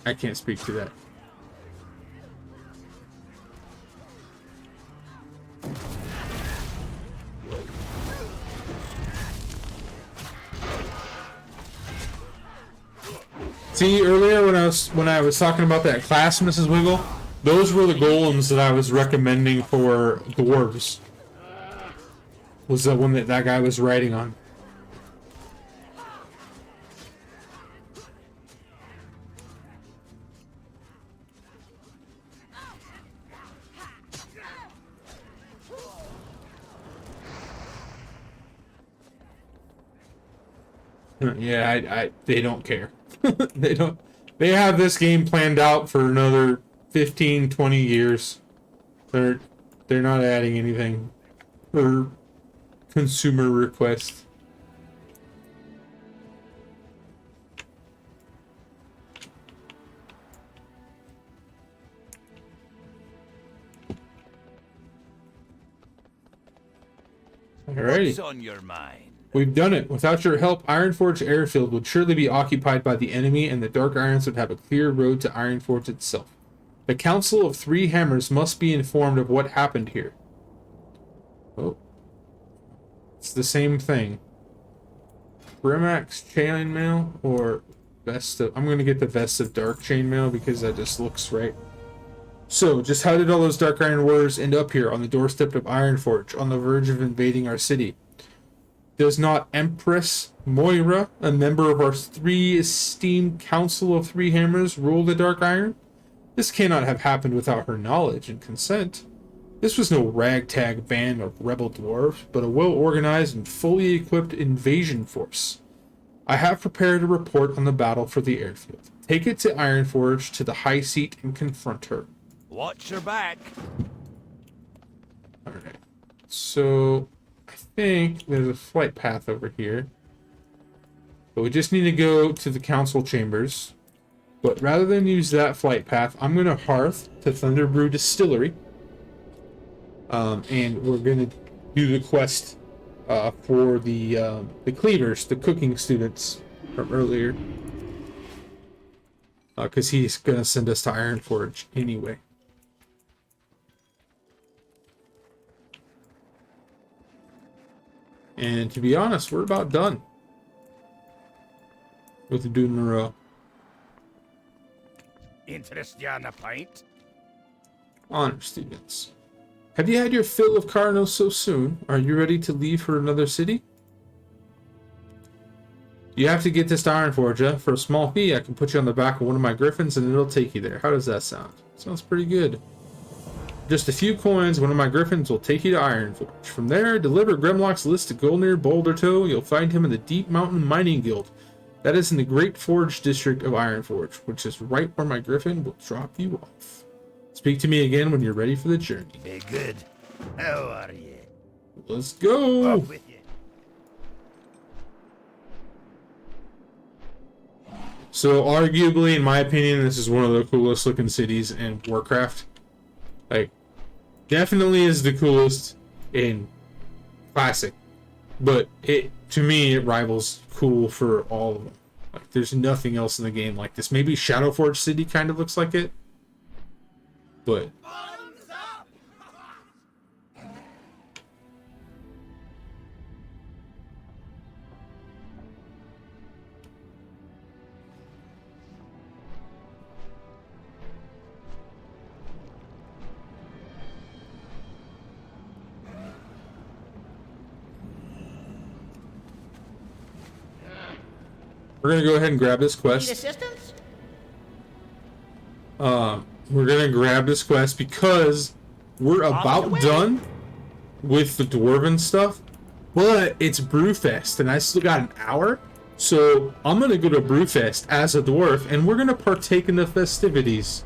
I can't speak to that. See, earlier when I was talking about that class, Mrs. Wiggle, those were the golems that I was recommending for dwarves. Was the one that guy was riding on. Yeah, they don't care. They have this game planned out for another 15, 20 years. They're not adding anything for consumer requests. Alrighty. What's on your mind? We've done it. Without your help, Ironforge Airfield would surely be occupied by the enemy, and the Dark Irons would have a clear road to Ironforge itself. The Council of Three Hammers must be informed of what happened here. Oh. It's the same thing. Brimax Chainmail or Vest of... I'm going to get the Vest of Dark Chainmail because that just looks right. So, just how did all those Dark Iron Warriors end up here on the doorstep of Ironforge, on the verge of invading our city? Does not Empress Moira, a member of our three esteemed Council of Three Hammers, rule the Dark Iron? This cannot have happened without her knowledge and consent. This was no ragtag band of rebel dwarves, but a well-organized and fully equipped invasion force. I have prepared a report on the battle for the airfield. Take it to Ironforge, to the High Seat, and confront her. Watch your back. Alright. So, I think there's a flight path over here. But we just need to go to the council chambers. But rather than use that flight path, I'm going to hearth to Thunderbrew Distillery. And we're going to do the quest for the cleavers, the cooking students from earlier. Because he's going to send us to Ironforge anyway. And to be honest, we're about done with the Dude in a Row. Interest you on a pint? Honor students. Have you had your fill of Carnos so soon? Are you ready to leave for another city? You have to get this to Ironforge. For a small fee, I can put you on the back of one of my griffins and it'll take you there. How does that sound? Sounds pretty good. Just a few coins, one of my griffins will take you to Ironforge. From there, deliver Grimlock's list to Golnir Bouldertoe. You'll find him in the Deep Mountain Mining Guild. That is in the Great Forge district of Ironforge, which is right where my griffin will drop you off. Speak to me again when you're ready for the journey. Be good. How are you? Let's go! Off with you. So, arguably, in my opinion, this is one of the coolest looking cities in Warcraft. Like, definitely is the coolest in Classic. But to me, it rivals cool for all of them. Like, there's nothing else in the game like this. Maybe Shadowforge City kind of looks like it. But... we're gonna go ahead and grab this quest. Need assistance? We're gonna grab this quest because we're about done with the dwarven stuff, but it's Brewfest and I still got an hour, so I'm gonna go to Brewfest as a dwarf and we're gonna partake in the festivities.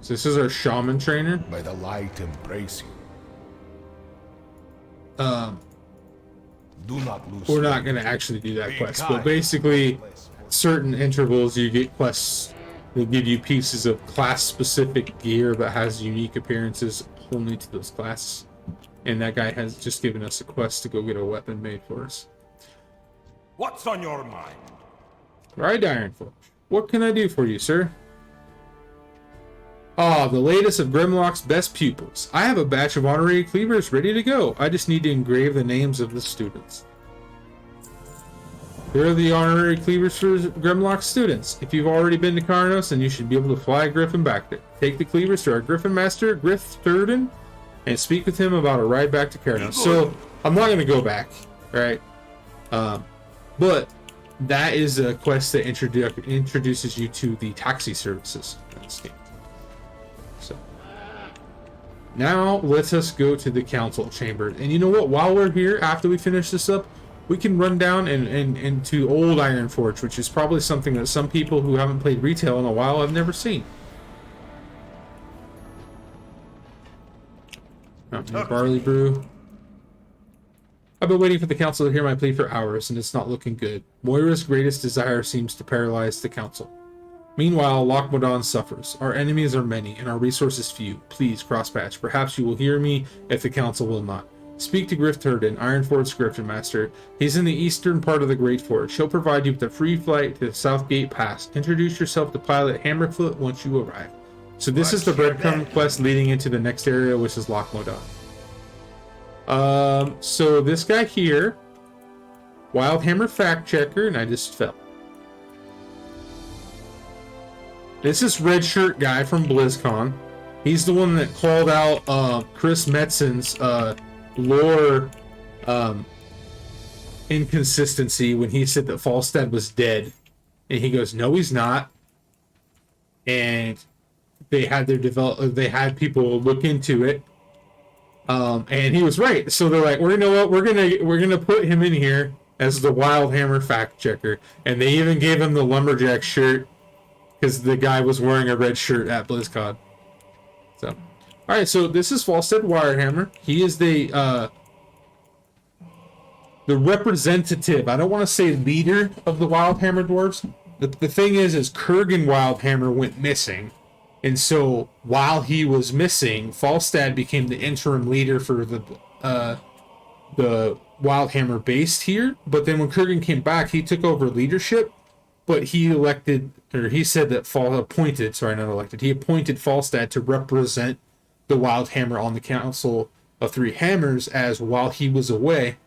So this is our shaman trainer. May the light embrace you. Do not lose. We're not going to actually do that quest, but basically, certain intervals you get quests that give you pieces of class-specific gear that has unique appearances only to those classes. And that guy has just given us a quest to go get a weapon made for us. What's on your mind? Right, Ironforge. What can I do for you, sir? Ah, the latest of Grimlock's best pupils. I have a batch of honorary cleavers ready to go. I just need to engrave the names of the students. Here are the honorary cleavers for Grimlock students. If you've already been to Karnos, then you should be able to fly a griffin back there. Take the cleavers to our griffin master, Griff Turden, and speak with him about a ride back to Karnos. So, I'm not going to go back, right? But that is a quest that introduces you to the taxi services in this game. So now let us go to the council chamber. And you know what? While we're here, after we finish this up, we can run down and to Old Ironforge, which is probably something that some people who haven't played retail in a while have never seen. Barley brew. I've been waiting for the council to hear my plea for hours, and it's not looking good. Moira's greatest desire seems to paralyze the council. Meanwhile, Lochmodon suffers. Our enemies are many, and our resources few. Please, Crosspatch, perhaps you will hear me if the council will not. Speak to Griff Turden, Ironforge's Griffin Master. He's in the eastern part of the Great Forge. He'll provide you with a free flight to the Southgate Pass. Introduce yourself to Pilot Hammerfoot once you arrive. So this is the breadcrumb quest leading into the next area, which is Lochmodon. So this guy here, Wildhammer Fact Checker, and I just fell. This is Red Shirt guy from BlizzCon. He's the one that called out Chris Metzen's lore inconsistency when he said that Falstad was dead, and he goes, "No, he's not." And they had people look into it. And he was right. So they're like, "You know what? We're gonna put him in here as the Wildhammer Fact Checker." And they even gave him the lumberjack shirt because the guy was wearing a red shirt at BlizzCon. So, all right. So this is Falstad Wirehammer. He is the representative. I don't want to say leader of the Wildhammer dwarves. The thing is Kurgan Wildhammer went missing. And so, while he was missing, Falstad became the interim leader for the Wildhammer base here. But then when Kurgan came back, he took over leadership. But he appointed Falstad to represent the Wildhammer on the Council of Three Hammers, as while he was away,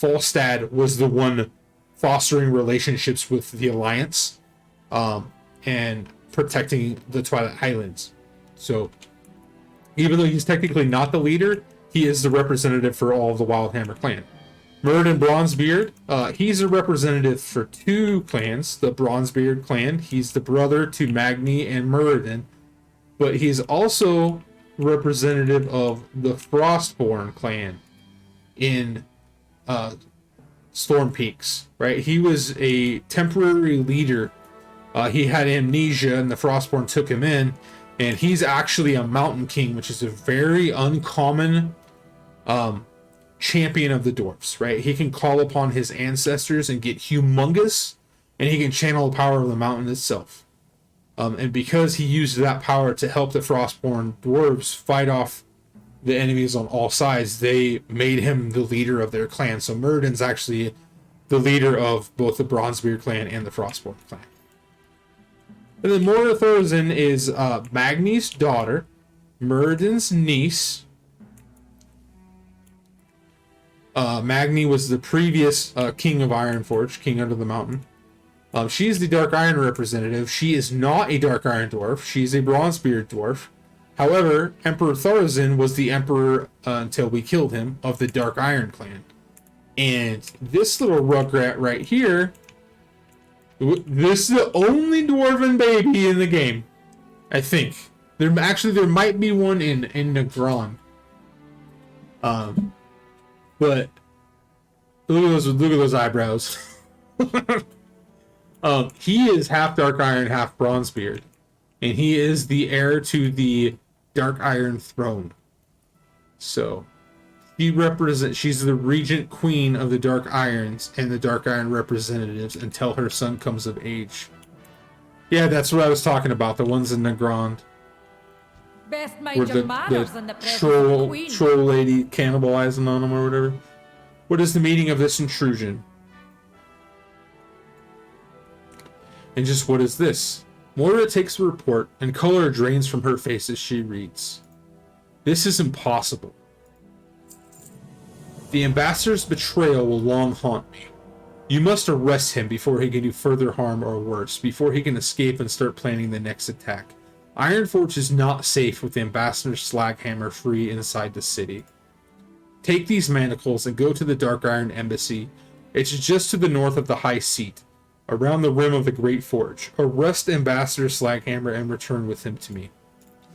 Falstad was the one fostering relationships with the Alliance, and protecting the Twilight Highlands. So, even though he's technically not the leader, he is the representative for all of the Wildhammer clan. Muradin Bronzebeard, he's a representative for two clans, the Bronzebeard clan. He's the brother to Magni and Muradin, but he's also representative of the Frostborn clan in Storm Peaks, right? He was a temporary leader. He had amnesia, and the Frostborn took him in, and he's actually a Mountain King, which is a very uncommon champion of the dwarfs, right? He can call upon his ancestors and get humongous, and he can channel the power of the mountain itself. And because he used that power to help the Frostborn dwarves fight off the enemies on all sides, they made him the leader of their clan. So Muradin's actually the leader of both the Bronzebeard clan and the Frostborn clan. And then Morogh Thorazin is Magni's daughter, Muradin's niece. Magni was the previous king of Ironforge, king under the mountain. She's the Dark Iron representative. She is not a Dark Iron dwarf. She's a Bronzebeard dwarf. However, Emperor Thorazin was the emperor until we killed him of the Dark Iron clan. And this little rugrat right here, this is the only dwarven baby in the game, I think. There might be one in Negron. But look at those eyebrows. He is half Dark Iron, half Bronzebeard, and he is the heir to the Dark Iron throne. So she's the regent queen of the Dark Irons and the Dark Iron representatives until her son comes of age. Yeah, that's what I was talking about. The ones in Negrand. Best Where mind the your manners in the presence of the queen. troll lady cannibalizing on him or whatever. What is the meaning of this intrusion? And just what is this? Moira takes the report, and color drains from her face as she reads. This is impossible. The ambassador's betrayal will long haunt me. You must arrest him before he can do further harm or worse, before he can escape and start planning the next attack. Ironforge is not safe with the ambassador's slaghammer free inside the city. Take these manacles and go to the Dark Iron Embassy. It's just to the north of the High Seat, around the rim of the Great Forge. Arrest Ambassador Slaghammer and return with him to me.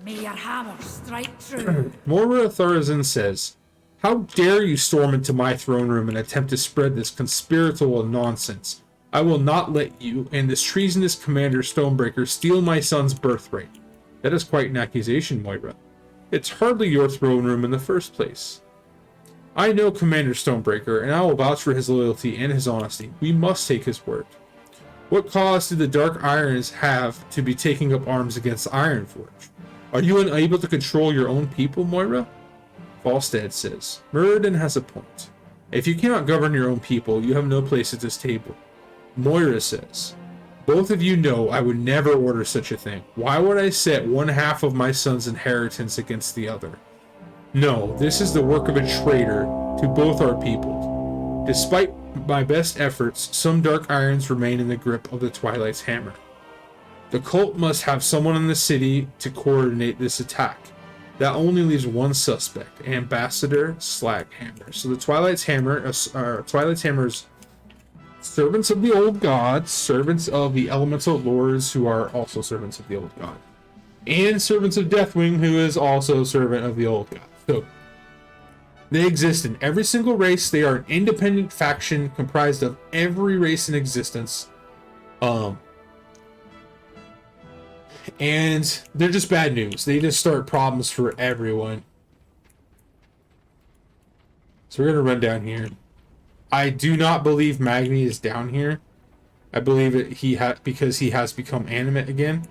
May your hammer strike true. Moira Thorazin says, how dare you storm into my throne room and attempt to spread this conspiratorial nonsense? I will not let you and this treasonous Commander Stonebreaker steal my son's birthright. That is quite an accusation, Moira. It's hardly your throne room in the first place. I know Commander Stonebreaker, and I will vouch for his loyalty and his honesty. We must take his word. What cause do the Dark Irons have to be taking up arms against Ironforge? Are you unable to control your own people, Moira? Falstad says, Muradin has a point. If you cannot govern your own people, you have no place at this table. Moira says, both of you know I would never order such a thing. Why would I set one half of my son's inheritance against the other? No, this is the work of a traitor to both our people. Despite my best efforts, some Dark Irons remain in the grip of the Twilight's Hammer. The cult must have someone in the city to coordinate this attack. That only leaves one suspect, Ambassador Slaghammer. So the Twilight's Hammer's servants of the old gods, servants of the elemental lords who are also servants of the old god, and servants of Deathwing, who is also servant of the old god. So they exist in every single race. They are an independent faction comprised of every race in existence. And they're just bad news. They just start problems for everyone. So we're gonna run down here. I do not believe Magni is down here. I believe it because he has become animate again.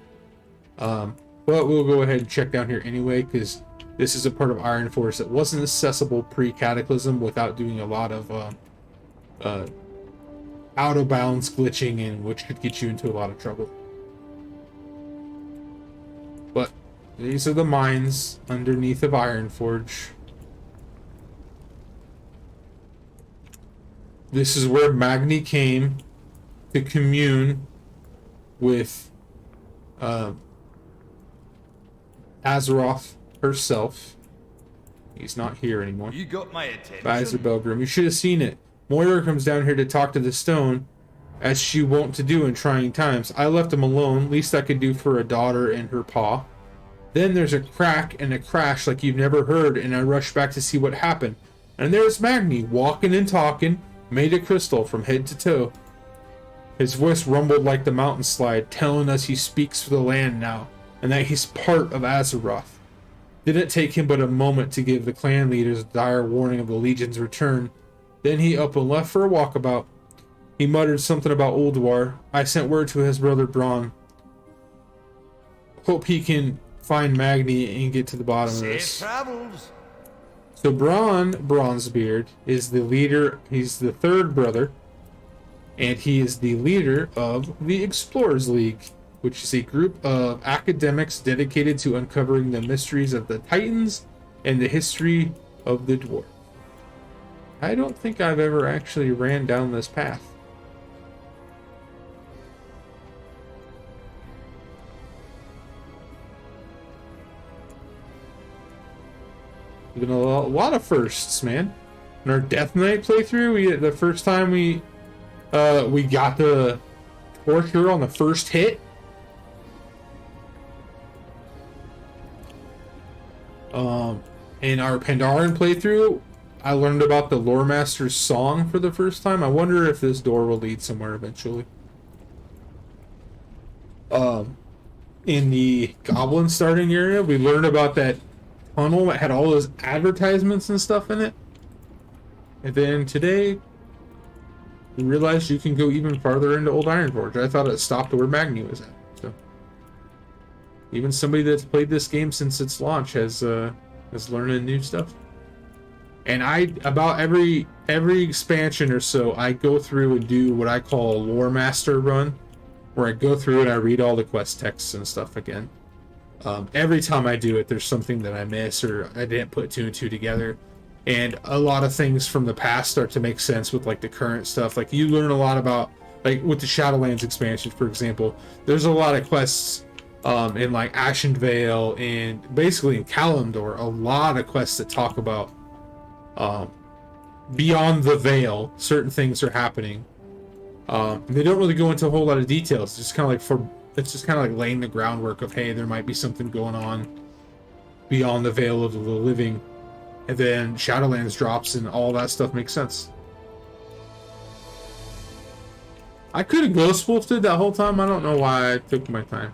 But we'll go ahead and check down here anyway, because this is a part of Ironforge that wasn't accessible pre-Cataclysm without doing a lot of out of bounds glitching, in which could get you into a lot of trouble. But these are the mines underneath of Ironforge. This is where Magni came to commune with Azeroth herself. He's not here anymore. You got my attention. Visor Belgrim. You should have seen it. Moira comes down here to talk to the stone, as she wont to do in trying times. I left him alone, least I could do for a daughter and her paw. Then there's a crack and a crash like you've never heard, and I rush back to see what happened. And there's Magni, walking and talking, made of crystal from head to toe. His voice rumbled like the mountain slide, telling us he speaks for the land now, and that he's part of Azeroth. Didn't take him but a moment to give the clan leaders a dire warning of the Legion's return. Then he up and left for a walkabout. He muttered something about Ulduar. I sent word to his brother Braun. Hope he can find Magni and get to the bottom of this. Safe travels. So Braun Bronzebeard is the leader. He's the third brother, and he is the leader of the Explorers League, which is a group of academics dedicated to uncovering the mysteries of the Titans and the history of the Dwarf. I don't think I've ever actually ran down this path. Been a lot of firsts, man. In our Death Knight playthrough, the first time we got the torture on the first hit. In our Pandaren playthrough, I learned about the Lore Master's song for the first time. I wonder if this door will lead somewhere eventually. In the Goblin starting area, we learned about that tunnel that had all those advertisements and stuff in it. And then today, we realized you can go even farther into Old Ironforge. I thought it stopped where Magni was at. So even somebody that's played this game since its launch is learning new stuff. And about every expansion or so, I go through and do what I call a Lore Master run, where I go through and I read all the quest texts and stuff again. Every time I do it, there's something that I miss or I didn't put two and two together. And a lot of things from the past start to make sense with like the current stuff. Like you learn a lot about, like with the Shadowlands expansion, for example, there's a lot of quests in like Ashenvale and basically in Kalimdor, a lot of quests that talk about beyond the veil, certain things are happening. They don't really go into a whole lot of details. It's kind of like laying the groundwork of, hey, there might be something going on beyond the veil of the living, and then Shadowlands drops and all that stuff makes sense. I could have ghost wolfed it that whole time. I don't know why I took my time.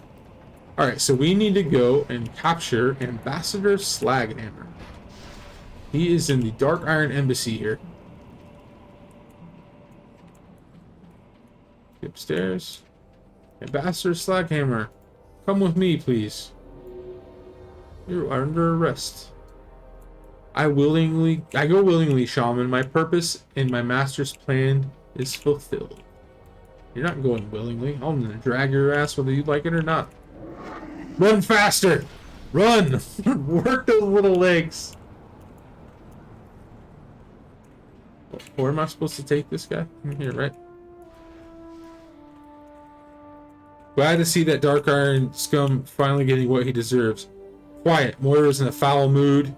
Alright, so we need to go and capture Ambassador Slaghammer. He is in the Dark Iron Embassy here. Upstairs. Ambassador Slaghammer, come with me, please. You are under arrest. I go willingly, Shaman. My purpose in my master's plan is fulfilled. You're not going willingly. I'm gonna drag your ass whether you like it or not. Run faster! Run! Work those little legs. Where am I supposed to take this guy? I'm here, right? Glad to see that Dark Iron scum finally getting what he deserves. Quiet. Moira's in a foul mood,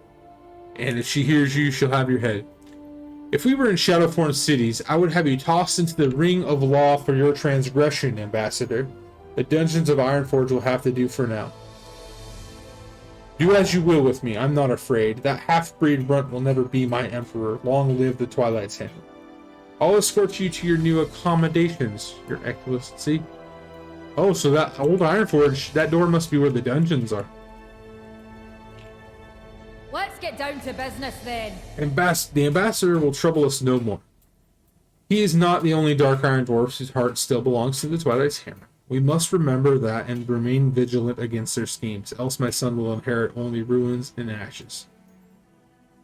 and if she hears you, she'll have your head. If we were in Shadowform cities, I would have you tossed into the ring of law for your transgression, Ambassador. The dungeons of Ironforge will have to do for now. Do as you will with me. I'm not afraid. That half-breed runt will never be my emperor. Long live the Twilight's Hand. I'll escort you to your new accommodations, Your Excellency. Oh, so that old Ironforge, that door must be where the dungeons are. Let's get down to business then. The Ambassador will trouble us no more. He is not the only Dark Iron Dwarf whose heart still belongs to the Twilight's Hammer. We must remember that and remain vigilant against their schemes, else my son will inherit only ruins and ashes.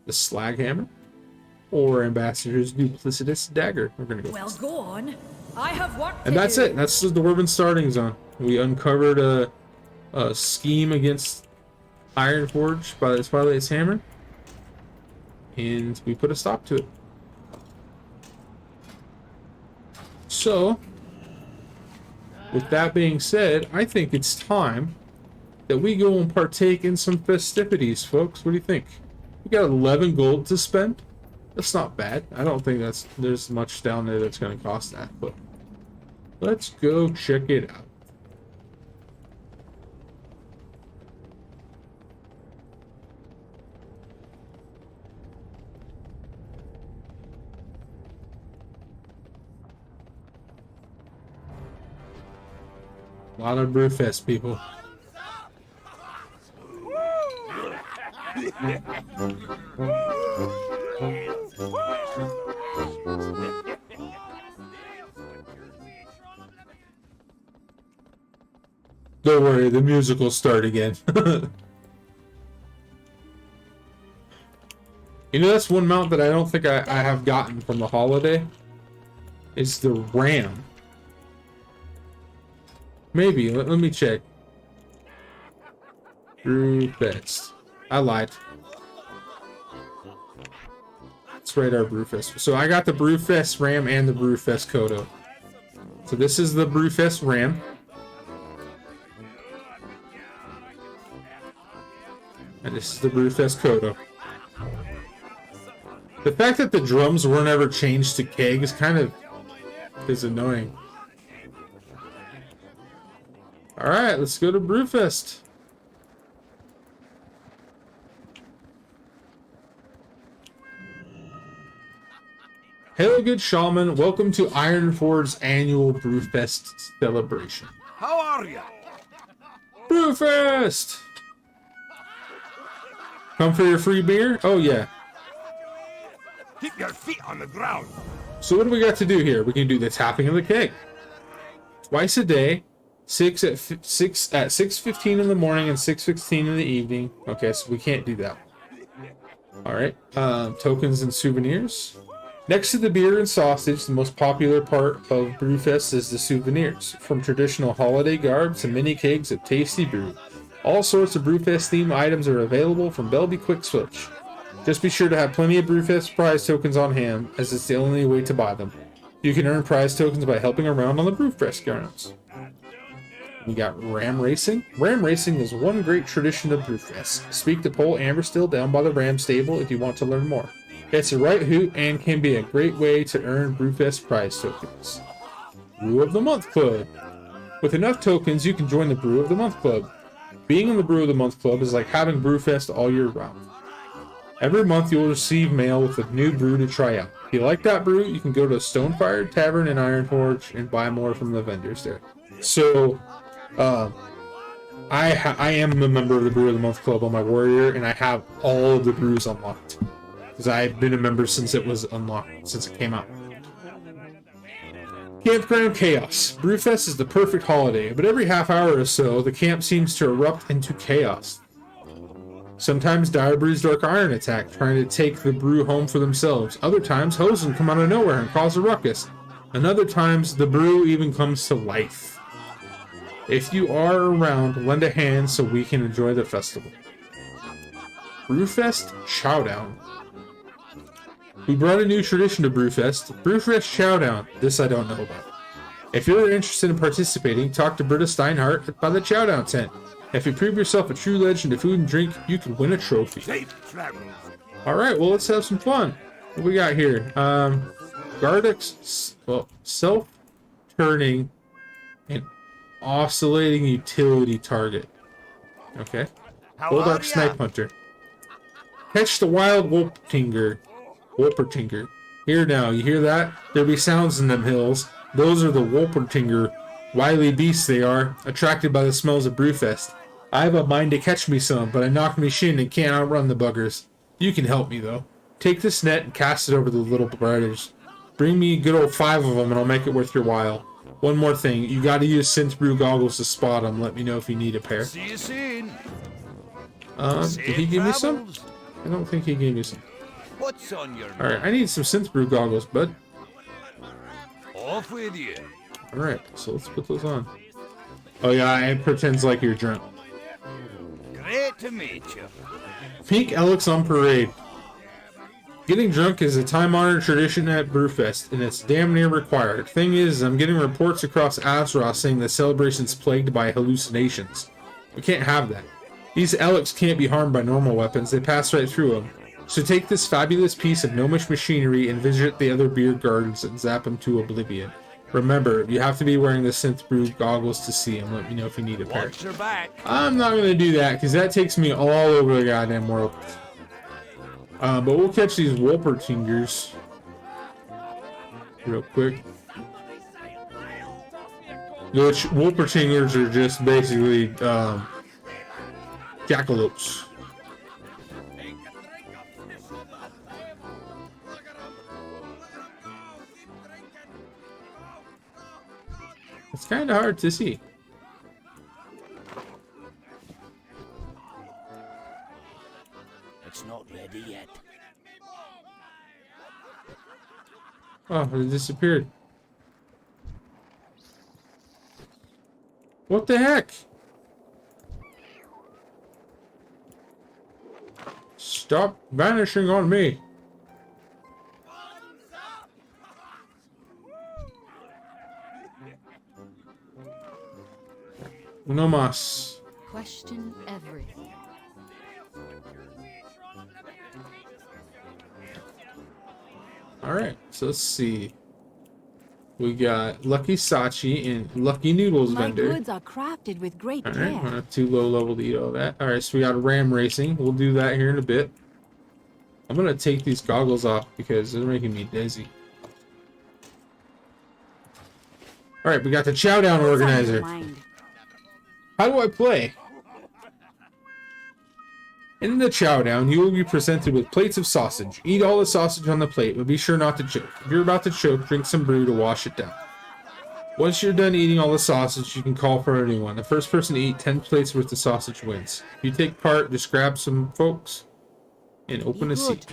The Slaghammer? Or Ambassador's duplicitous dagger? We're gonna go. Well, go on. I have work to And that's do. it. That's the Dwarven starting zone. We uncovered a scheme against Ironforge by the Twilight's Hammer, and we put a stop to it. So, with that being said, I think it's time that we go and partake in some festivities, folks. What do you think? We got 11 gold to spend. That's not bad. I don't think there's much down there that's going to cost that, but let's go check it out. A lot of Brewfest people. Don't worry, the music will start again. You know, that's one mount that I don't think I have gotten from the holiday. It's the Ram. Maybe. Let me check. Brewfest. I lied. Let's write our Brewfest. So I got the Brewfest Ram and the Brewfest Kodo. So this is the Brewfest Ram. And this is the Brewfest Kodo. The fact that the drums weren't ever changed to kegs kind of is annoying. Alright, let's go to Brewfest. Hello, good shaman. Welcome to Ironforge's annual Brewfest celebration. How are you? Brewfest! Come for your free beer? Oh, yeah. Keep your feet on the ground. So what do we got to do here? We can do the tapping of the keg. Twice a day. 6 at 6:15 in the morning and 6:15 in the evening. Okay, so we can't do that. All right. Tokens and souvenirs. Next to the beer and sausage, the most popular part of Brewfest is the souvenirs, from traditional holiday garb to mini kegs of tasty brew. All sorts of Brewfest themed items are available from Belby Quick Switch. Just be sure to have plenty of Brewfest prize tokens on hand, as it's the only way to buy them. You can earn prize tokens by helping around on the Brewfest grounds. We got Ram Racing. Ram Racing is one great tradition of Brewfest. Speak to Pole Amberstill down by the Ram stable if you want to learn more. It's a right hoot and can be a great way to earn Brewfest prize tokens. Brew of the Month Club. With enough tokens, you can join the Brew of the Month Club. Being in the Brew of the Month Club is like having Brewfest all year round. Every month you'll receive mail with a new brew to try out. If you like that brew, you can go to Stonefire Tavern in Iron Forge and buy more from the vendors there. So, I am a member of the Brew of the Month Club on my Warrior, and I have all of the brews unlocked. Because I've been a member since it was unlocked, since it came out. Campground Chaos. Brewfest is the perfect holiday, but every half hour or so, the camp seems to erupt into chaos. Sometimes Dire Brew's Dark Iron attack, trying to take the brew home for themselves. Other times, Hosen come out of nowhere and cause a ruckus. And other times, the brew even comes to life. If you are around, lend a hand so we can enjoy the festival. Brewfest Chowdown. We brought a new tradition to Brewfest. Brewfest Chowdown. This I don't know about. If you're interested in participating, talk to Britta Steinhardt by the Chowdown tent. If you prove yourself a true legend of food and drink, you can win a trophy. Alright, well, let's have some fun. What we got here? Gardex, well, self-turning and oscillating utility target. Okay. Goldark Snipe Hunter. Catch the wild Wolpertinger. Here now, you hear that? There be sounds in them hills. Those are the Wolpertinger. Wily beasts they are, attracted by the smells of Brewfest. I have a mind to catch me some, but I knocked me shin and can't outrun the buggers. You can help me, though. Take this net and cast it over the little brothers. Bring me a good old 5 of them and I'll make it worth your while. One more thing, you gotta use Synth Brew goggles to spot them. Let me know if you need a pair. See you soon. Did he give me some? I don't think he gave me some. What's on your mind? Alright, I need some Synth Brew goggles, bud. Off with you. Alright, so let's put those on. Oh yeah, it pretends like you're drunk. Great to meet you. Pink Elix on parade. Getting drunk is a time-honored tradition at Brewfest, and it's damn near required. Thing is, I'm getting reports across Azeroth saying the celebration's plagued by hallucinations. We can't have that. These Elix can't be harmed by normal weapons, they pass right through them. So take this fabulous piece of gnomish machinery and visit the other beer gardens and zap them to oblivion. Remember, you have to be wearing the Synth Brew goggles to see them. Let me know if you need a pair. Watch your back. I'm not going to do that, because that takes me all over the goddamn world. But we'll catch these Wolpertingers real quick. Which Wolpertingers are just basically jackalopes. It's kind of hard to see. It's not ready yet. Oh, it disappeared. What the heck? Stop vanishing on me. No mas. Question everything. Alright, so let's see. We got Lucky Sachi and Lucky Noodles My vendor. goods are crafted with great Alright, care. we're not too low level to eat all that. Alright, so we got Ram Racing. We'll do that here in a bit. I'm gonna take these goggles off because they're making me dizzy. Alright, we got the Chowdown What's on your organizer. mind? How do I play? In the Chowdown, you will be presented with plates of sausage. Eat all the sausage on the plate, but be sure not to choke. If you're about to choke, drink some brew to wash it down. Once you're done eating all the sausage, you can call for a new one. The first person to eat 10 plates worth of sausage wins. If you take part, just grab some folks and open a seat.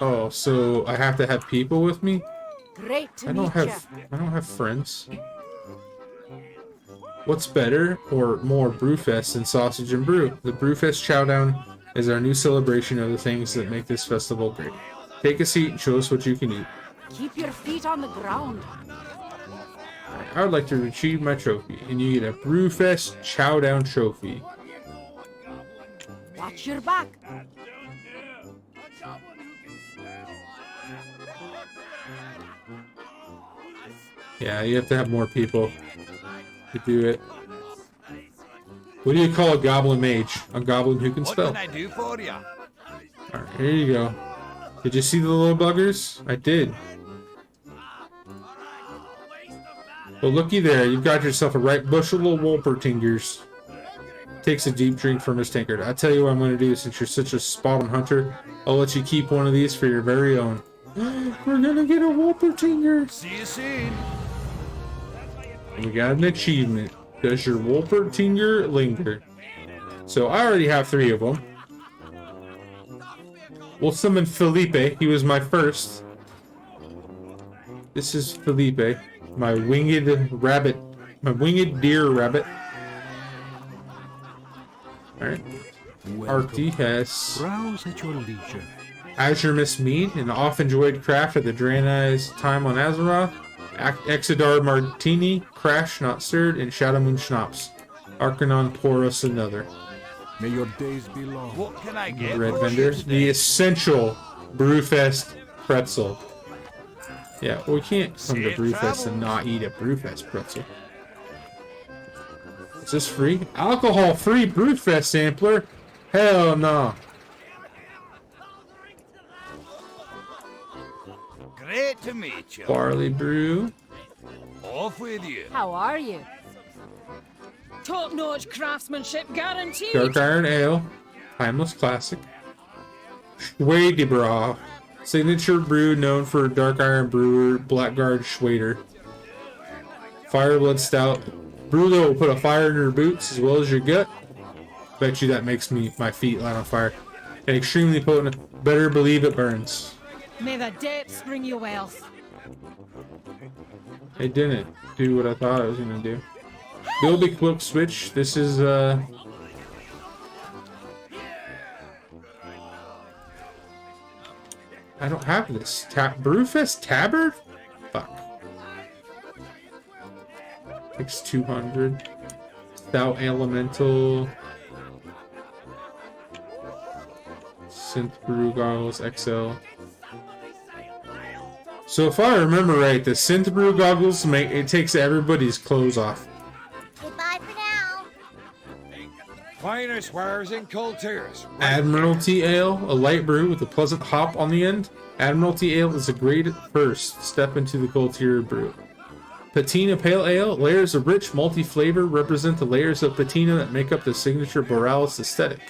Oh, so I have to have people with me? Great to I meet don't you. have friends. What's better or more Brewfest than sausage and brew? The Brewfest Chowdown is our new celebration of the things that make this festival great. Take a seat and show us what you can eat. Keep your feet on the ground. I would like to retrieve my trophy, and you get a Brewfest Chowdown trophy. Watch your back. Yeah, you have to have more people to do it. What do you call a goblin mage? A goblin who can spell. What can I do for you? Alright, here you go. Did you see the little buggers? I did. Well, looky there. You've got yourself a right bushel of Wolpertingers. Takes a deep drink from his tankard. I tell you what I'm going to do, since you're such a spot-on hunter. I'll let you keep one of these for your very own. We're going to get a Wolpertinger. See you soon. We got an achievement. Does your Wolpertinger linger? So I already have 3 of them. We'll summon Felipe. He was my first. This is Felipe, my winged rabbit, my winged deer rabbit. Alright. Arcty has Browse at your leisure. Azure Miss Mead, an oft-enjoyed craft at the Draenei's time on Azeroth. Exodar Martini, Crash Not Stirred, and Shadow Moon Schnapps. Arcanon pour us another. May your days be long. What can I get Red for vendor. you The today? essential Brewfest pretzel. Yeah, well, we can't come to Safe Brewfest travels. and not eat a Brewfest pretzel. Is this free? Alcohol-free Brewfest sampler? Hell no. Great to meet you. Barley brew. Off with you. How are you? Top-notch craftsmanship guaranteed. Dark Iron Ale. Timeless classic. Schwedebra. Signature brew known for Dark Iron brewer Blackguard Schwader. Fireblood Stout. Brew that will put a fire in your boots as well as your gut. Bet you that makes my feet light on fire. And extremely potent. Better believe it burns. May the depths bring you wealth. It didn't do what I thought I was gonna do. Build equip switch. This is I don't have this. Brewfest Tabard? Fuck. Takes 200. Stout Elemental. Synth Brew Goggles XL. So if I remember right, the Synth Brew Goggles it takes everybody's clothes off. Goodbye for now. Finest wares in Cultures. Admiralty Ale, a light brew with a pleasant hop on the end. Admiralty Ale is a great first step into the Cultier brew. Patina Pale Ale, layers of rich multi-flavor represent the layers of patina that make up the signature Borealis aesthetic.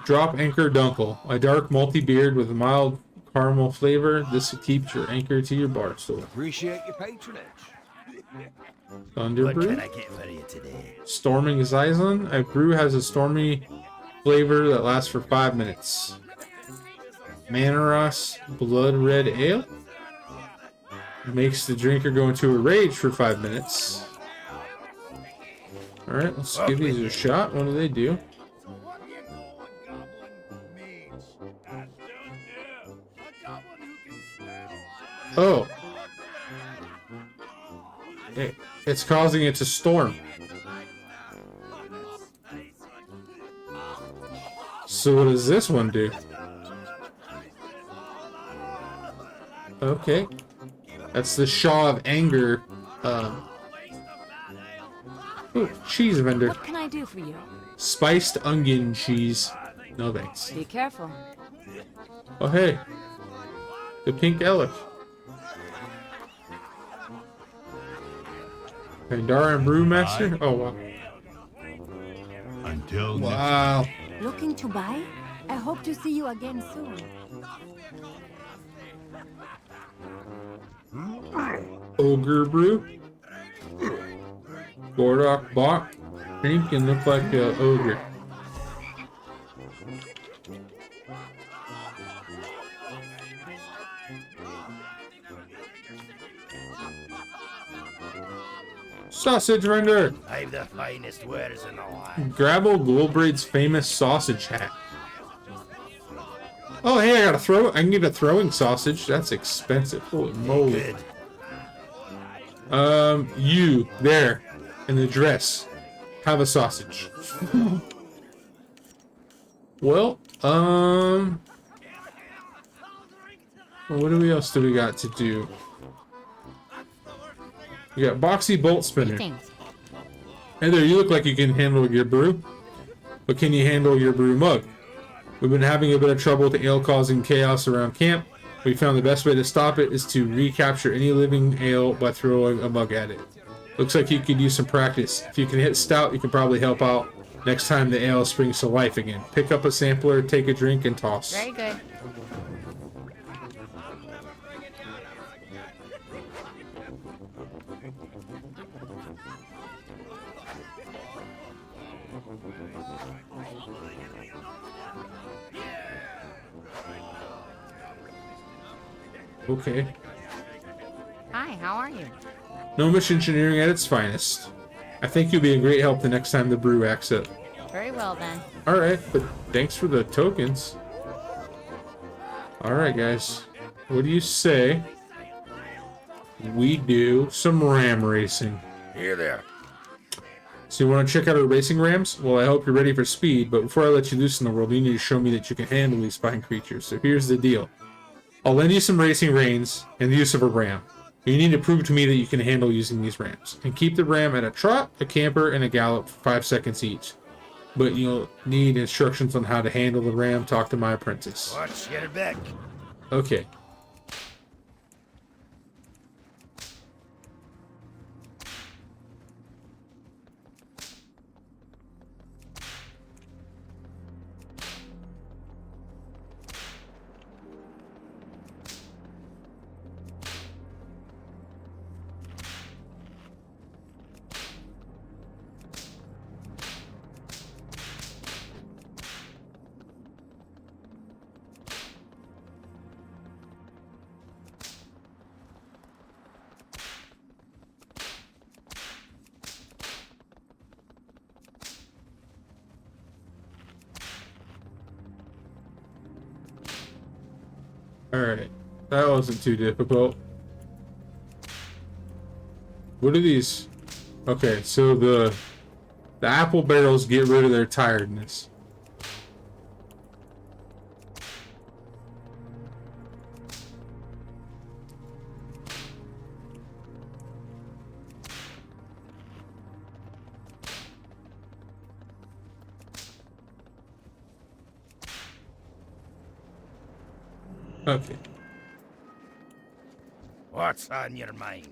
Drop Anchor Dunkel, a dark multi-beard with a mild caramel flavor. This will keep your anchor to your bar stool. Appreciate your patronage. Thunder What Brew. can I get for you today? Storming Zizon. A brew has a stormy flavor that lasts for 5 minutes. Manoros Blood Red Ale. Makes the drinker go into a rage for 5 minutes. Alright, let's give these a shot. What do they do? Oh. Hey, it's causing it to storm. So what does this one do? Okay. That's the Shaw of Anger. Ooh, cheese vendor. What can I do for you? Spiced onion cheese. No thanks. Be careful. Oh hey. The pink elk. Pandaren Brewmaster? Oh wow. Until Wow. Looking to buy? I hope to see you again soon. Ogre Brew. Gordok Bot. Pink and look like a ogre. Sausage render. I've the finest wares in the land. Grabble Goldbraid's famous sausage hat. Oh, hey, I can get a throwing sausage. That's expensive. Holy moly. You there in the dress have a sausage. Well, what else do we got to do? We got Boxy Bolt Spinner. Hey there, you look like you can handle your brew. But can you handle your brew mug? We've been having a bit of trouble with ale causing chaos around camp. We found the best way to stop it is to recapture any living ale by throwing a mug at it. Looks like you could use some practice. If you can hit stout, you can probably help out next time the ale springs to life again. Pick up a sampler, take a drink, and toss. Very good. Okay. Hi, how are you? Gnomish engineering at its finest. I think you'll be a great help the next time the brew acts up. Very well then. Alright, but thanks for the tokens. Alright, guys. What do you say we do some ram racing? Here there. So you want to check out our racing rams? Well, I hope you're ready for speed, but before I let you loose in the world, you need to show me that you can handle these fine creatures. So here's the deal. I'll lend you some racing reins and the use of a ram. You need to prove to me that you can handle using these rams. And keep the ram at a trot, a camper, and a gallop for 5 seconds each. But you'll need instructions on how to handle the ram. Talk to my apprentice. Watch your back. Okay. Alright. That wasn't too difficult. What are these? Okay, so the apple barrels get rid of their tiredness. Okay. What's on your mind?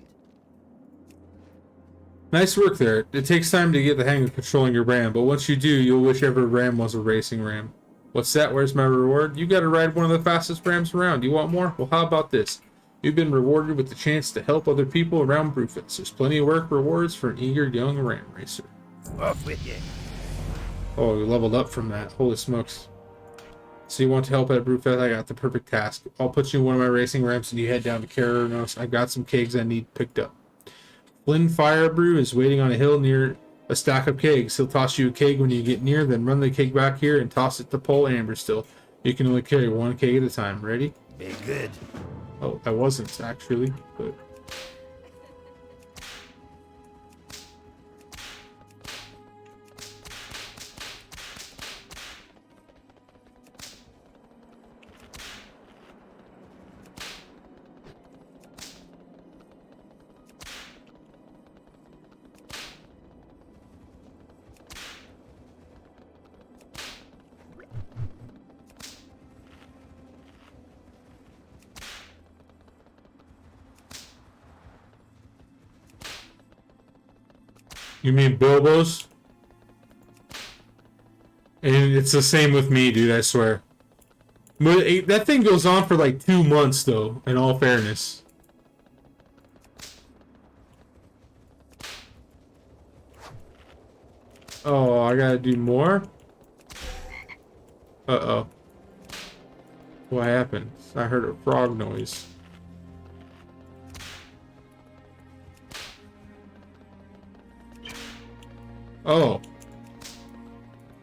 Nice work there. It takes time to get the hang of controlling your ram, but once you do, you'll wish every ram was a racing ram. What's that? Where's my reward? You gotta ride one of the fastest rams around. You want more? Well, how about this? You've been rewarded with the chance to help other people around Brewfest. There's plenty of work rewards for an eager young ram racer. Off with you. Oh, we leveled up from that. Holy smokes. So you want to help at Brewfest? I got the perfect task. I'll put you in one of my racing ramps and you head down to Karanos. I've got some kegs I need picked up. Flynn Firebrew is waiting on a hill near a stack of kegs. He'll toss you a keg when you get near, then run the keg back here and toss it to Paul Amberstill. You can only carry one keg at a time. Ready? Be good. Oh, I wasn't actually, but... You mean Bilbo's? And it's the same with me, dude, I swear. But that thing goes on for like 2 months, though, in all fairness. Oh, I gotta do more? Uh-oh. What happened? I heard a frog noise. Oh.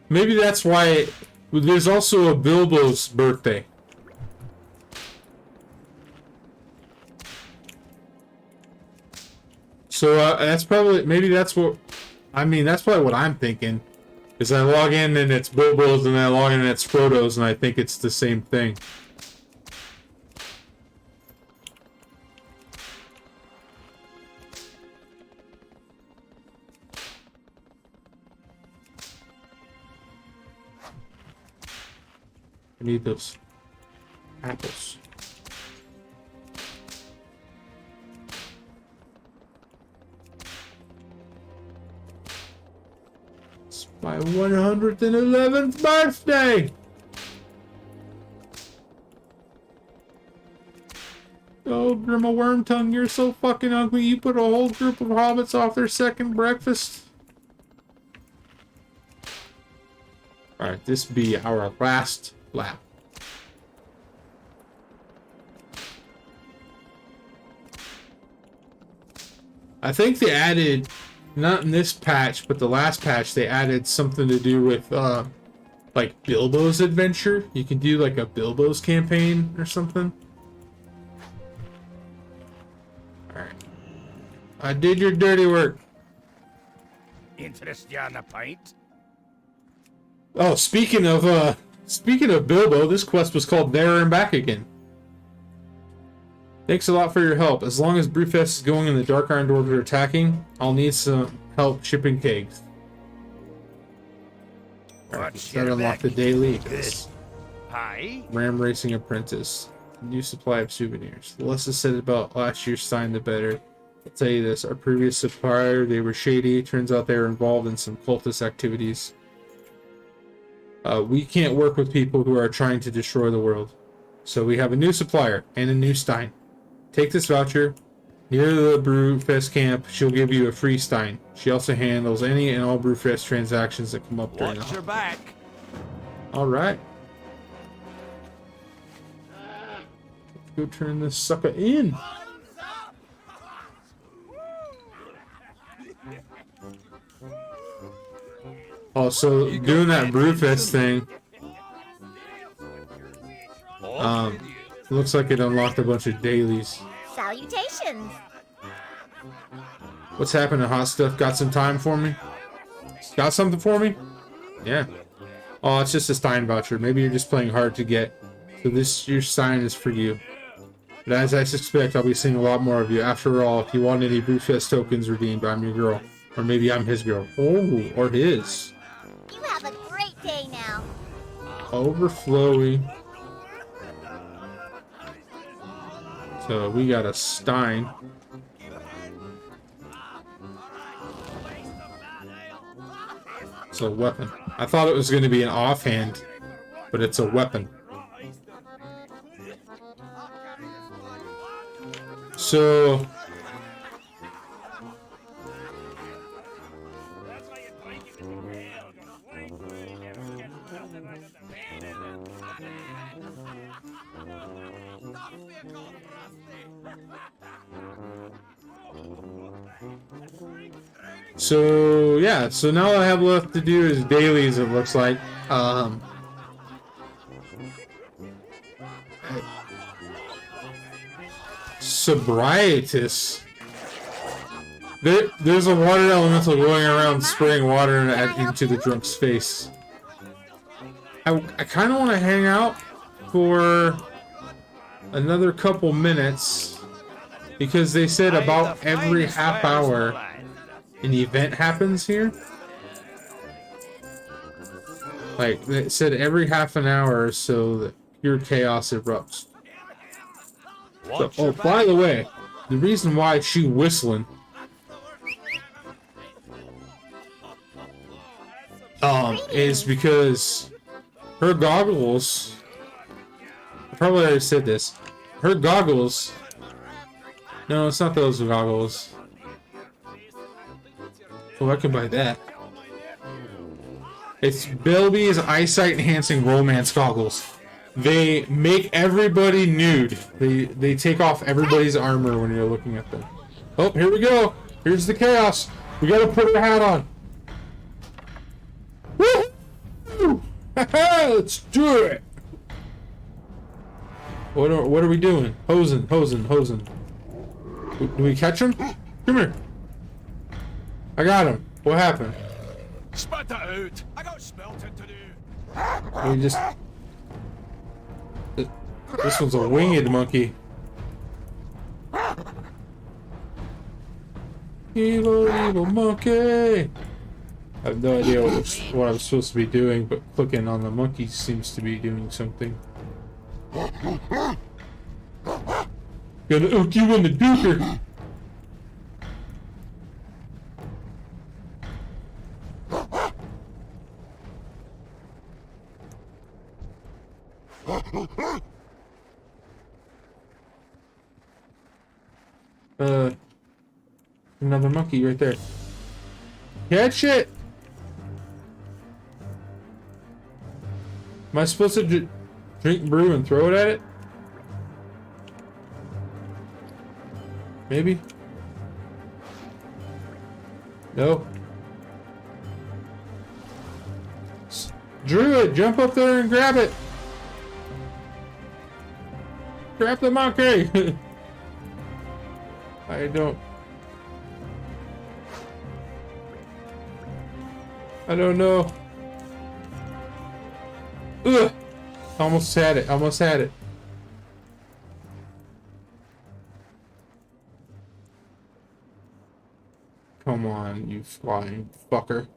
Maybe that's why there's also a Bilbo's birthday. So that's probably, maybe that's what, I mean, that's probably what I'm thinking. Is I log in and it's Bilbo's and I log in and it's Frodo's and I think it's the same thing. I need those apples. It's my 111th birthday! Oh, Grandma Wormtongue, you're so fucking ugly. You put a whole group of hobbits off their second breakfast. Alright, this be our last lap. I think they added, not in this patch, but the last patch, they added something to do with, like, Bilbo's adventure. You can do, like, a Bilbo's campaign or something. Alright. I did your dirty work. Interest you on a pint? Oh, speaking of Bilbo, this quest was called There and Back Again. Thanks a lot for your help. As long as Brewfest is going and the Dark Iron Dwarves are attacking, I'll need some help shipping kegs. Alright, that unlock the daily. Hi. Ram Racing Apprentice. New supply of souvenirs. The less is said about last year's sign, the better. I'll tell you this, our previous supplier, they were shady. Turns out they were involved in some cultist activities. We can't work with people who are trying to destroy the world. So we have a new supplier and a new Stein. Take this voucher. Near the Brewfest camp, she'll give you a free Stein. She also handles any and all Brewfest transactions that come up during the Watch your back. Alright. Let's go turn this sucker in. Also, doing that Brewfest thing, looks like it unlocked a bunch of dailies. Salutations. What's happening, hot stuff? Got some time for me? Got something for me? Yeah. Oh, it's just a Stein voucher. Maybe you're just playing hard to get. So your Stein is for you. But as I suspect, I'll be seeing a lot more of you. After all, if you want any Brewfest tokens redeemed, I'm your girl. Or maybe I'm his girl. Oh, or his. You have a great day now. Overflowing. So we got a Stein. It's a weapon. I thought it was going to be an offhand, but it's a weapon. So yeah, so now all I have left to do is dailies, it looks like. Sobrietous. There's a water elemental going around spraying water into the drunk's face. I kind of want to hang out for another couple minutes because they said about every half hour an event happens here. Like, they said every half an hour or so that pure chaos erupts. So, oh, by the way, the reason why she whistling is because her goggles, I probably already said this, her goggles, no, it's not those goggles. Oh, I can buy that. It's Belby's eyesight enhancing romance goggles. They make everybody nude. They take off everybody's armor when you're looking at them. Oh, here we go. Here's the chaos. We gotta put her hat on. Let's do it. What are we doing? Hosing. Do we catch him? Come here. I got him. What happened? Spit it out! I got smelting to do! We just... This one's a winged monkey. Evil monkey! I have no idea what I'm supposed to be doing, but clicking on the monkey seems to be doing something. Gonna hook you in the duper! Another monkey right there. Catch it! Am I supposed to drink brew and throw it at it? Maybe? No. Druid, jump up there and grab it! Grab the monkey! I don't know. Ugh! Almost had it. Come on, you flying fucker.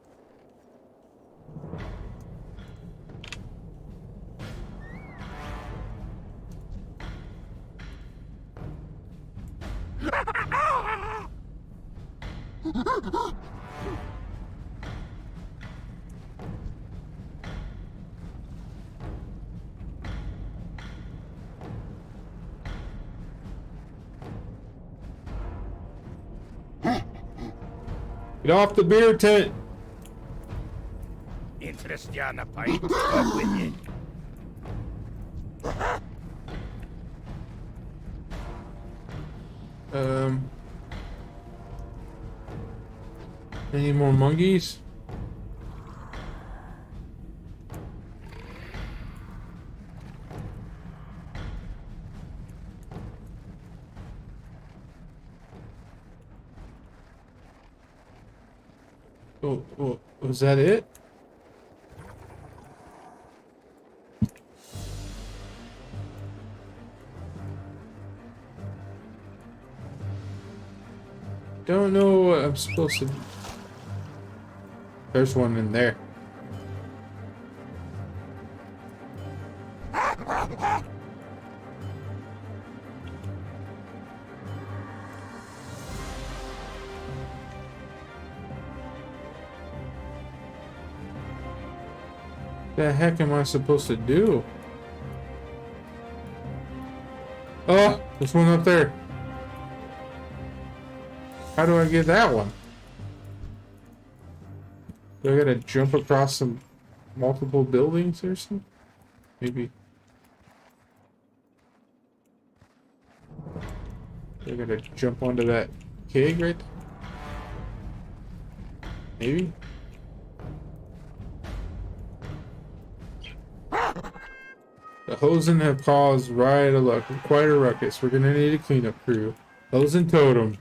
Get off the beer tent! Interest you on a pint? Up with you. Any more monkeys? Oh, was that it? Don't know what I'm supposed to do. There's one in there. The heck am I supposed to do? Oh, there's one up there. How do I get that one? Do I gotta jump across some multiple buildings or something? Maybe. Do I gotta jump onto that keg right there? Maybe? The Hosen have caused quite a ruckus. We're gonna need a cleanup crew. Hosen Totem.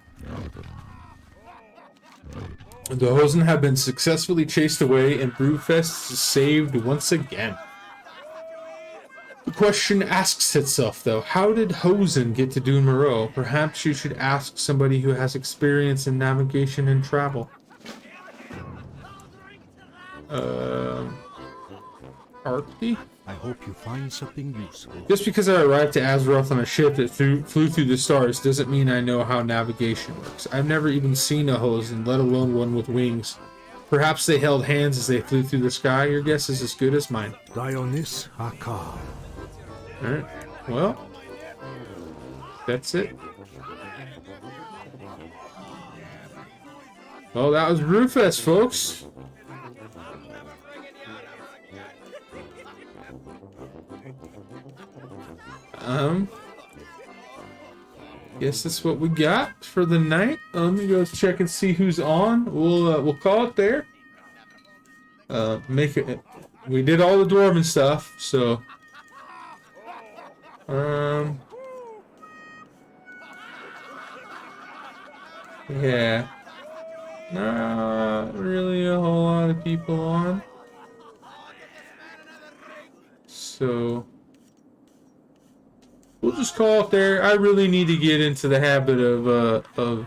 The Hosen have been successfully chased away and Brewfest is saved once again. The question asks itself though, how did Hosen get to Dune Morogh? Perhaps you should ask somebody who has experience in navigation and travel. Arcty? I hope you find something useful. Just because I arrived to Azeroth on a ship that flew through the stars doesn't mean I know how navigation works. I've never even seen a Hosen, let alone one with wings. Perhaps they held hands as they flew through the sky. Your guess is as good as mine. Dionys Akar. Alright, well, that's it. Well, that was Brewfest, folks. Guess that's what we got for the night. Let me go check and see who's on. We'll call it there. Make it we did all the dwarven stuff, so yeah, not really a whole lot of people on, so we'll just call it there. I really need to get into the habit of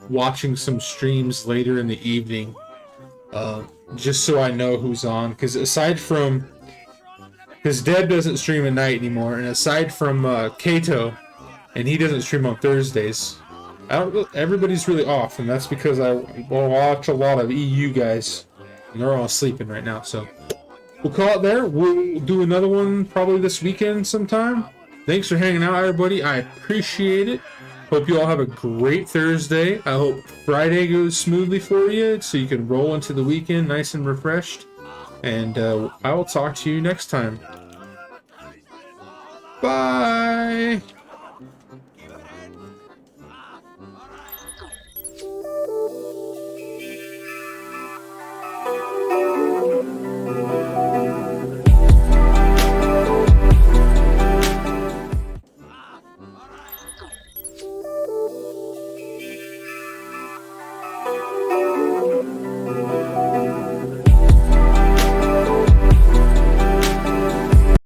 watching some streams later in the evening, just so I know who's on. Because Deb doesn't stream at night anymore, and aside from Kato, and he doesn't stream on Thursdays, everybody's really off, and that's because I watch a lot of EU guys, and they're all sleeping right now. So we'll call it there. We'll do another one probably this weekend sometime. Thanks for hanging out, everybody. I appreciate it. Hope you all have a great Thursday. I hope Friday goes smoothly for you so you can roll into the weekend nice and refreshed. And I will talk to you next time. Bye!